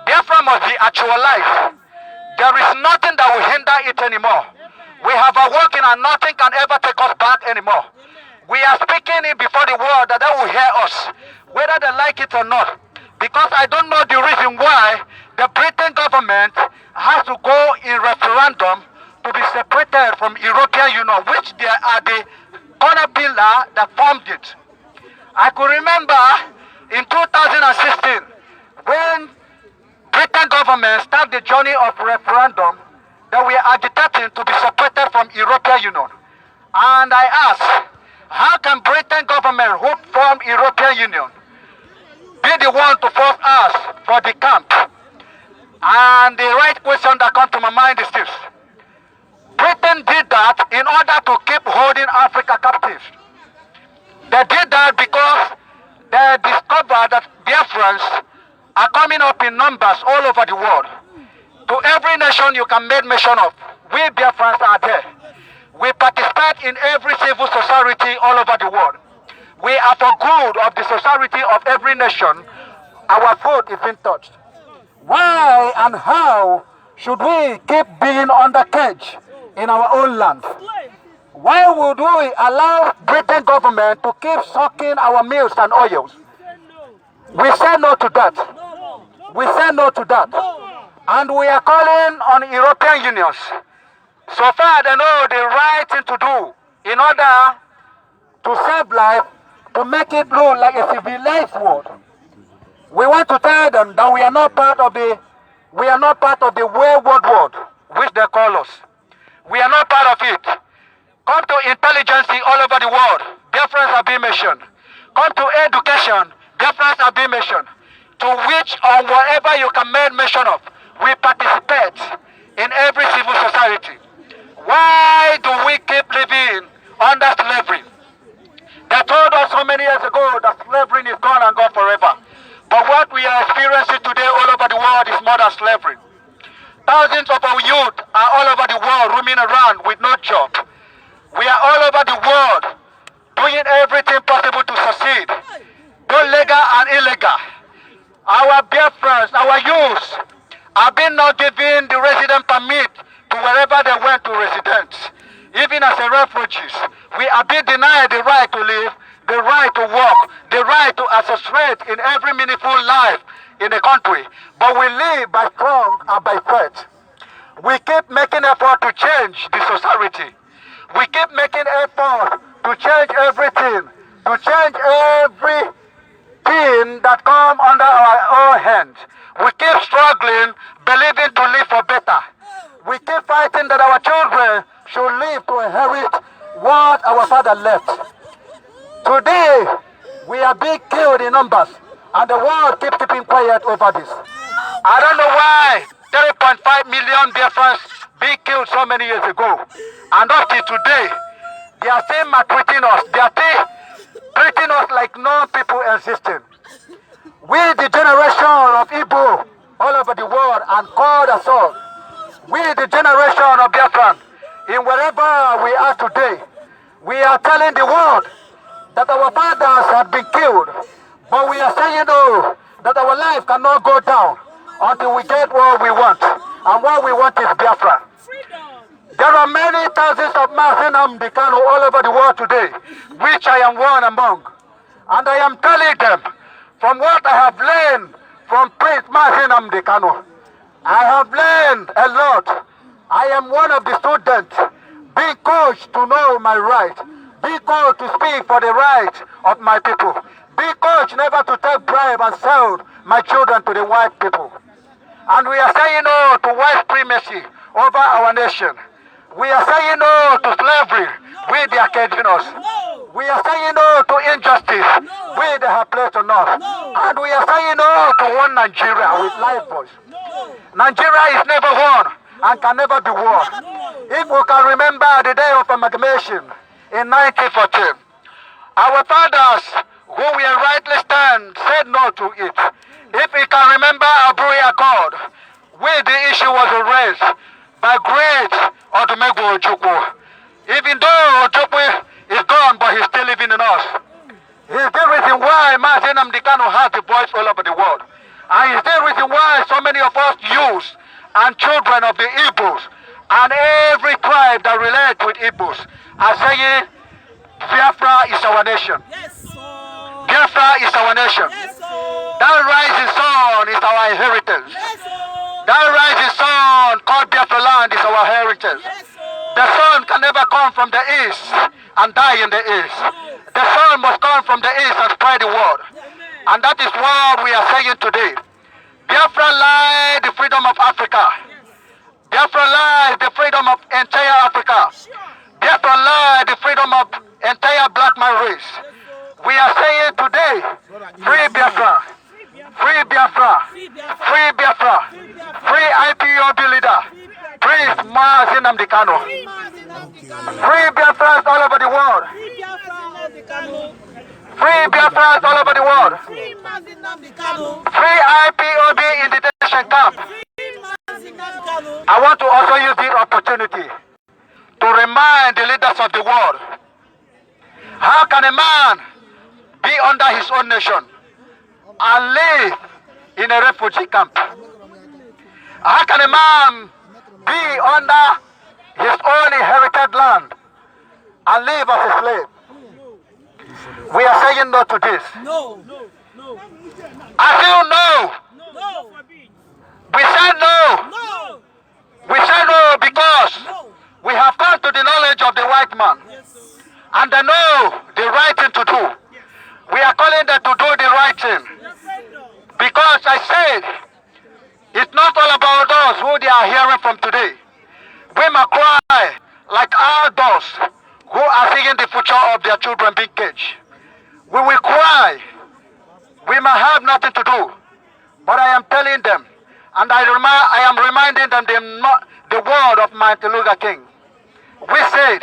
S5: Biafra must be actualized. There is nothing that will hinder it anymore. We have awoken and nothing can ever take us back anymore. We are speaking it before the world that they will hear us, whether they like it or not. Because I don't know the reason why the Britain government has to go in referendum to be separated from European Union, which they are the corner pillar that formed it. I could remember in 2016 when Britain government started the journey of referendum that we are agitating to be separated from European Union. And I asked, how can Britain government who formed European Union be the one to force us for the camp? And the right question that comes to my mind is this. Britain did that in order to keep holding Africa captive. They did that because they discovered that Biafrans are coming up in numbers all over the world. To every nation you can make mention of, we Biafrans are there. We participate in every civil society all over the world. We are for good of the society of every nation. Our food is being touched. Why and how should we keep being under cage in our own land? Why would we allow Britain government to keep sucking our milks and oils? We say no to that. We say no to that. And we are calling on European unions. So far they know the right thing to do in order to save life, to make it look like a civilized world. We want to tell them that we are not part of the wayward world, which they call us. We are not part of it. Come to intelligence all over the world, Biafrans are being mentioned. Come to education, Biafrans are being mentioned. To which or whatever you can make mention of, we participate in every civil society. Why do we keep living under slavery? They told us so many years ago that slavery is gone and gone forever. But what we are experiencing today all over the world is more than slavery. Thousands of our youth are all over the world roaming around with no job. We are all over the world doing everything possible to succeed, both legal and illegal. Our Biafrans, our youths, have been not given the resident permit to wherever they went to residence. Even as a refugees, we are being denied the right to live, the right to work, the right to associate in every meaningful life in the country. But we live by strong and by faith. We keep making effort to change the society. We keep making effort to change everything, to change everything that comes under our own hands. We keep struggling, believing to live for better. We keep fighting that our children should live to inherit what our father left. Today, we are being killed in numbers, and the world keeps keeping quiet over this. I don't know why 3.5 million Biafrans being killed so many years ago, and up to today, they are still maltreating us. They are still treating us like non-people existing. We, the generation of Igbo all over the world, and called us all, we, the generation of Biafran, in wherever we are today, we are telling the world that our fathers have been killed, but we are saying no, that our life cannot go down until we get what we want, and what we want is Biafra. There are many thousands of Mazi Nnamdi Kanu all over the world today, which I am one among, and I am telling them, from what I have learned from Prince Mazi Nnamdi Kanu, I have learned a lot. I am one of the students being coached to know my right, being coached to speak for the rights of my people, being coached never to take bribe and sell my children to the white people. And we are saying no to white supremacy over our nation. We are saying no to slavery where they are caging us. We are saying no to injustice where they have placed on us. And we are saying no to one Nigeria with life voice. Nigeria is never won and can never be won. If we can remember the day of amalgamation in 1914, our fathers, who we rightly stand, said no to it. If we can remember Abrui Accord, where the issue was raised by great Odumegwu Ojukwu. Even though Ojukwu is gone, but he's still living in us. He's the reason why Mazi Nnamdi Kanu has the voice all over the world. And he's the reason why so many of us youths and children of the Igbos and every tribe that relates with Igbos are saying, Biafra is our nation. Biafra is our nation. That rising sun is our inheritance. That rising sun called Biafra land is our heritage. The sun can never come from the east and die in the east. The sun must come from the east and spread the word. And that is what we are saying today. Biafra lies the freedom of Africa. Biafra lies the freedom of entire Africa. Biafra lies the freedom of entire black man race. We are saying today, free Biafra, free Biafra, free Biafra, free IPOB leader, Prince Mazi Nnamdi Kanu. Free Biafras all over the world. Free Biafras all over the world. Free IPOB in the detention camp. I want to also use this opportunity to remind the leaders of the world, how can a man be under his own nation and live in a refugee camp? How can a man be under his own inherited land and live as a slave? We are saying no to this. I feel no. We say no. We say no because we have come to the knowledge of the white man, and they know the right thing to do. We are calling them to do the right thing. Because I said, it's not all about those who they are hearing from today. We must cry like all those who are seeing the future of their children being caged. We will cry. We might have nothing to do. But I am telling them, and I am reminding them the word of Martin Luther King. We said,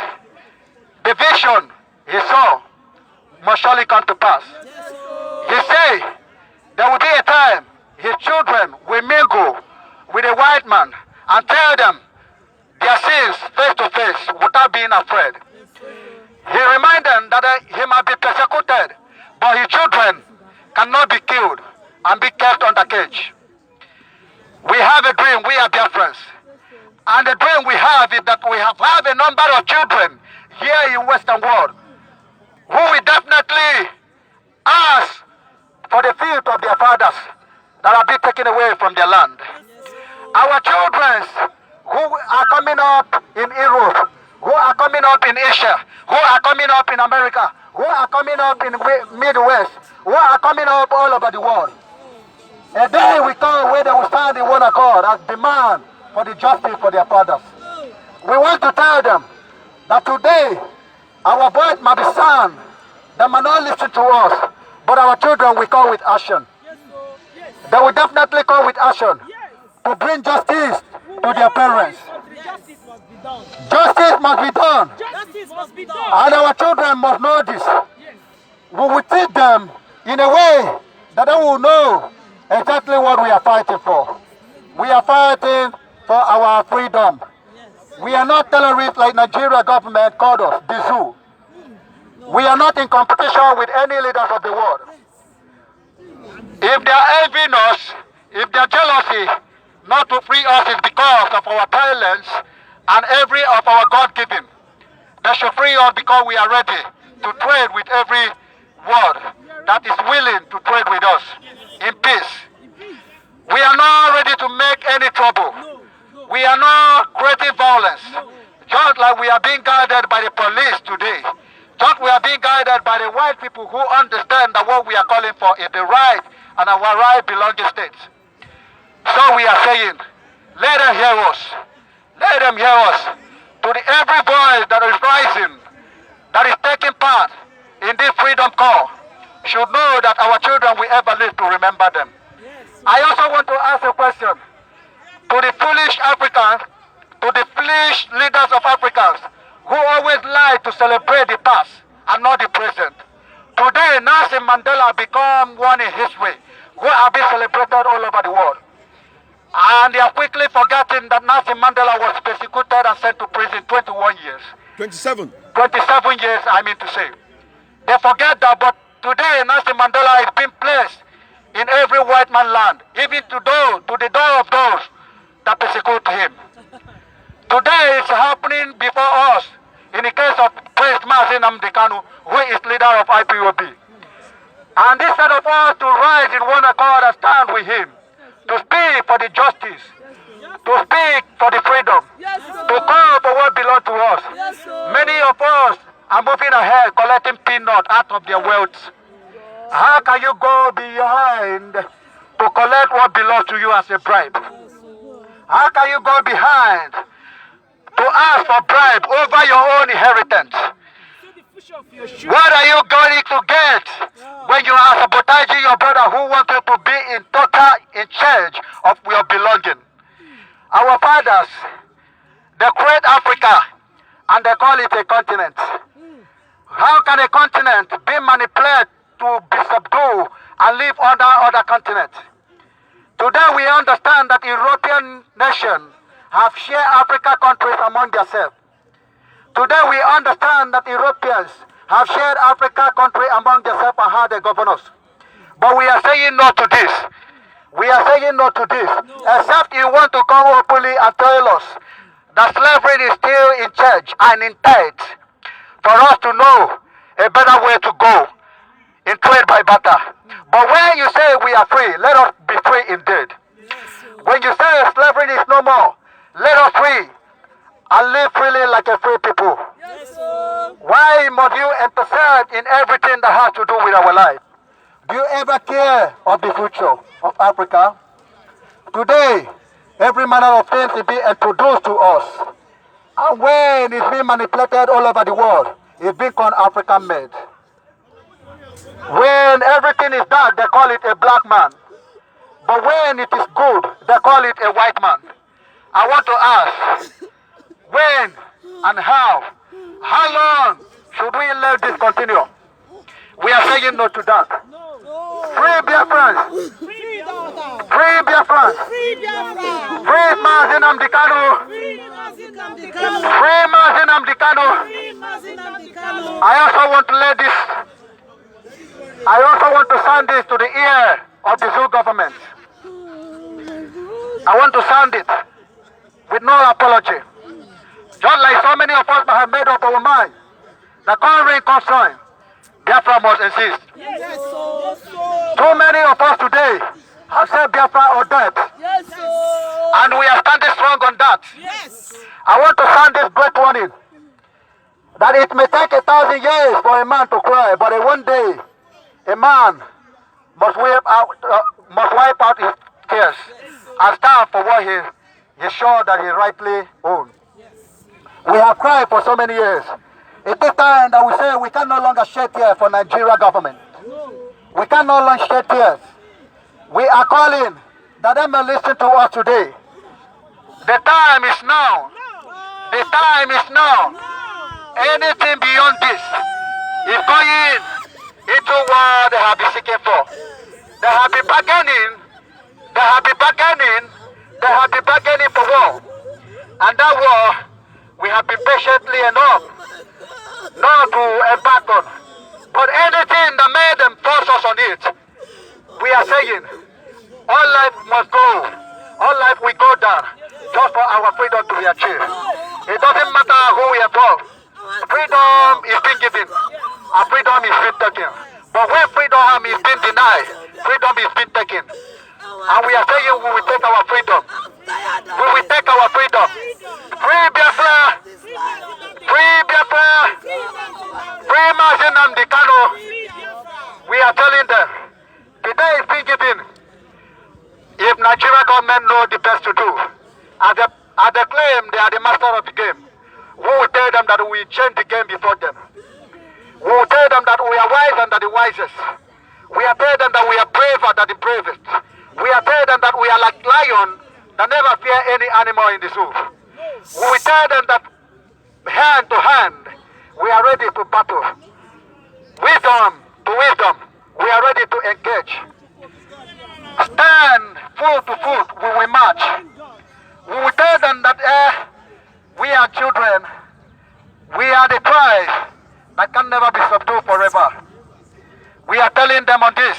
S5: the vision he saw must surely come to pass. He said, there will be a time his children will mingle with a white man and tell them their sins face to face without being afraid. He reminded them that he might be persecuted, but his children cannot be killed and be kept under cage. We have a dream, we are Biafrans. And the dream we have is that we have a number of children here in Western world who will definitely ask for the field of their fathers that have been taken away from their land. Our children who are coming up in Europe, who are coming up in Asia, who are coming up in America, who are coming up in the Midwest, who are coming up all over the world. A day will come where they will stand in one accord as demand for the justice for their fathers. We want to tell them that today our voice must be sound
S18: They might not listen to us, but our children will come with action. They will definitely come with action to bring justice to their parents. Justice must be done. And our children must know this. We will teach them in a way that they will know exactly what we are fighting for. We are fighting for our freedom. We are not terrorists like Nigeria government called us, the zoo. We are not in competition with any leaders of the world. If they are envying us, if their jealousy not to free us is because of our talents and every of our God-given, they should free us because we are ready to trade with every world that is willing to trade with us in peace. We are not ready to make any trouble. We are not creating violence. Just like we are being guided by the police today. Just we are being guided by the white people who understand that what we are calling for is the right and our right belonging states. So we are saying, let them hear us. Let them hear us. To the every voice that is rising, that is taking part in this freedom call, should know that our children will ever live to remember them. I also want to ask a question to the foolish Africans, to the foolish leaders of Africans who always like to celebrate the past and not the present. Today, Nelson Mandela become one in history who have been celebrated all over the world. And they are quickly forgetting that Nelson Mandela was persecuted and sent to prison 21 years.
S1: 27.
S18: 27 years, I mean to say. They forget that, but today Nelson Mandela is being placed in every white man land, even to the door of those that persecute him. Today it's happening before us in the case of Prince Mazi Nnamdi Kanu, who is leader of IPOB. And instead of us to rise in one accord and stand with him, to speak for the justice, to speak for the freedom, to call for what belongs to us, many of us are moving ahead collecting peanuts out of their wealth. How can you go behind to collect what belongs to you as a bribe? How can you go behind to ask for bribe over your own inheritance? What are you going to get when you are sabotaging your brother who wants you to be in charge of your belonging? Our fathers, they create Africa and they call it a continent. How can a continent be manipulated to be subdued and live under other continents? Today we understand that European nations have shared African countries among themselves. Today we understand that Europeans have shared African countries among themselves and how they govern us. But we are saying no to this. We are saying no to this. Except you want to come openly and tell us that slavery is still in charge and in tight for us to know a better way to go in trade by barter. But when you say we are free, let us be free indeed. When you say slavery is no more, let us free and live freely like a free people. Why must you emphasize in everything that has to do with our life? Do you ever care of the future of Africa? Today, every manner of things is being introduced to us. And when it's being manipulated all over the world, it's being called African made. When everything is dark, they call it a black man. But when it is good, they call it a white man. I want to ask, when and how long should we let this continue? We are saying no to that. Free Biafrans! Free Biafrans! Free Mazi Nnamdi Kanu! Free Mazi Nnamdi Kanu! I also want to send this to the ear of the zoo government. I want to sound it with no apology. Just like so many of us have made up our mind, the current concern, Biafra must exist. Too many of us today have said Biafra or death. And we are standing strong on that. I want to sound this great warning that it may take 1,000 years for a man to cry, but one day a man must wipe out his tears and stand for what he is sure that he rightly owns. We have cried for so many years. It is time that we say we can no longer shed tears for Nigeria government. We can no longer shed tears. We are calling that they may listen to us today. The time is now. The time is now. Anything beyond this is going into what they have been seeking for. They have been bargaining. They have been bargaining. They have been bargaining for war. And that war, we have been patiently enough not to embark on. But anything that made them force us on it, we are saying, all life must go. All life will go down just for our freedom to be achieved. It doesn't matter who we involve. Freedom is being given. And freedom is being taken. But when freedom is being denied, freedom is being taken. And we are saying we will take our freedom. We will take our freedom. Free Biafra! Free Biafra! Free Mazi Nnamdi Kanu! We are telling them, the day is being given. If Nigeria government know the best to do, as they claim they are the master of the game, we will tell them that we change the game before them. We will tell them that we are wiser than the wisest. We are tell them that we are braver than the bravest. We are tell them that we are like lion that never fear any animal in the zoo. We will tell them that hand to hand, we are ready to battle. Wisdom to wisdom, we are ready to engage. Stand foot to foot, we will march. We will tell them that we are children. We are the prize that can never be subdued forever. We are telling them on this.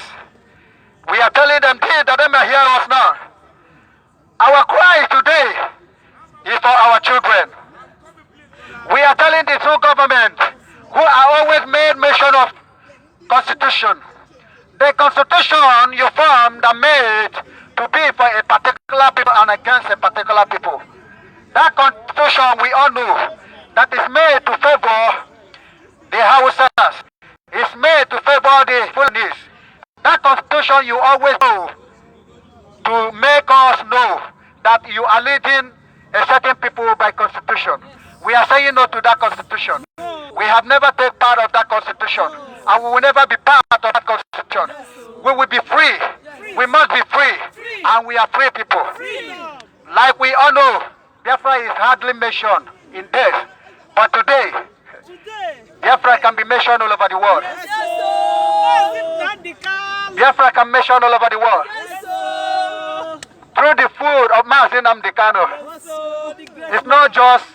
S18: We are telling them this, that they may hear us now. Our cry today is for our children. We are telling the two governments who are always made mention of Constitution. The Constitution you formed are made to be for a particular people and against a particular people. That Constitution we all know that is made to favor the Hausas. It's made to favor the Fulanis. That Constitution you always know to make us know that you are leading a certain people by Constitution. We are saying no to that Constitution. We have never taken part of that Constitution, and we will never be part of that Constitution. We will be free. We must be free, and we are free people. Like we all know, Biafra is hardly mentioned in death, but today, Biafra can be mentioned all over the world. Biafra can mention all over the world. Through the food of Mazi Nnamdi Kanu. It's not just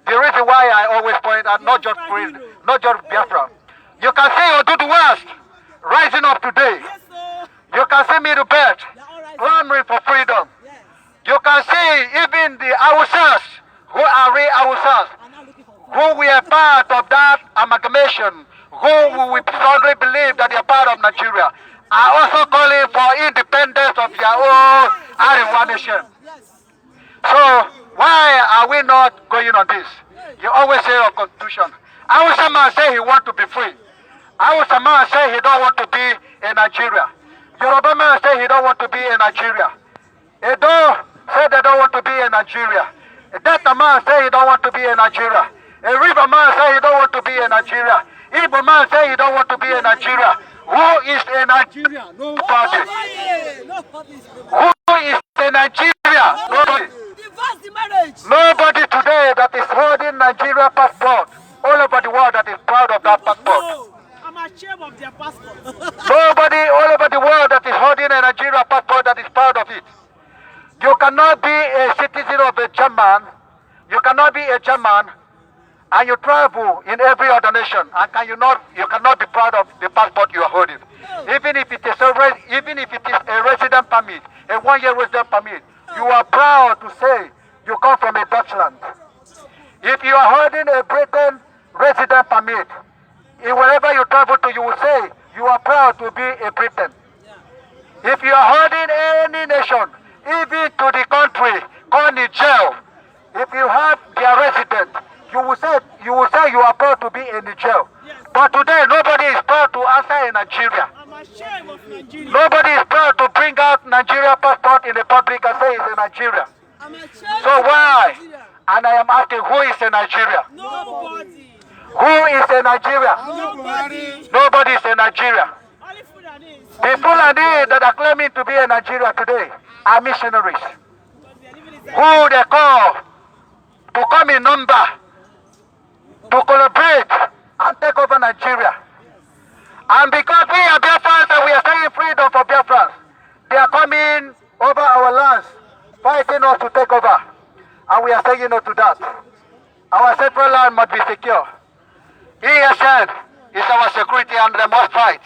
S18: the reason why I always point out, not just Biafra. You can see Odudu West rising up today. You can see Middlebelt clamoring for freedom. You can see even the Hausas, who are real Hausas, who we are part of that amalgamation, who we strongly believe that they are part of Nigeria, are also calling for independence of their own Ariwa nation. So why are we not going on this? You always say of Constitution. Hausa man say he want to be free. Hausa man say he don't want to be in Nigeria. Yoruba man say he don't want to be in Nigeria. Edo say they don't want to be in Nigeria. A Delta man say he don't want to be in Nigeria. A River man say he don't want to be in Nigeria. Igbo man say he don't want to be in Nigeria. Who is in Nigeria? Nobody. Who is in Nigeria? Nobody. Nobody today that is holding Nigeria passport all over the world that is proud of that passport.
S16: I'm ashamed of their passport.
S18: Nobody all over the world that is holding a Nigeria passport that is proud of it. You cannot be a citizen of a German. You cannot be a German and you travel in every other nation, and you cannot be proud of the passport you are holding. Even if it is a resident permit, a 1-year resident permit, you are proud to say you come from a Dutchland. If you are holding a Britain resident permit, in wherever you travel to, you will say you are proud to be a Briton. If you are holding any nation, even to the country called Niger, if you have their resident, you will say you are proud to be in Niger. But today nobody is proud to answer in Nigeria. Nobody is proud to bring out Nigeria passport in the public and say it's in Nigeria. So why? And I am asking, who is in Nigeria?
S16: Nobody.
S18: Who is a Nigeria? Nobody is a Nigeria. The Fulani that are claiming to be a Nigeria today are missionaries who they call to come in number to collaborate and take over Nigeria. And because we are Biafrans and we are saying freedom for Biafrans, they are coming over our lands, fighting us to take over. And we are saying no to that. Our central land must be secure. ESN is our security and they must fight.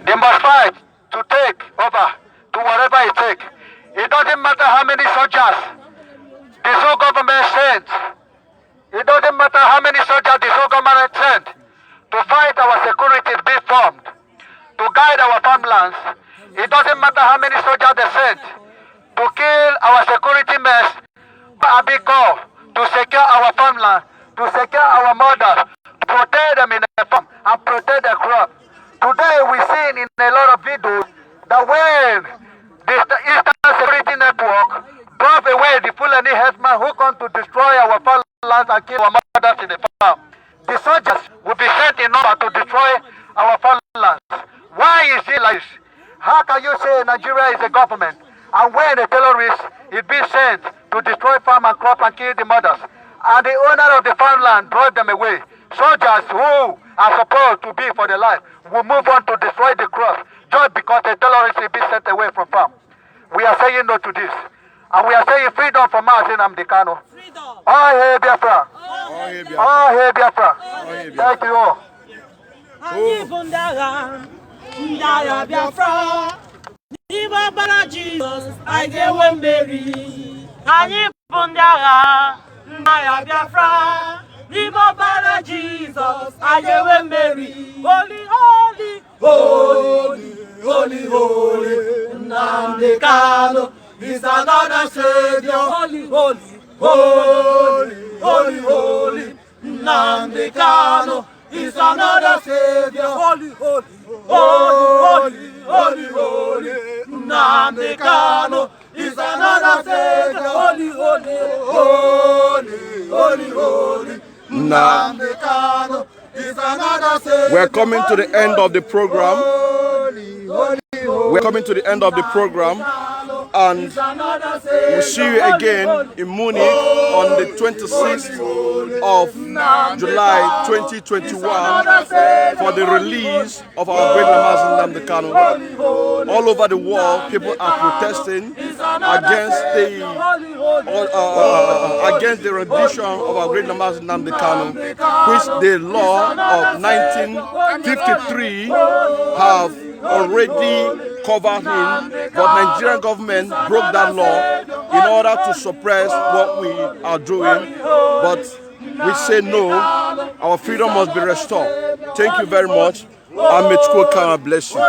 S18: They must fight to take over to whatever it takes. It doesn't matter how many soldiers the whole government sends. It doesn't matter how many soldiers the whole government sends to fight our security be formed, to guide our farmlands. It doesn't matter how many soldiers they send to kill our security mess, a big call to secure our farmland, to secure our mothers, to protect them in the farm and protect their crop. Today we see in a lot of videos that when the Eastern Security Network drove away the Fulani herdsmen who come to destroy our farmlands and kill our mothers in the farm, the soldiers will be sent in number to destroy our farmlands. Why is it like this? How can you say Nigeria is a government and when a terrorist is being sent to destroy farm and crop and kill the mothers, and the owner of the farmland drive them away? Soldiers who are supposed to be for their life will move on to destroy the crops just because a terrorist is being sent away from farm. We are saying no to this. And we are saying freedom for Mazi Nnamdi Kanu. All hail Biafra. All hail Biafra. Thank you all.
S16: Jesus, I get one baby. Anyị bụ ndị agha, ndị agha Biafra. N'ime ọbara Jesus, I get one baby. Holy, holy, holy, holy, holy. Nnamdi Kanu is another Savior. Holy, holy, holy, holy, holy. Nnamdi Kanu is another Savior. Holy, holy, holy, holy, holy. Nnamdi Kanu is another Savior. Holy, holy, holy, holy, holy. Nnamdi Kanu is another Savior.
S1: We're coming to the end of the program. We're coming to the end of the program, and we'll see you again in Munich on the 26th of July 2021 for the release of our great Mazi Nnamdi Kanu. All over the world, people are protesting against the rendition of our great Mazi Nnamdi Kanu, which the law of 1953 have already covered him, but Nigerian government broke that law in order to suppress what we are doing. But we say no, our freedom must be restored. Thank you very much, and may God bless you.